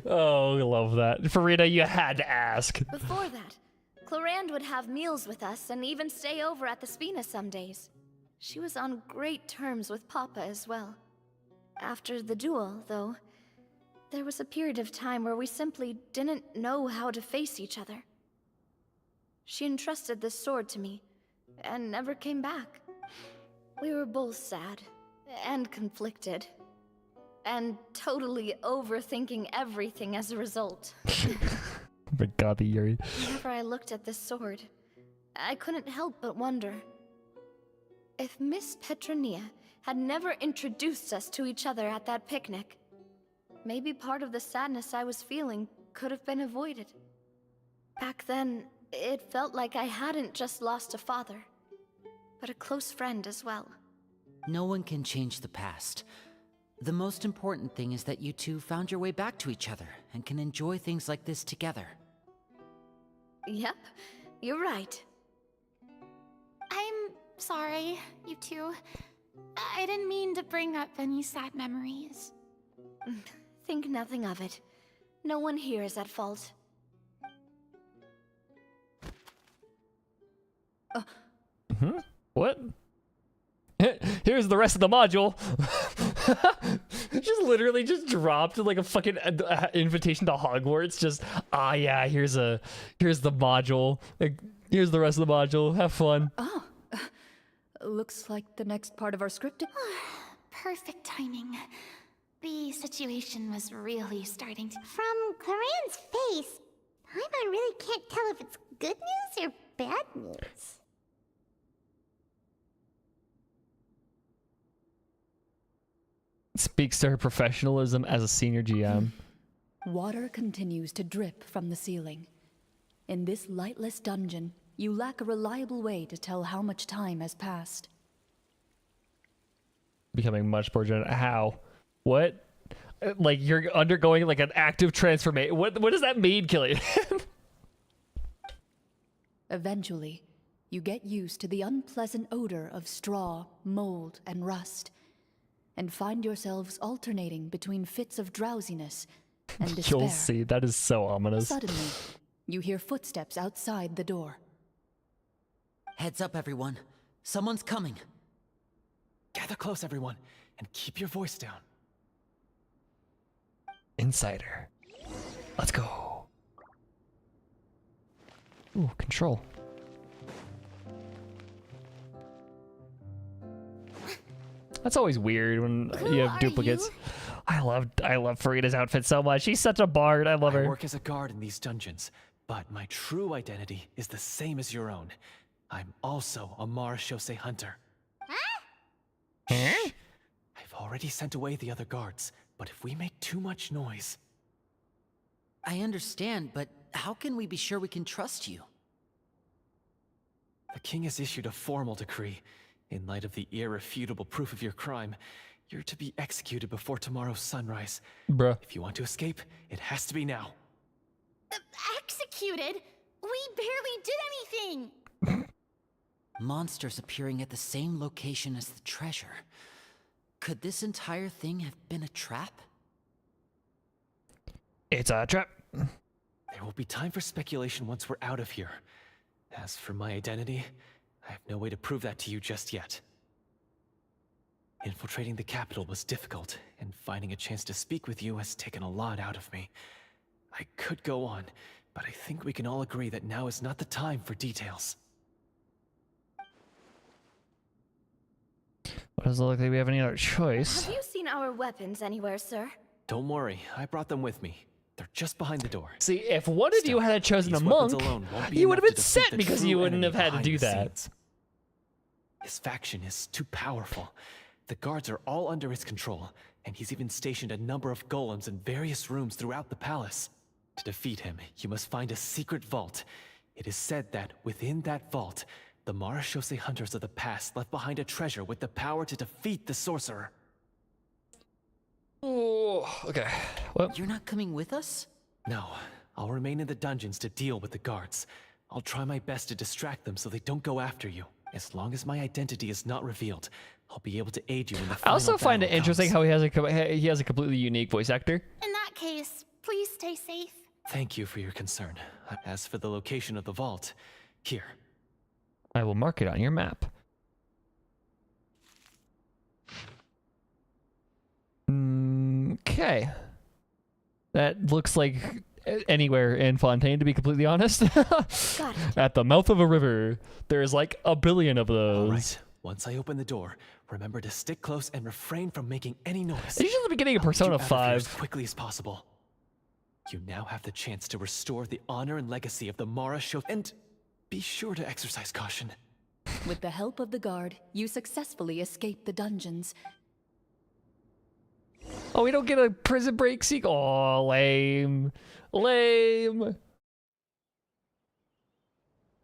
Oh, I love that. Furina, you had to ask. Before that, Chlorine would have meals with us and even stay over at the Spina some days. She was on great terms with Papa as well. After the duel, though, there was a period of time where we simply didn't know how to face each other. She entrusted this sword to me, and never came back. We were both sad, and conflicted, and totally overthinking everything as a result. My God, the Yuri. Whenever I looked at this sword, I couldn't help but wonder if Miss Petronia had never introduced us to each other at that picnic. Maybe part of the sadness I was feeling could have been avoided. Back then, it felt like I hadn't just lost a father, but a close friend as well. No one can change the past. The most important thing is that you two found your way back to each other and can enjoy things like this together. Yep, you're right. I'm sorry, you two. I didn't mean to bring up any sad memories. Think nothing of it. No one here is at fault. What? Here's the rest of the module. Just literally just dropped like a fucking invitation to Hogwarts. Just yeah, here's the module. Like, here's the rest of the module. Have fun. Looks like the next part of our script. Perfect timing. The situation was really starting to... From Chlorine's face, Paimon really can't tell if it's good news or bad news. Speaks to her professionalism as a senior GM. Water continues to drip from the ceiling. In this lightless dungeon, you lack a reliable way to tell how much time has passed. Becoming much more general. How? What? Like you're undergoing like an active transformation. What does that mean, Killian? Eventually, you get used to the unpleasant odor of straw, mold, and rust, and find yourselves alternating between fits of drowsiness and despair. You'll see. That is so ominous. Suddenly, you hear footsteps outside the door. Heads up, everyone. Someone's coming. Gather close, everyone, and keep your voice down. Insider. Let's go. Ooh, control. That's always weird when you have duplicates. I love Furina's outfit so much. She's such a bard. I love her. I work as a guard in these dungeons, but my true identity is the same as your own. I'm also a Marashose hunter. Huh? I've already sent away the other guards, but if we make too much noise... I understand, but how can we be sure we can trust you? The king has issued a formal decree. In light of the irrefutable proof of your crime, you're to be executed before tomorrow's sunrise. Bruh. If you want to escape, it has to be now. Executed? We barely did anything! Monsters appearing at the same location as the treasure. Could this entire thing have been a trap? It's a trap. There will be time for speculation once we're out of here. As for my identity, I have no way to prove that to you just yet. Infiltrating the capital was difficult, and finding a chance to speak with you has taken a lot out of me. I could go on, but I think we can all agree that now is not the time for details. Doesn't look like we have any other choice. Have you seen our weapons anywhere, sir? Don't worry, I brought them with me. They're just behind the door. See, if one of you had chosen a These weapons monk, alone won't be you would have enough been to defeat set the because true you wouldn't have enemy had to behind do the that. scenes. His faction is too powerful. The guards are all under his control, and he's even stationed a number of golems in various rooms throughout the palace. To defeat him, you must find a secret vault. It is said that within that vault, the Marashose hunters of the past left behind a treasure with the power to defeat the sorcerer. Oh, okay. Well, You're not coming with us? No, I'll remain in the dungeons to deal with the guards. I'll try my best to distract them so they don't go after you. As long as my identity is not revealed, I'll be able to aid you in the I final also find it battle interesting comes. how he has a completely unique voice actor. In that case, please stay safe. Thank you for your concern. As for the location of the vault, here. I will mark it on your map. Okay. That looks like anywhere in Fontaine, to be completely honest. At the mouth of a river, there's like a billion of those. All right. Once I open the door, remember to stick close and refrain from making any noise. It's usually the beginning of I'll get you Persona out of here as 5. quickly as possible. You now have the chance to restore the honor and legacy of the Mara Show, and be sure to exercise caution. With the help of the guard, you successfully escape the dungeons. Oh, we don't get a prison break sequel. Oh, lame. Lame.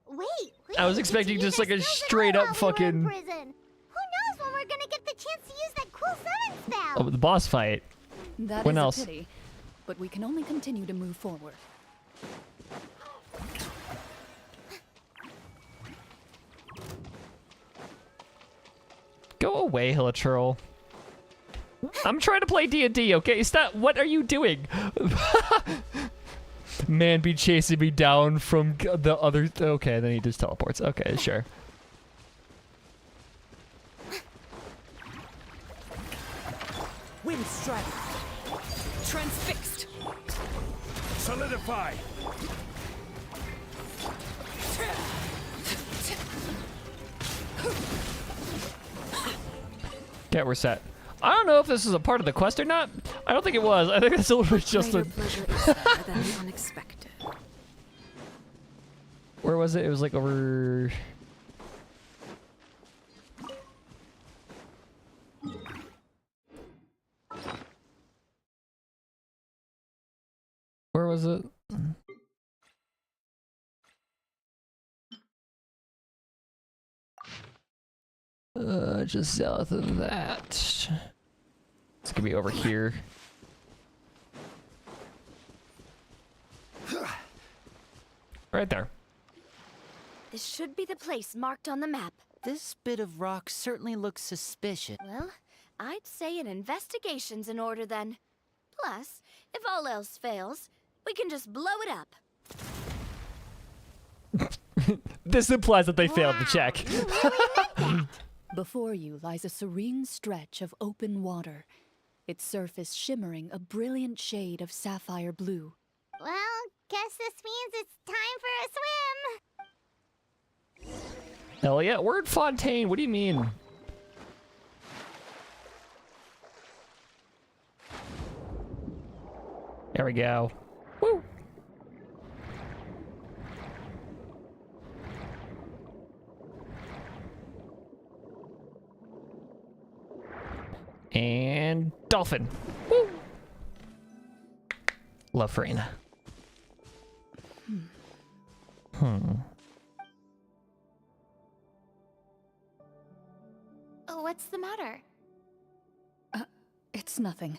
Wait, I was expecting it's just like a either Snows straight or up Ora who are in fucking prison. Who knows when we're gonna get the chance to use that cool summon spell? oh, the boss fight. That When is else? a pity, but we can only continue to move forward. Go away, Hilichurl. I'm trying to play D&D, okay? Stop. What are you doing? Man be chasing me down from the other... Okay, then he just teleports. Okay, sure. Wind strike. Transfixed. Solidify. Okay, we're set. I don't know if this is a part of the quest or not. I don't think it was. I think it's a little bit just a... pleasure is there than the unexpected. Where was it? It was like over... Where was it? Just south of that. It's gonna be over here. Right there. This should be the place marked on the map. This bit of rock certainly looks suspicious. Well, I'd say an investigation's in order then. Plus, if all else fails, we can just blow it up. This implies that they failed the check. Before you lies a serene stretch of open water, its surface shimmering a brilliant shade of sapphire blue. Well, guess this means it's time for a swim. Elliot, we're in Fontaine. What do you mean? There we go. Woo! And dolphin. Woo! Love Furina. Oh, what's the matter? It's nothing.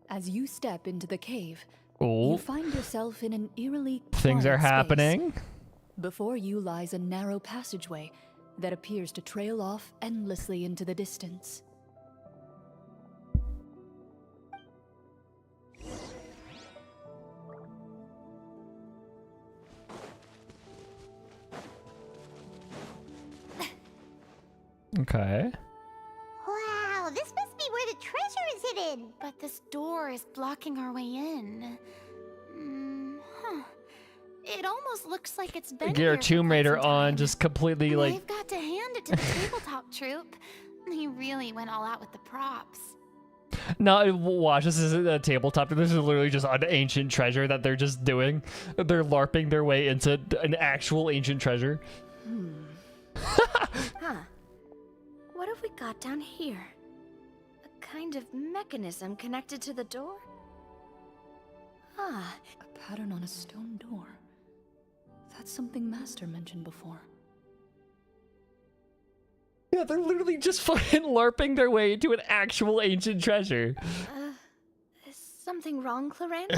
As you step into the cave, Oh, you find yourself in an eerily things are quiet space. happening. Before you lies a narrow passageway that appears to trail off endlessly into the distance. Okay. Wow, this must be where the treasure is hidden. But this door is blocking our way in. Huh. It almost looks like it's been Get our here for Tomb quite Raider some on, time. just completely like. I've got to hand it to the tabletop troupe. He really went all out with the props. No, watch, this isn't a tabletop. This is literally just an ancient treasure that they're just doing. They're LARPing their way into an actual ancient treasure. Huh. What have we got down here? A kind of mechanism connected to the door? Ah, A pattern on a stone door. That's something Master mentioned before. Yeah, they're literally just fucking LARPing their way into an actual ancient treasure. is something wrong, Chlorine?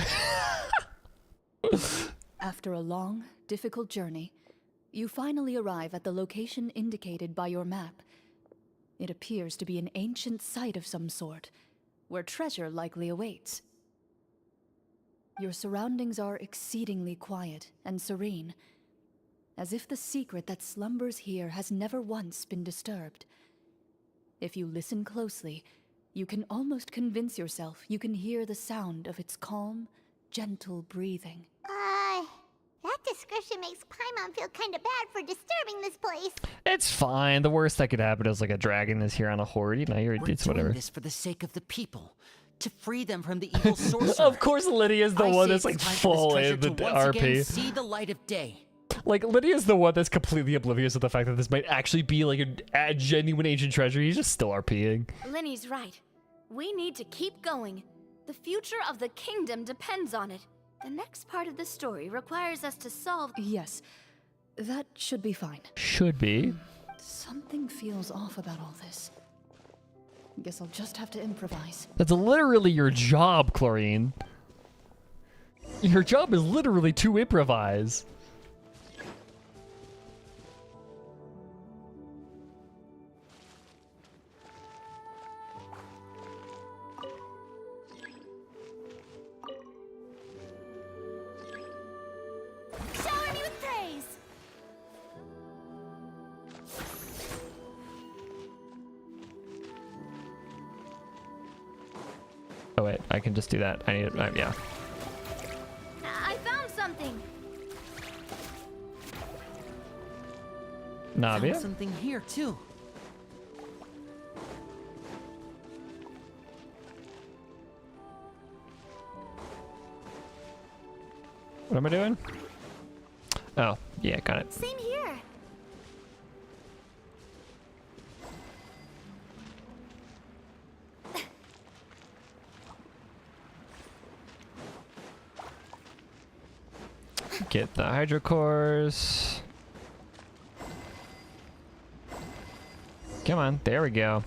After a long, difficult journey, you finally arrive at the location indicated by your map. It appears to be an ancient site of some sort, where treasure likely awaits. Your surroundings are exceedingly quiet and serene, as if the secret that slumbers here has never once been disturbed. If you listen closely, you can almost convince yourself you can hear the sound of its calm, gentle breathing. That description makes Paimon feel kind of bad for disturbing this place. It's fine. The worst that could happen is like a dragon is here on a horde. You know, it's We're whatever. doing this for the sake of the people, to free them from the evil sorcerer. Of course, Lydia's the I one say that's it's like time for this full treasure in the to once again RP. see the light of day. Like, Lydia's the one that's completely oblivious of the fact that this might actually be like a genuine ancient treasure. He's just still RPing. Linny's right. We need to keep going. The future of the kingdom depends on it. The next part of the story requires us to solve... Yes, that should be fine. Should be. Something feels off about all this. Guess I'll just have to improvise. That's literally your job, Chlorine. Your job is literally to improvise. Shower me with praise! Oh wait, I can just do that. I need it. Yeah. I found something! Found Navia? something here too. What am I doing? Oh, yeah, got it. Same here. Get the hydrocores. Come on, there we go.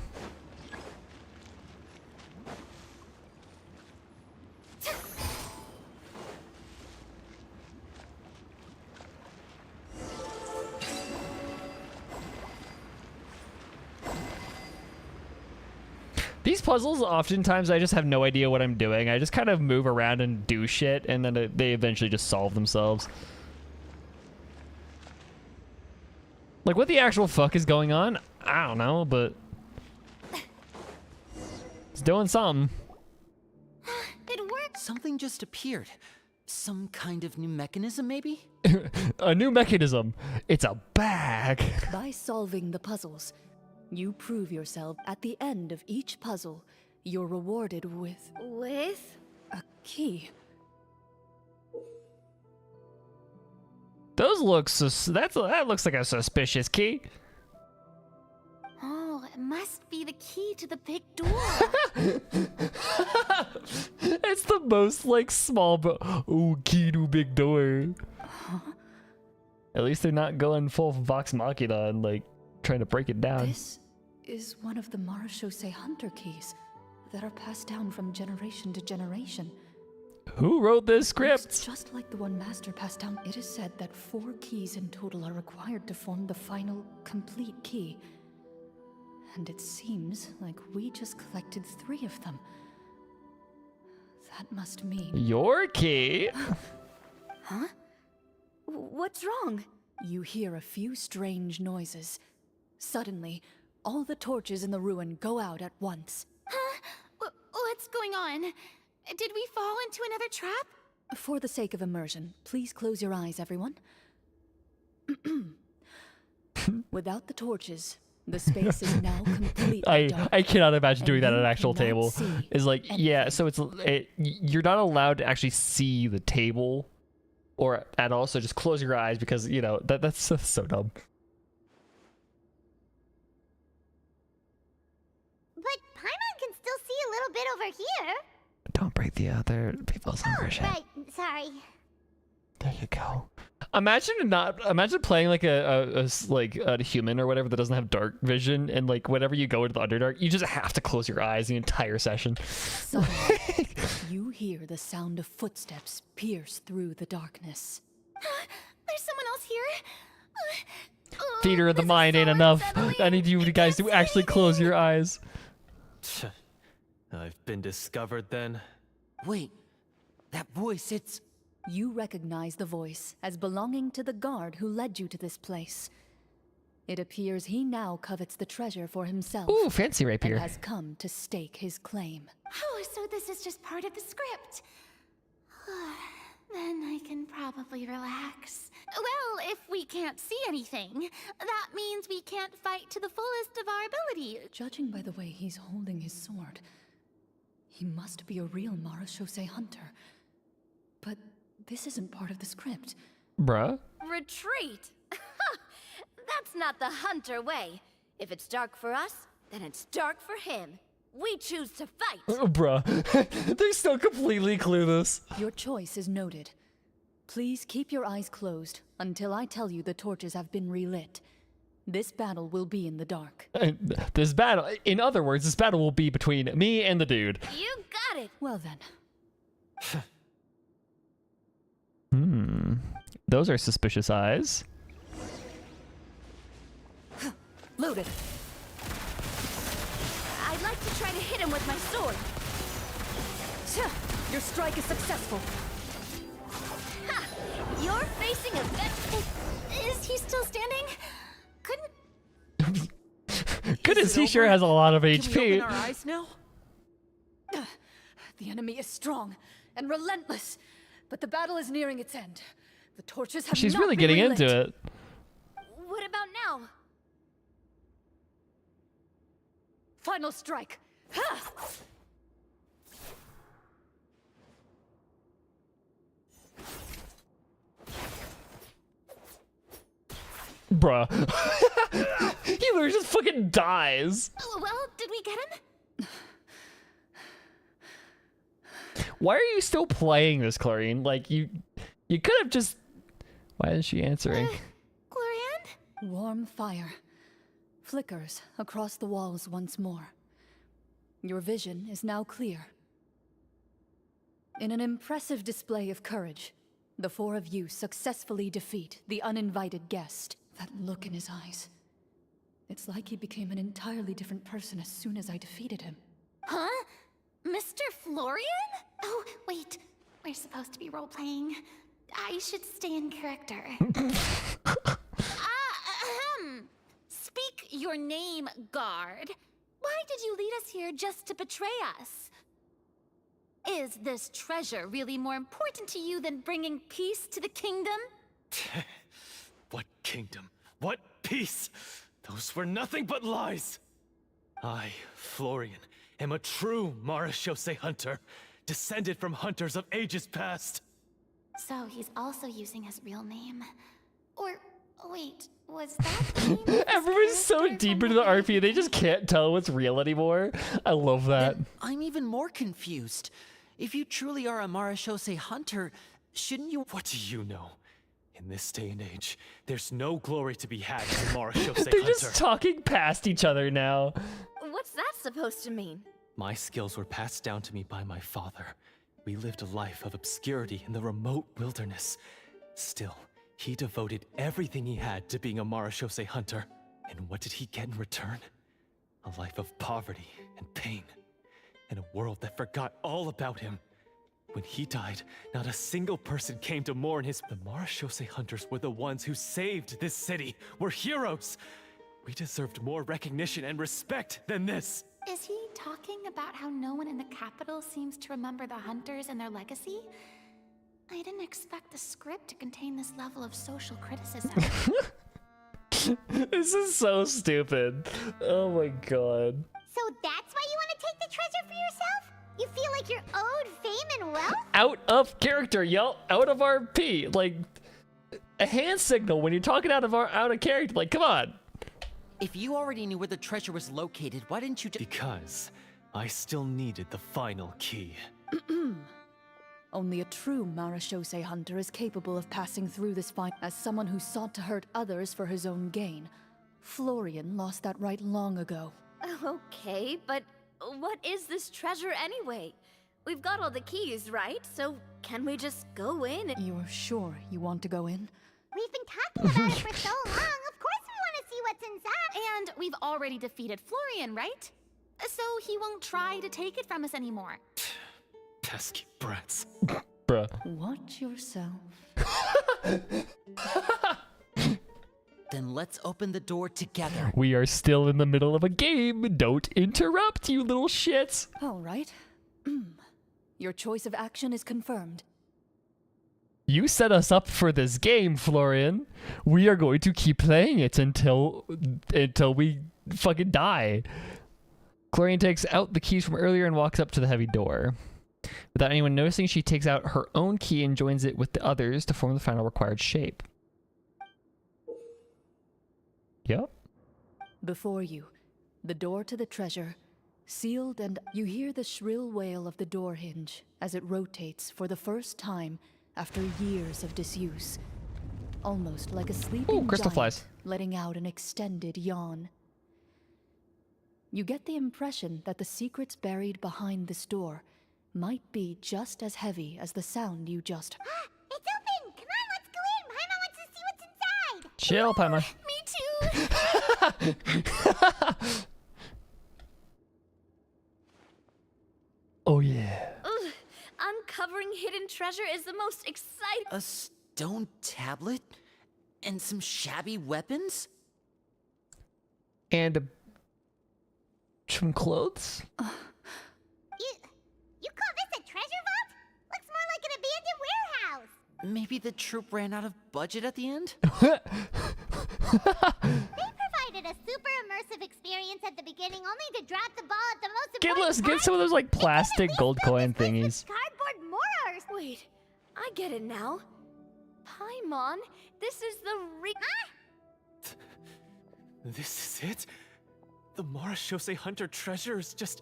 These puzzles, oftentimes, I just have no idea what I'm doing. I just kind of move around and do shit, and then they eventually just solve themselves. Like, what the actual fuck is going on? I don't know, but it's doing something. It worked. Something just appeared. Some kind of new mechanism, maybe? A new mechanism. It's a bag. By solving the puzzles, you prove yourself at the end of each puzzle. You're rewarded with With? a key. Those look that looks like a suspicious key. Oh, it must be the key to the big door. It's the most like small but key to big door. At least they're not going full Vox Machina and like trying to break it down. This is one of the Marechaussee Hunter keys that are passed down from generation to generation. Who wrote this Looks script? just like the one Master passed down. It is said that 4 keys in total are required to form the final, complete key. And it seems like we just collected 3 of them. That must mean... Your key? Huh? What's wrong? You hear a few strange noises. Suddenly, all the torches in the ruin go out at once. Huh? What's going on? Did we fall into another trap? For the sake of immersion, please close your eyes, everyone. Without the torches, the space is now completely dark. I cannot imagine and doing that at you an actual cannot table. see Is like, yeah, anything. so you're not allowed to actually see the table or at all, so just close your eyes because, you know, that's so dumb. But Paimon can still see a little bit over here. Don't break the other people's immersion. Right, sorry. There you go. Imagine playing like a human or whatever that doesn't have dark vision, and like whenever you go into the Underdark, you just have to close your eyes the entire session. Suddenly, you hear the sound of footsteps pierce through the darkness. There's someone else here. Theater of the This is mind so ain't enough. unsettling. I need you I guys can't to see actually close your eyes. I've been discovered then. Wait, that voice, it's... You recognize the voice as belonging to the guard who led you to this place. It appears he now covets the treasure for himself. Ooh, fancy and rapier. has come to stake his claim. Oh, so this is just part of the script. Then I can probably relax. Well, if we can't see anything, that means we can't fight to the fullest of our ability. Judging by the way he's holding his sword, he must be a real Marechaussee hunter. But this isn't part of the script. Bruh. Retreat! That's not the hunter way. If it's dark for us, then it's dark for him. We choose to fight. Bruh. They're still completely clueless. Your choice is noted. Please keep your eyes closed until I tell you the torches have been relit. This battle will be in the dark. This battle, in other words, this battle will be between me and the dude. You got it. Well then, Those are suspicious eyes. loaded. I'd like to try to hit him with my sword. Your strike is successful. Ha! You're facing a Is he still standing? Couldn't... Goodness, it he sure over? has a lot of Can we HP. open our eyes now? The enemy is strong and relentless, but the battle is nearing its end. The torches have She's not really been getting relit. into it. What about now? Final strike. Ha! Bruh. He literally just fucking dies. Well, did we get him? Why are you still playing this, Chlorine? Like, you could have just... Why isn't she answering? Glorian? Warm fire flickers across the walls once more. Your vision is now clear. In an impressive display of courage, the 4 of you successfully defeat the uninvited guest. That look in his eyes. It's like he became an entirely different person as soon as I defeated him. Huh? Mr. Florian? Oh, wait. We're supposed to be role-playing. I should stay in character. your name, guard. Why did you lead us here just to betray us? Is this treasure really more important to you than bringing peace to the kingdom? What kingdom? What peace? Those were nothing but lies! I, Florian, am a true Marashose hunter, descended from hunters of ages past. So he's also using his real name. Or, wait, was that the name of this Everyone's so character deep from into the the RP, they just can't tell what's real anymore. I love that. Then I'm even more confused. If you truly are a Marashose hunter, shouldn't you— What do you know? In this day and age, there's no glory to be had as a Marashose They're hunter. just talking past each other now. What's that supposed to mean? My skills were passed down to me by my father. We lived a life of obscurity in the remote wilderness. Still, he devoted everything he had to being a Marashose hunter. And what did he get in return? A life of poverty and pain. In a world that forgot all about him. When he died, not a single person came to mourn his— The Marashose hunters were the ones who saved this city. We're heroes. We deserved more recognition and respect than this. Is he talking about how no one in the capital seems to remember the hunters and their legacy? I didn't expect the script to contain this level of social criticism. This is so stupid. Oh my god. So that's why you want to take the treasure for yourself? You feel like you're owed fame and wealth? Out of character, yo. Out of RP. Like, a hand signal when you're talking out of character. Like, come on. If you already knew where the treasure was located, why didn't you just— Because I still needed the final key. Only a true Marashose hunter is capable of passing through this fight as someone who sought to hurt others for his own gain. Florian lost that right long ago. Okay, but what is this treasure anyway? We've got all the keys, right? So can we just go in and— You're sure you want to go in? We've been talking about it for so long. Of course we want to see what's inside. And we've already defeated Florian, right? So he won't try to take it from us anymore. Pesky brats. Bruh. Watch yourself. Then let's open the door together. We are still in the middle of a game. Don't interrupt, you little shits. All right. Your choice of action is confirmed. You set us up for this game, Florian. We are going to keep playing it until we fucking die. Chlorine takes out the keys from earlier and walks up to the heavy door. Without anyone noticing, she takes out her own key and joins it with the others to form the final required shape. Yep. Before you, the door to the treasure, sealed, and you hear the shrill wail of the door hinge as it rotates for the first time after years of disuse. Almost like a sleeping crystal giant flies. letting out an extended yawn. You get the impression that the secrets buried behind this door might be just as heavy as the sound you just heard. It's open! Come on, let's go in! Paimon wants to see what's inside! Chill, Paimon. Me too! Oh yeah. Ugh, uncovering hidden treasure is the most exciting— A stone tablet? And some shabby weapons? And some clothes? You call this a treasure vault? Looks more like an abandoned warehouse! Maybe the troop ran out of budget at the end? They provided a super immersive experience at the beginning only to drop the ball at the most important Get some of those like time. plastic They gold could've coin filled this place thingies. with cardboard mortars! Wait, I get it now. Paimon, this is the This is it? The Marashose hunter treasure is just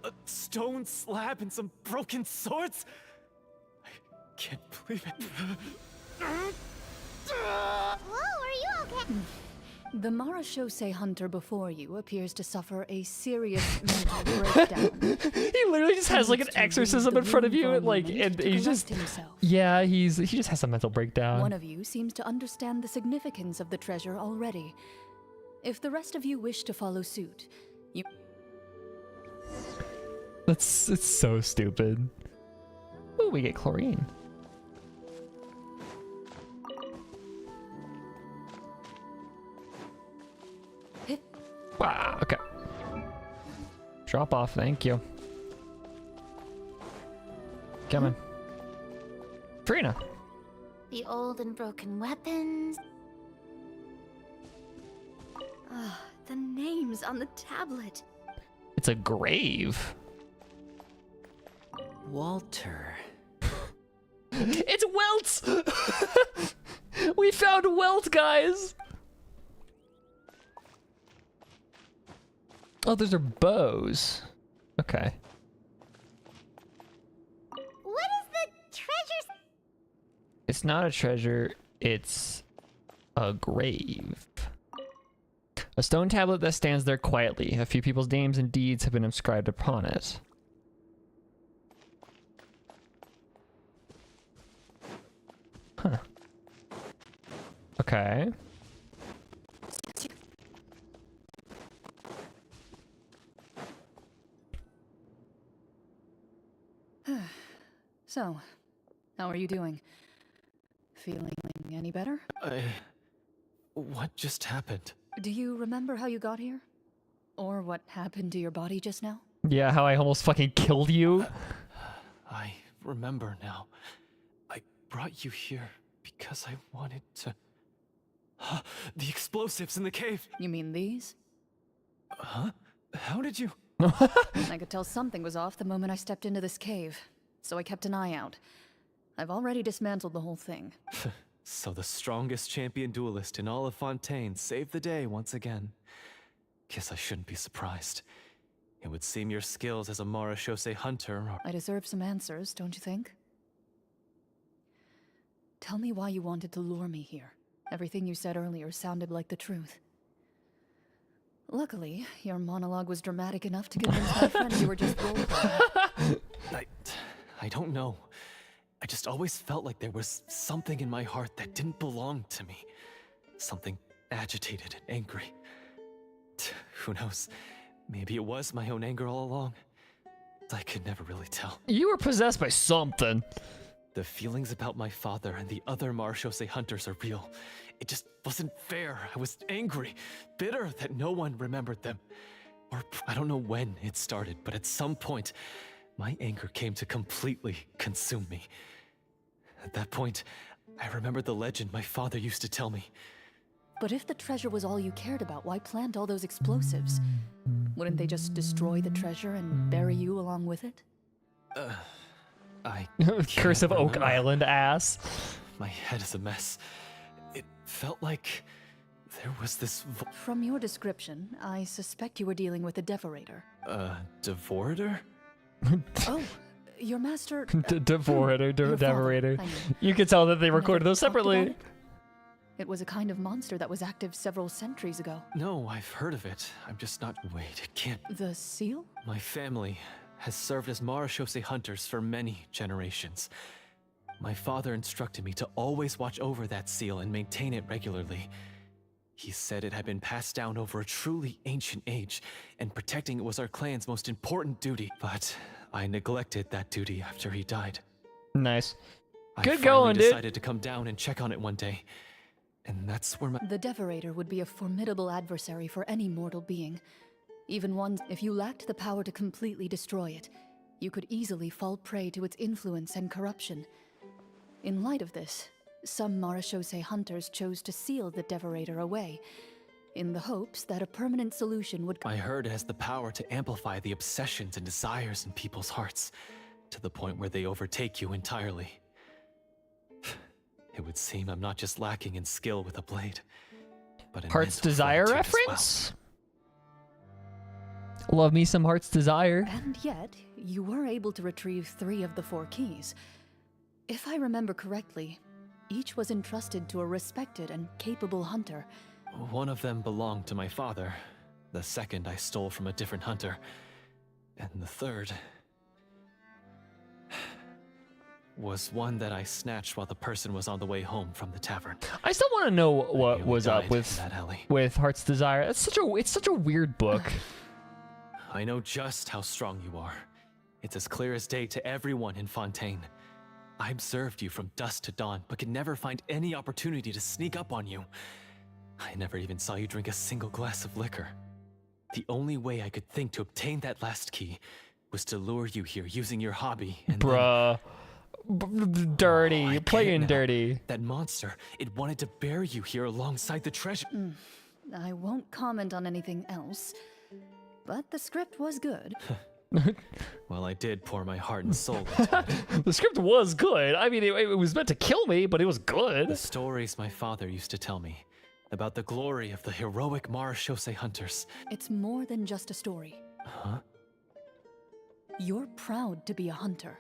a stone slab and some broken swords? I can't believe it. Whoa, are you okay? The Marashose hunter before you appears to suffer a serious mental breakdown. He literally just has like an Needs to leave exorcism the in front of room you, for a and like, moment and to he's collect just, himself. yeah, he just has a mental breakdown. One of you seems to understand the significance of the treasure already. If the rest of you wish to follow suit, you... It's so stupid. Ooh, we get chlorine. Wow, okay. Drop off, thank you. Coming. Furina. The old and broken weapons. Ah, the names on the tablet. It's a grave. Walter. It's Welt! We found Welt, guys! Oh, those are bows. Okay. What is the treasure? It's not a treasure, it's a grave. A stone tablet that stands there quietly. A few people's names and deeds have been inscribed upon it. Huh. Okay. So, how are you doing? Feeling any better? What just happened? Do you remember how you got here? Or what happened to your body just now? Yeah, how I almost fucking killed you. I remember now. I brought you here because I wanted to... The explosives in the cave! You mean these? Huh? How did you... I could tell something was off the moment I stepped into this cave, so I kept an eye out. I've already dismantled the whole thing. So the strongest champion duelist in all of Fontaine saved the day once again. Guess I shouldn't be surprised. It would seem your skills as a Marachose hunter are... I deserve some answers, don't you think? Tell me why you wanted to lure me here. Everything you said earlier sounded like the truth. Luckily, your monologue was dramatic enough to convince my friend you were just roleplaying. I don't know. I just always felt like there was something in my heart that didn't belong to me. Something agitated and angry. Who knows? Maybe it was my own anger all along. I could never really tell. You were possessed by something. The feelings about my father and the other Marachose hunters are real. It just wasn't fair. I was angry, bitter that no one remembered them. Or I don't know when it started, but at some point, my anger came to completely consume me. At that point, I remembered the legend my father used to tell me. But if the treasure was all you cared about, why plant all those explosives? Wouldn't they just destroy the treasure and bury you along with it? I Curse of can't Oak remember. Island ass. My head is a mess. It felt like there was this From your description, I suspect you were dealing with a devorator. Devorator? Oh, your master... Devorator, your father, Devorator. I mean. You could tell that they Never recorded those talked about separately. it? It was a kind of monster that was active several centuries ago. No, I've heard of it. I'm just not... Wait, it can't... The seal? My family has served as Marachose hunters for many generations. My father instructed me to always watch over that seal and maintain it regularly. He said it had been passed down over a truly ancient age, and protecting it was our clan's most important duty. But I neglected that duty after he died. Nice. I Good finally going, dude. decided to come down and check on it one day. And that's where my... The Devorator would be a formidable adversary for any mortal being. Even one, if you lacked the power to completely destroy it, you could easily fall prey to its influence and corruption. In light of this, some Marachose hunters chose to seal the Devorator away, in the hopes that a permanent solution would I heard it has the power to amplify the obsessions and desires in people's hearts, to the point where they overtake you entirely. It would seem I'm not just lacking in skill with a blade, but in Heart's mental Desire fortitude as well. reference? Love me some Heart's Desire. And yet, you were able to retrieve 3 of the 4 keys. If I remember correctly, each was entrusted to a respected and capable hunter. One of them belonged to my father. The second I stole from a different hunter. And the third... was one that I snatched while the person was on the way home from the tavern. I still want to know what nearly was up died with in that alley. Heart's Desire. It's such a weird book. I know just how strong you are. It's as clear as day to everyone in Fontaine. I observed you from dusk to dawn, but could never find any opportunity to sneak up on you. I never even saw you drink a single glass of liquor. The only way I could think to obtain that last key was to lure you here using your hobby and Bruh. Dirty. Oh, I You're get playing it now. dirty. That monster, it wanted to bury you here alongside the treasure. I won't comment on anything else, but the script was good. Well, I did pour my heart and soul into it. The script was good. I mean, it was meant to kill me, but it was good. The stories my father used to tell me about the glory of the heroic Marashose hunters. It's more than just a story. Huh? You're proud to be a hunter.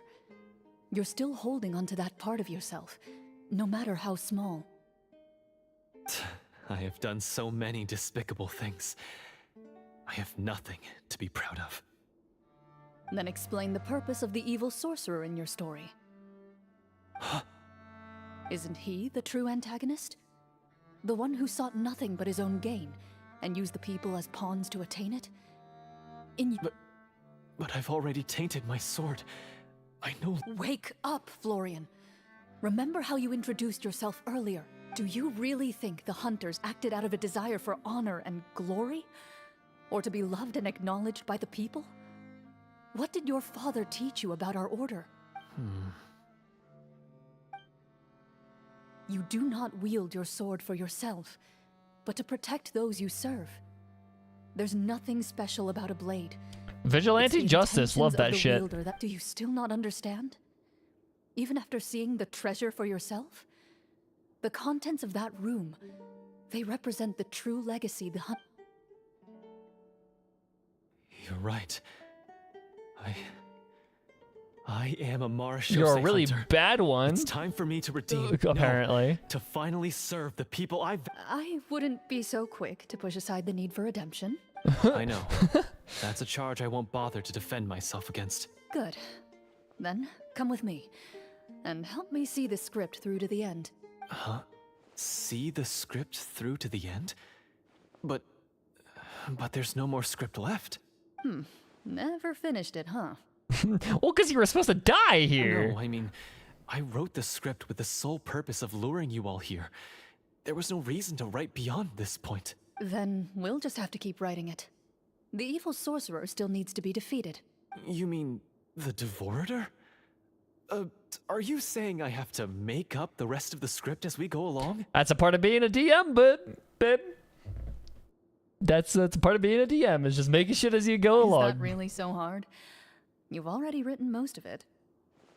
You're still holding onto that part of yourself, no matter how small. I have done so many despicable things. I have nothing to be proud of. Then explain the purpose of the evil sorcerer in your story. Isn't he the true antagonist? The one who sought nothing but his own gain, and used the people as pawns to attain it? But I've already tainted my sword. I know. Wake up, Florian. Remember how you introduced yourself earlier. Do you really think the hunters acted out of a desire for honor and glory? Or to be loved and acknowledged by the people? What did your father teach you about our order? You do not wield your sword for yourself, but to protect those you serve. There's nothing special about a blade. Vigilante It's the justice. Love that intentions of the shit. wielder do you still not understand? Even after seeing the treasure for yourself? The contents of that room, they represent the true legacy the hunt. You're right. I am a Marashose You're a really hunter. bad one. It's time for me to redeem. Apparently. No, to finally serve the people I've. I wouldn't be so quick to push aside the need for redemption. I know. That's a charge I won't bother to defend myself against. Good. Then, come with me, and help me see the script through to the end. Huh? See the script through to the end? But there's no more script left. Never finished it, huh? Well, because you were supposed to die here. No, I mean, I wrote the script with the sole purpose of luring you all here. There was no reason to write beyond this point. Then we'll just have to keep writing it. The evil sorcerer still needs to be defeated. You mean the Devorator? Are you saying I have to make up the rest of the script as we go along? That's a part of being a DM, babe. That's a part of being a DM, is just making shit as you go Is along. that really so hard? You've already written most of it.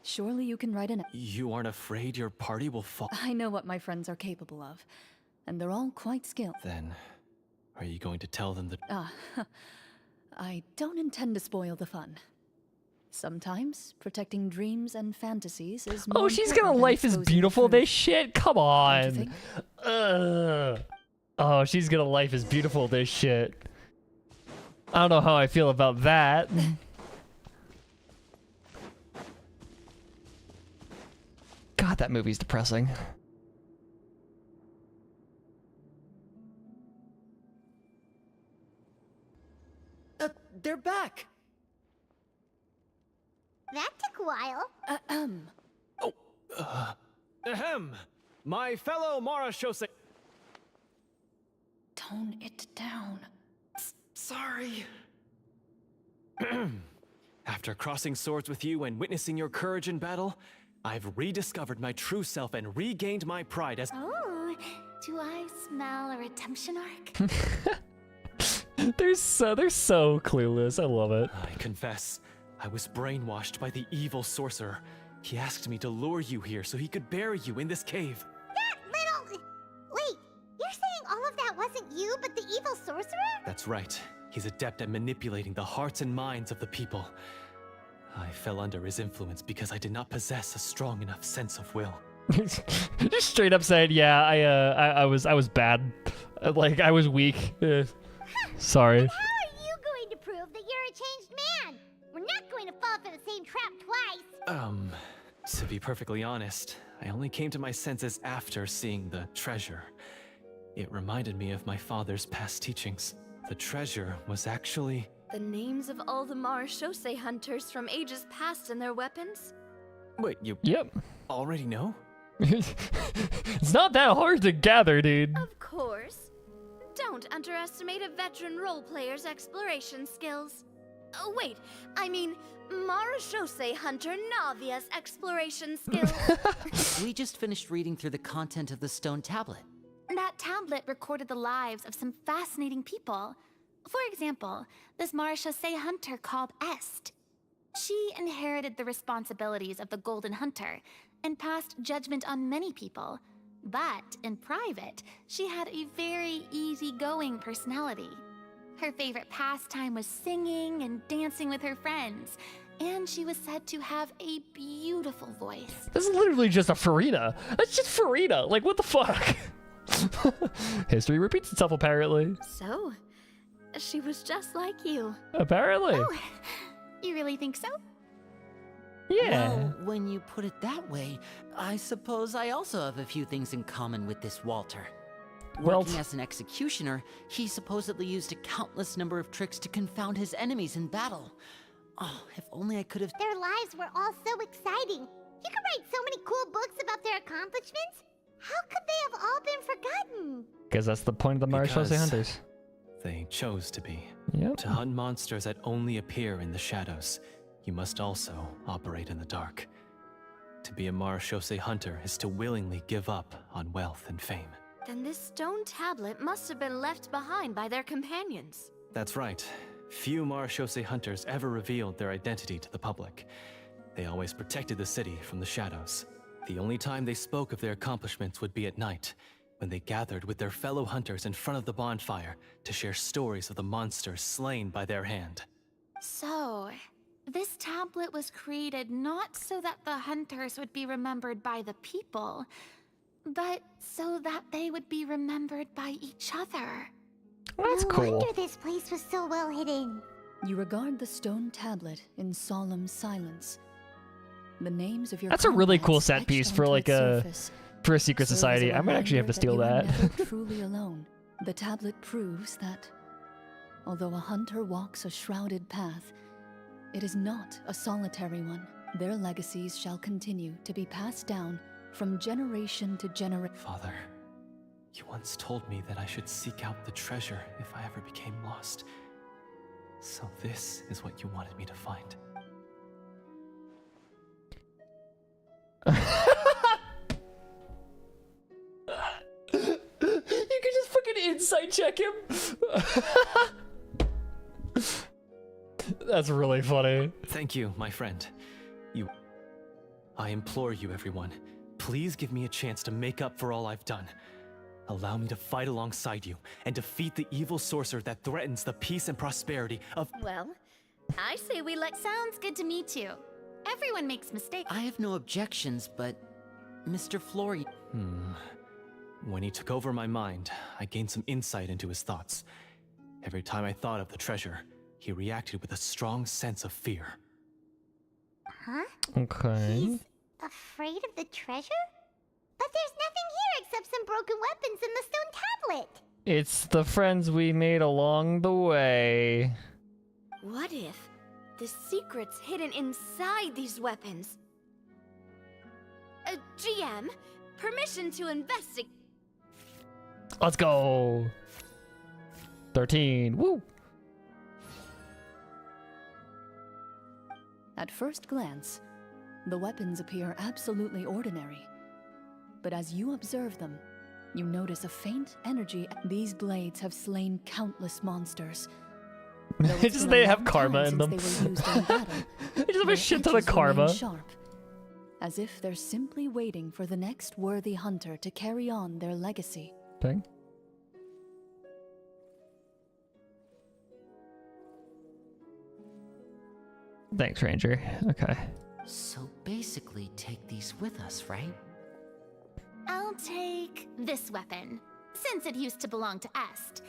Surely you can write in it. You aren't afraid your party will fall? I know what my friends are capable of, and they're all quite skilled. Then, are you going to tell them that? I don't intend to spoil the fun. Sometimes protecting dreams and fantasies is more Oh, she's important gonna than life is exposing the beautiful. truth. This shit. Come Don't you on. think? Oh, she's gonna life is beautiful. This shit. I don't know how I feel about that. God, that movie's depressing. They're back! That took a while. Ahem! My fellow Marashose. Tone it down. Sorry. After crossing swords with you and witnessing your courage in battle, I've rediscovered my true self and regained my pride as— Oh, do I smell a redemption arc? They're so clueless. I love it. I confess, I was brainwashed by the evil sorcerer. He asked me to lure you here so he could bury you in this cave. That little... Wait, you're saying all of that wasn't you, but the evil sorcerer? That's right. He's adept at manipulating the hearts and minds of the people. I fell under his influence because I did not possess a strong enough sense of will. Just straight up saying, yeah, I was bad. Like, I was weak. Sorry. How are you going to prove that you're a changed man? We're not going to fall for the same trap twice. To be perfectly honest, I only came to my senses after seeing the treasure. It reminded me of my father's past teachings. The treasure was actually... The names of all the Marashose hunters from ages past and their weapons? Wait, you Yep. already know? It's not that hard to gather, dude. Of course. Don't don't underestimate a veteran role player's exploration skills. Oh, wait, I mean, Marashose Hunter Navia's exploration skills. We just finished reading through the content of the stone tablet. That tablet recorded the lives of some fascinating people. For example, this Marashose Hunter called Est. She inherited the responsibilities of the Golden Hunter and passed judgment on many people. But in private, she had a very easygoing personality. Her favorite pastime was singing and dancing with her friends, and she was said to have a beautiful voice. This is literally just a Furina. That's just Furina. Like, what the fuck? History repeats itself, apparently. So, she was just like you. Apparently. Oh, you really think so? Yeah. Well, when you put it that way, I suppose I also have a few things in common with this Walter. Well, Working as an executioner, he supposedly used a countless number of tricks to confound his enemies in battle. Oh, if only I could have... Their lives were all so exciting. You could write so many cool books about their accomplishments. How could they have all been forgotten? Because that's the point of the Marashose Because Hunters. They chose to be. Yep. To hunt monsters that only appear in the shadows, you must also operate in the dark. To be a Marashose hunter is to willingly give up on wealth and fame. Then this stone tablet must have been left behind by their companions. That's right. Few Marashose hunters ever revealed their identity to the public. They always protected the city from the shadows. The only time they spoke of their accomplishments would be at night, when they gathered with their fellow hunters in front of the bonfire to share stories of the monsters slain by their hand. So, this tablet was created not so that the hunters would be remembered by the people, but so that they would be remembered by each other. That's No cool. wonder this place was so well hidden. You regard the stone tablet in solemn silence. The names of your That's a really cool comrades set piece etched for onto like its a surface for a secret serve as society. a I might actually have to steal that. reminder you are never truly alone. The tablet proves that, although a hunter walks a shrouded path, it is not a solitary one. Their legacies shall continue to be passed down from generation to generation. Father, you once told me that I should seek out the treasure if I ever became lost. So this is what you wanted me to find. You can just fucking insight check him. That's really funny. Thank you, my friend. I implore you, everyone, please give me a chance to make up for all I've done. Allow me to fight alongside you and defeat the evil sorcerer that threatens the peace and prosperity of— Well, I say we let— Sounds good to me too. Everyone makes mistakes. I have no objections, but Mr. Flory... When he took over my mind, I gained some insight into his thoughts. Every time I thought of the treasure, he reacted with a strong sense of fear. Huh? Okay. He's afraid of the treasure? But there's nothing here except some broken weapons in the stone tablet. It's the friends we made along the way. What if the secret's hidden inside these weapons? GM, permission to investigate. Let's go. 13. Woo. At first glance, the weapons appear absolutely ordinary. But as you observe them, you notice a faint energy. These blades have slain countless monsters. Though it's It's just been a they have long karma time in them. since they were used in battle, They just have a their shit ton of edges remain karma. sharp, as if they're simply waiting for the next worthy hunter to carry on their legacy. Thing. Thanks, Ranger. Okay. So basically take these with us, right? I'll take this weapon, since it used to belong to Est.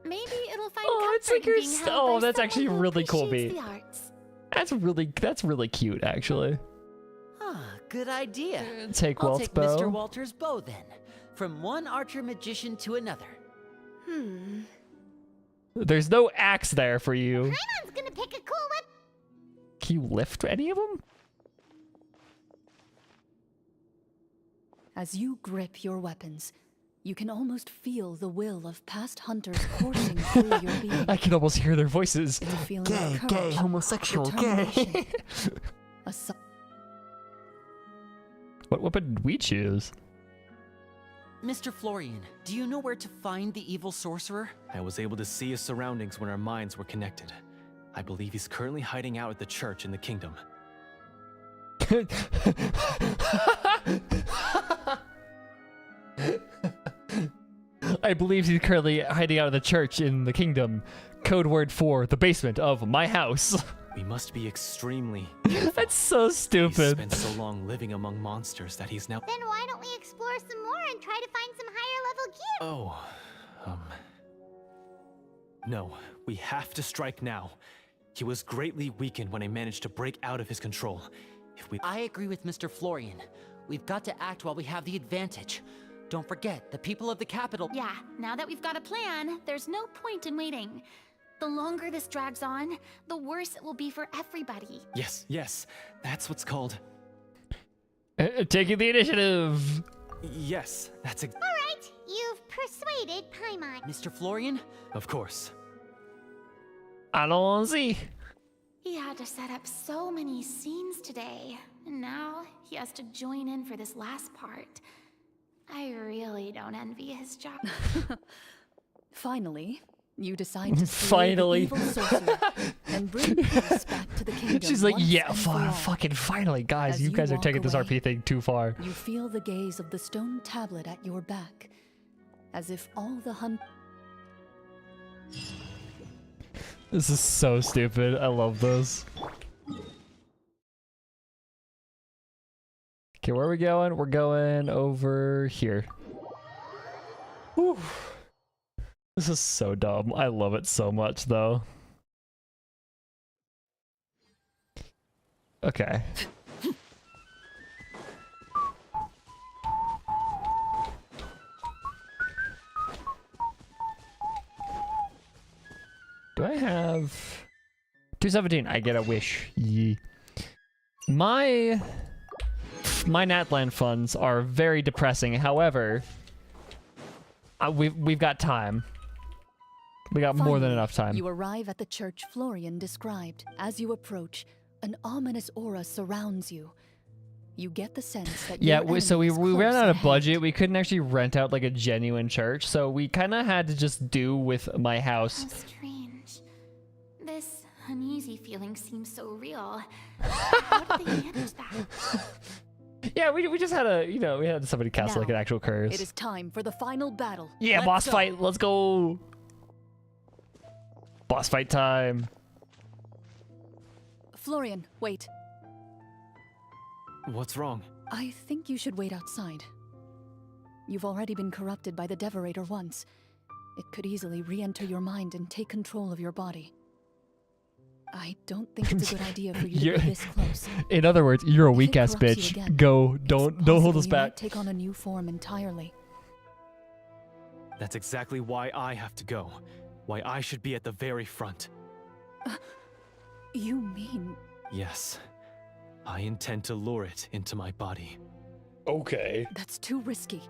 Maybe it'll find Oh, it's comfort like in your being st- held oh, by that's someone actually who really cool, appreciates B. the arts. That's really cute, actually. Good idea. Take I'll Walt's take bow. Mr. Walter's bow then. From one archer magician to another. There's no axe there for you. Paimon's gonna pick a cool weapon. Can you lift any of them? As you grip your weapons, You can almost feel the will of past hunters coursing through your being. I can almost hear their voices. It's a feeling of courage, homosexual, determination, a What weapon did we choose? Mr. Florian, do you know where to find the evil sorcerer? I was able to see his surroundings when our minds were connected. I believe he's currently hiding out at the church in the kingdom. I believe he's currently hiding out of the church in the kingdom. Code word for the basement of my house. We must be extremely That's so He's stupid. spent so long living among monsters that he's now. Then why don't we explore some more and try to find some higher level gear? Oh, no, we have to strike now. He was greatly weakened when I managed to break out of his control. If we. I agree with Mr. Florian. We've got to act while we have the advantage. Don't forget, the people of the capital. Yeah, now that we've got a plan, there's no point in waiting. The longer this drags on, the worse it will be for everybody. Yes, that's what's called. Taking the initiative. Yes, that's All right, you've persuaded Paimon. Mr. Florian? of course. Allons-y. He had to set up so many scenes today, and now he has to join in for this last part. I really don't envy his job. Finally, you decide to slay Finally. the evil sorcerer and bring peace back to the kingdom. She's like, once yeah, and for all. fucking finally, guys. As You you guys are walk taking this away, RP thing too far. You feel the gaze of the stone tablet at your back, as if all the hunt. This is so stupid. I love this. Okay, where are we going? We're going over here. Whew. This is so dumb. I love it so much, though. Okay. Do I have 217? I get a wish. Yee. My Natland funds are very depressing. However, we've got time. We got more than Finally, enough time. You arrive at the church Florian described. As you approach, an ominous aura surrounds you. You get the sense that Yeah, your so enemy we is ran close out of at budget. hand. We couldn't actually rent out like a genuine church, so we kind of had to just do with my house. How strange. This uneasy feeling seems so real. How did they manage that? Yeah, we just had a, we had somebody cast like Now, an actual curse. It is time for the final battle. Yeah, Let's boss go. fight. Let's go. Boss fight time. Florian, wait. What's wrong? I think you should wait outside. You've already been corrupted by the Devorator once. It could easily re-enter your mind and take control of your body. I don't think it's a good idea for you to You're- be this close. In other words, you're a If it weak ass corrupts you bitch. again, Go. It's Don't hold possible us you might back. take on a new form entirely. That's exactly why I have to go. Why I should be at the very front. You mean... Yes. I intend to lure it into my body. Okay. That's too risky.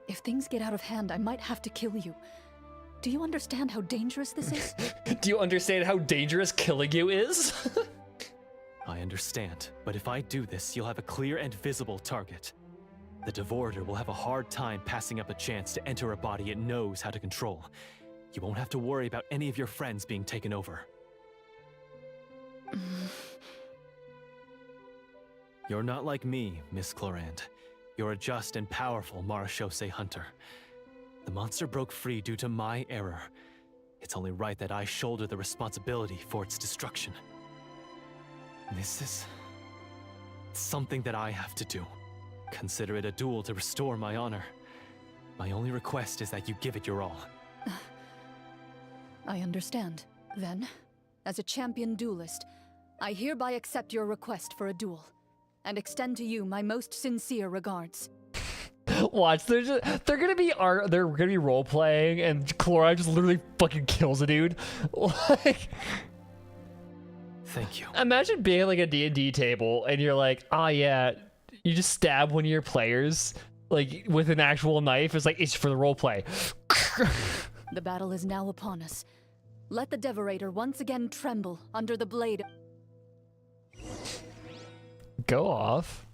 If things get out of hand, I might have to kill you. Do you understand how dangerous this is? Do you understand how dangerous killing you is? I understand, but if I do this, you'll have a clear and visible target. The Devorator will have a hard time passing up a chance to enter a body it knows how to control. You won't have to worry about any of your friends being taken over. You're not like me, Miss Chlorine. You're a just and powerful Marachose hunter. The monster broke free due to my error. It's only right that I shoulder the responsibility for its destruction. This is something that I have to do. Consider it a duel to restore my honor. My only request is that you give it your all. I understand. Then, as a champion duelist, I hereby accept your request for a duel, and extend to you my most sincere regards. Watch, they're gonna be role playing, and Chlorine just literally fucking kills a dude. Like, Thank you. imagine being like a D&D table, and you're like, oh yeah, you just stab one of your players, like with an actual knife. It's like it's for the role play. The battle is now upon us. Let the Devorator once again tremble under the blade. Go off.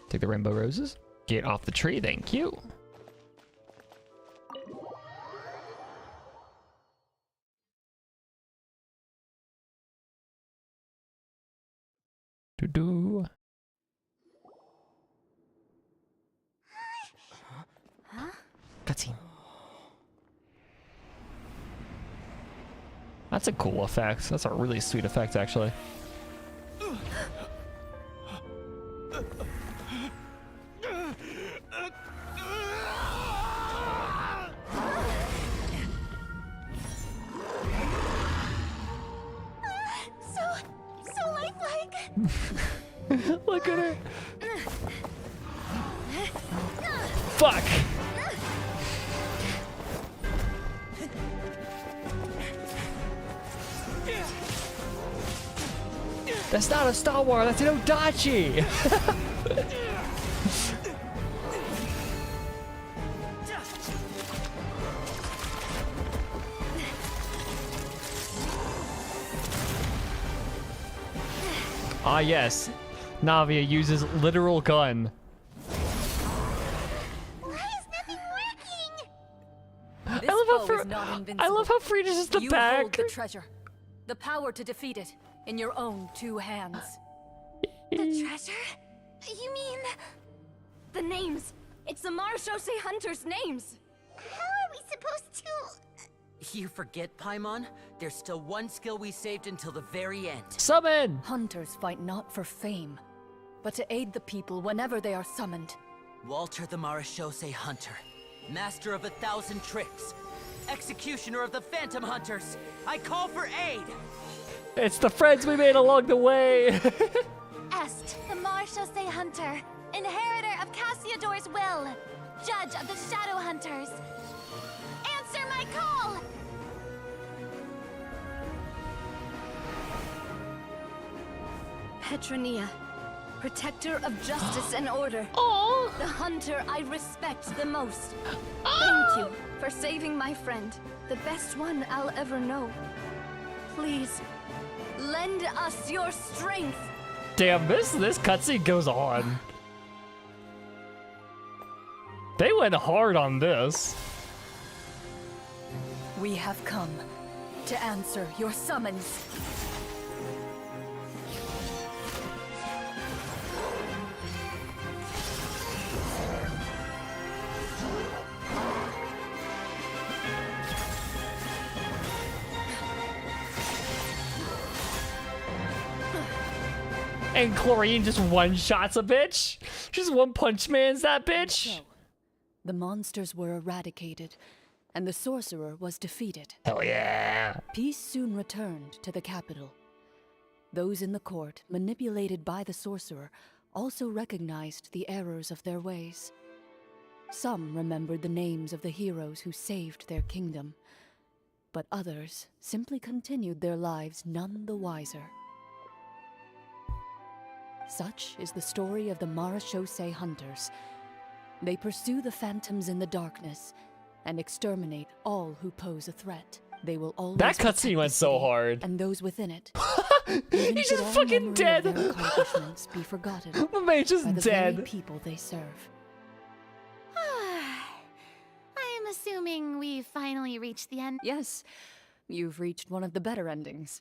Take the rainbow roses. Get off the tree, thank you. Do-do. Cutscene. That's a cool effect. That's a really sweet effect, actually. So lifelike. Look at her. Fuck. That's not a Star Wars, that's an Odachi! Ah yes, Navia uses literal gun. Why is nothing working? This foe is not I invincible. love how Frida's just the You back. hold the treasure, the power to defeat it, in your own 2 hands. The treasure? You mean... the names. It's the Marechaussee Hunters' names. How are we supposed to... You forget, Paimon? There's still one skill we saved until the very end. Summon! Hunters fight not for fame, but to aid the people whenever they are summoned. Walter the Marechaussee Hunter, master of 1,000 tricks, executioner of the Phantom Hunters. I call for aid! It's the friends we made along the way! Est, the Marechaussee Hunter, inheritor of Cassiodor's will, judge of the Shadow Hunters. Answer my call! Petronia, protector of justice and order. The hunter I respect the most. Thank you for saving my friend, the best one I'll ever know. Please, lend us your strength. Damn, this cutscene goes on. They went hard on this. We have come to answer your summons. And Chlorine just one-shots a bitch. Just one punch man's that bitch. So, the monsters were eradicated, and the sorcerer was defeated. Hell yeah. Peace soon returned to the capital. Those in the court, manipulated by the sorcerer, also recognized the errors of their ways. Some remembered the names of the heroes who saved their kingdom, but others simply continued their lives none the wiser. Such is the story of the Marechaussee Hunters. They pursue the phantoms in the darkness and exterminate all who pose a threat. They will always That protect cutscene the went so city hard. and those within it. He's just fucking dead. Their accomplishments be forgotten My man's just by the very dead. people they serve. I'm assuming we've finally reached the end. Yes, you've reached one of the better endings.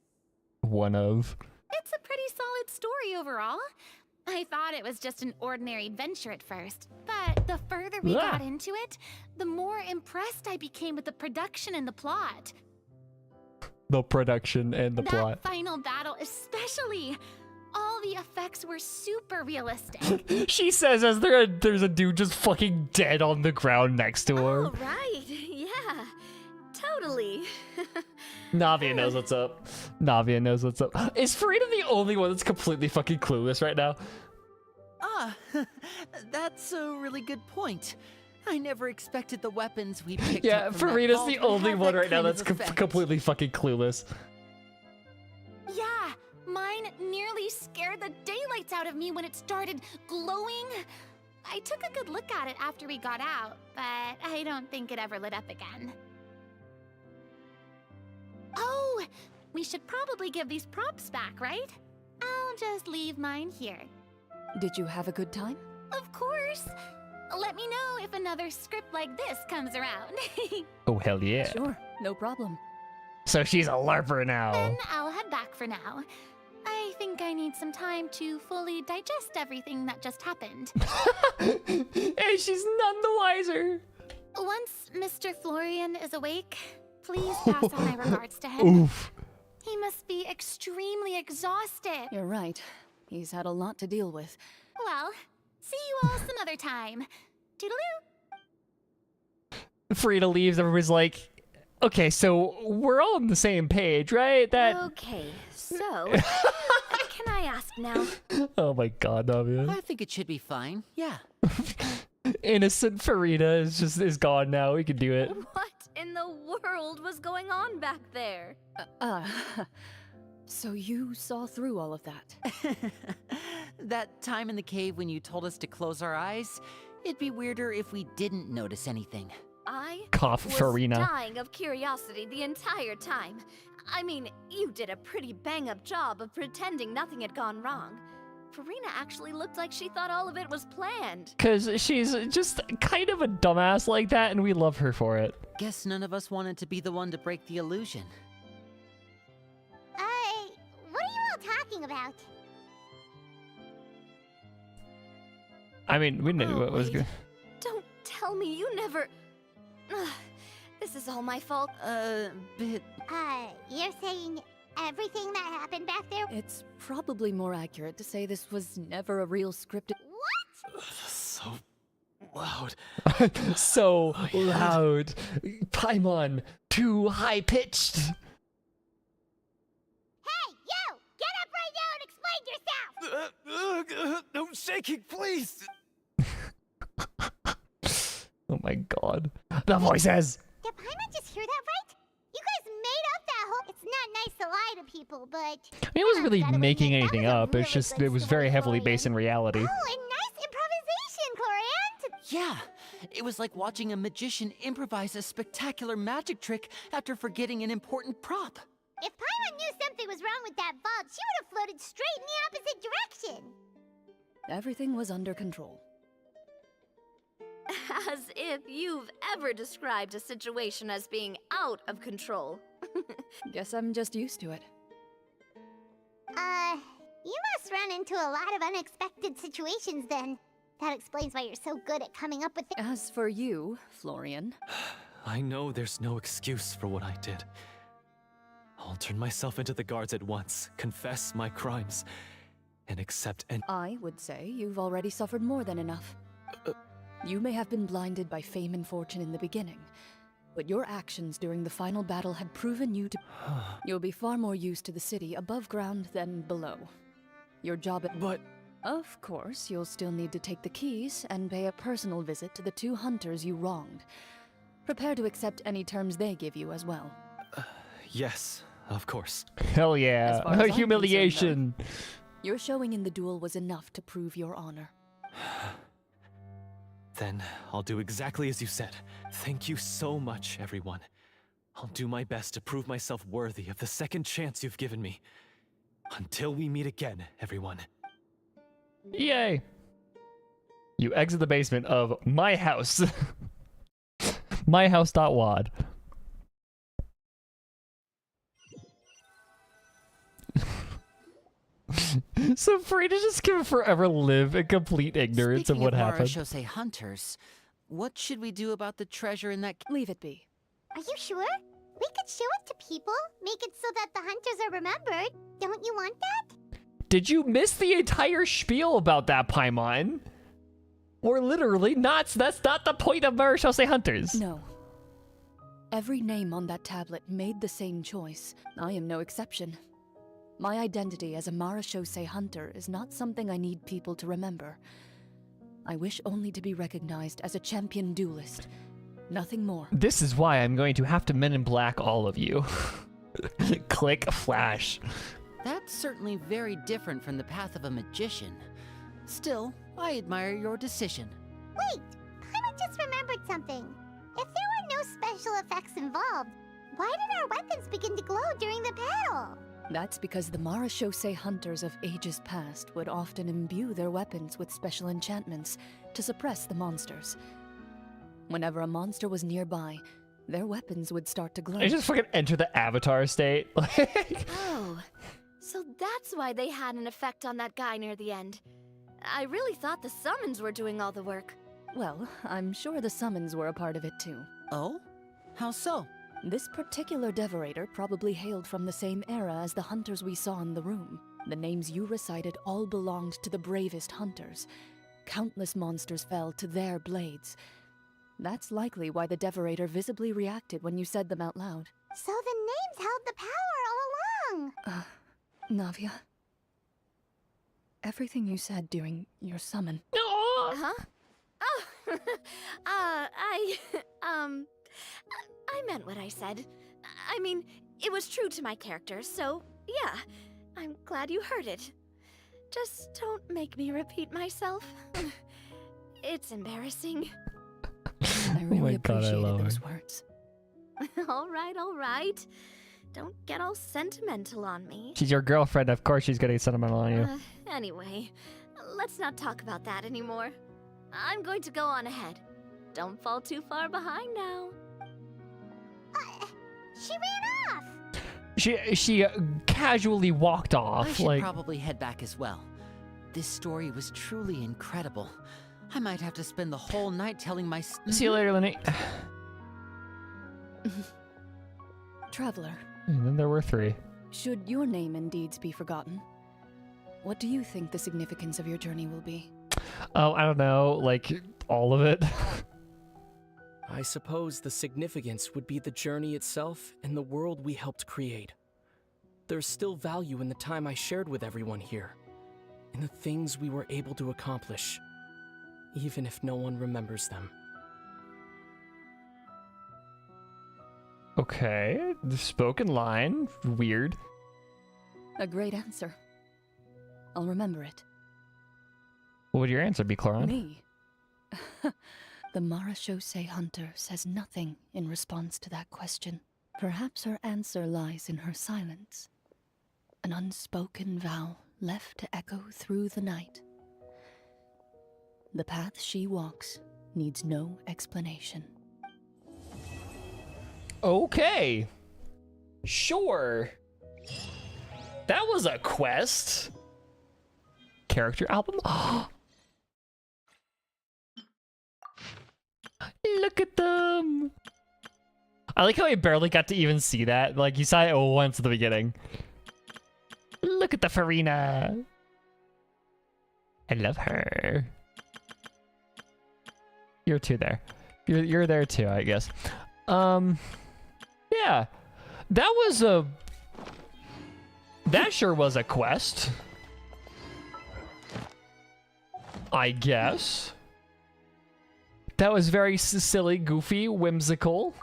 One of. It's a pretty solid story overall. I thought it was just an ordinary adventure at first, but the further we Yeah. got into it, the more impressed I became with the production and the plot. The production and the That plot. final battle especially. All the effects were super realistic. She says as there's a dude just fucking dead on the ground next to her. Oh, right. Yeah, totally. Navia knows what's up. Navia knows what's up. Is Furina the only one that's completely fucking clueless right now? Ah, that's a really good point. I never expected the weapons we picked Yeah, up from that Farina's vault the would only have one that right now kind of that's effect. completely fucking clueless. Yeah, Mine nearly scared the daylights out of me when it started glowing. I took a good look at it after we got out, but I don't think it ever lit up again. Oh, we should probably give these props back, right? I'll just leave mine here. Did you have a good time? Of course. Let me know if another script like this comes around. Oh, hell yeah. Sure, no problem. So she's a LARPer now. Then I'll head back for now. I think I need some time to fully digest everything that just happened. And she's none the wiser. Once Mr. Florian is awake, please pass on my regards to him. Oof. He must be extremely exhausted. You're right. He's had a lot to deal with. Well, see you all some other time. Toodaloo. Furina leaves, everybody's like, okay, so we're all on the same page, right? That. Okay, so what can I ask now? Oh my god, Navia. I think it should be fine. Yeah. Innocent Furina is gone now. We can do it. What in the world was going on back there? So you saw through all of that? That time in the cave when you told us to close our eyes, it'd be weirder if we didn't notice anything. I Cough, was Furina. dying of curiosity the entire time. I mean, you did a pretty bang-up job of pretending nothing had gone wrong. Furina actually looked like she thought all of it was planned. Because she's just kind of a dumbass like that, and we love her for it. Guess none of us wanted to be the one to break the illusion. What are you all talking about? I mean, we knew what was wait. good. Don't tell me you never... Ugh, this is all my fault. Bit... You're saying everything that happened back there? It's probably more accurate to say this was never a real scripted... What? So loud. So loud. Paimon, too high pitched. Hey, you! Get up right now and explain yourself! No shaking, please. Oh my god. The voices! Did Paimon just hear that right? You guys made up that whole... It's not nice to lie to people, but... I mean, it wasn't really gotta making admit, that anything was a up. It's really just, good it was very story, heavily Chlorine. based in reality. Oh, and nice improvisation, Chlorine! Yeah, it was like watching a magician improvise a spectacular magic trick after forgetting an important prop. If Paimon knew something was wrong with that vault, she would have floated straight in the opposite direction. Everything was under control. As if you've ever described a situation as being out of control. Guess I'm just used to it. You must run into a lot of unexpected situations then. That explains why you're so good at coming up with things. As for you, Florian, I know there's no excuse for what I did. I'll turn myself into the guards at once, confess my crimes, and accept any— I would say you've already suffered more than enough. You may have been blinded by fame and fortune in the beginning, but your actions during the final battle had proven you to... You'll be far more used to the city above ground than below. Your job at... But Of course, you'll still need to take the keys and pay a personal visit to the 2 hunters you wronged. Prepare to accept any terms they give you as well. yes, of course. Hell As yeah. far as I'm Humiliation. Your showing in the duel was enough to prove your honor. Then I'll do exactly as you said. Thank you so much, everyone. I'll do my best to prove myself worthy of the second chance you've given me. Until we meet again, everyone. Yay. You exit the basement of my house. myhouse.wad. So Furina just can forever live in complete ignorance Speaking of what Mara happened. Shosei hunters, what should we do about the treasure in that... Leave it be. Are you sure? We could show it to people, make it so that the hunters are remembered. Don't you want that? Did you miss the entire spiel about that, Paimon? Or literally not. That's not the point of Mara Shosei Hunters. No. Every name on that tablet made the same choice. I am no exception. My identity as a Mara Shosei hunter is not something I need people to remember. I wish only to be recognized as a champion duelist. Nothing more. This is why I'm going to have to Men in Black all of you. Click, flash. That's certainly very different from the path of a magician. Still, I admire your decision. Wait, Paimon just remembered something. If there were no special effects involved, why did our weapons begin to glow during the battle? That's because the Marachose hunters of ages past would often imbue their weapons with special enchantments to suppress the monsters. Whenever a monster was nearby, their weapons would start to glow. I just fucking enter the avatar state. Oh, so that's why they had an effect on that guy near the end. I really thought the summons were doing all the work. Well, I'm sure the summons were a part of it too. Oh? How so? This particular devorator probably hailed from the same era as the hunters we saw in the room. The names you recited all belonged to the bravest hunters. Countless monsters fell to their blades. That's likely why the devorator visibly reacted when you said them out loud. So the names held the power all along. Navia, everything you said during your summon. Huh? Oh, I meant what I said. I mean, it was true to my character, so yeah, I'm glad you heard it. Just don't make me repeat myself. It's embarrassing. I really my God, I appreciated love those her. words. All right. Don't get all sentimental on me. She's your girlfriend, of course she's getting sentimental on you. Anyway, let's not talk about that anymore. I'm going to go on ahead. Don't fall too far behind now. She ran off. She casually walked off. I should like probably head back as well. This story was truly incredible. I might have to spend the whole night telling my... See you later, Lenny. Traveler, And then there were 3. should your name and deeds be forgotten, what do you think the significance of your journey will be? Oh, I don't know, like all of it. I suppose the significance would be the journey itself and the world we helped create. There's still value in the time I shared with everyone here, in the things we were able to accomplish, even if no one remembers them. Okay, the spoken line, weird. A great answer. I'll remember it. What would your answer be, Chlorine? Me? The Marachose hunter says nothing in response to that question. Perhaps her answer lies in her silence. An unspoken vow left to echo through the night. The path she walks needs no explanation. Okay. Sure. That was a quest. Character album? Look at them. I like how I barely got to even see that. Like, you saw it once at the beginning. Look at the Furina. I love her. You're too there. You're there too, I guess. Yeah. That sure was a quest. I guess. That was very silly, goofy, whimsical.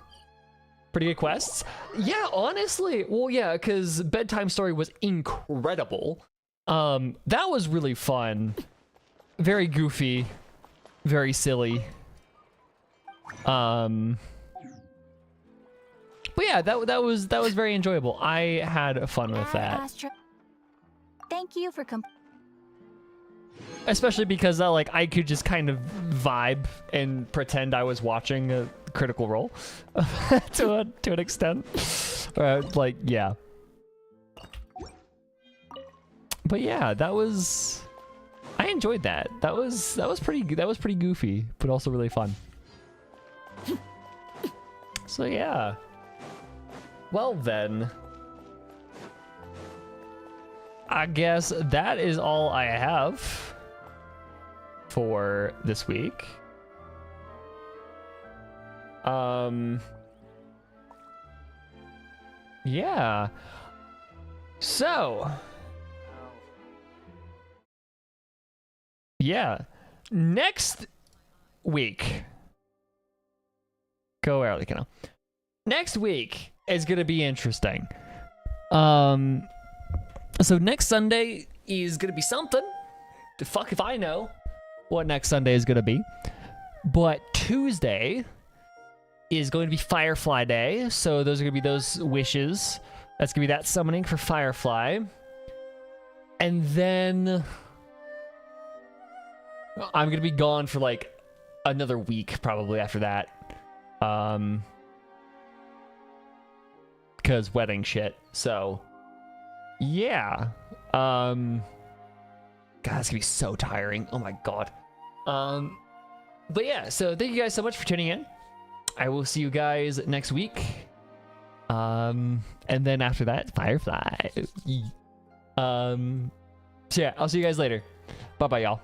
Pretty good quests. Yeah, honestly. Well, yeah, because Bedtime Story was incredible. That was really fun. Very goofy. Very silly. But yeah, that was very enjoyable. I had fun with that. Thank you for Especially because I could just kind of vibe and pretend I was watching a Critical Role to an extent. Yeah. But yeah, I enjoyed that. That was pretty goofy, but also really fun. So yeah. Well then, I guess that is all I have for this week. Yeah. So, yeah. Next week. Go early, you know. Next week is gonna be interesting. So next Sunday is gonna be something. The fuck if I know what next Sunday is gonna be. But Tuesday is going to be Firefly Day. So those are gonna be those wishes. That's gonna be that summoning for Firefly. And then I'm gonna be gone for like another week probably after that. Because wedding shit. So yeah. God, that's gonna be so tiring. Oh my god. But yeah, so thank you guys so much for tuning in. I will see you guys next week. And then after that, Firefly. So yeah, I'll see you guys later. Bye bye, y'all.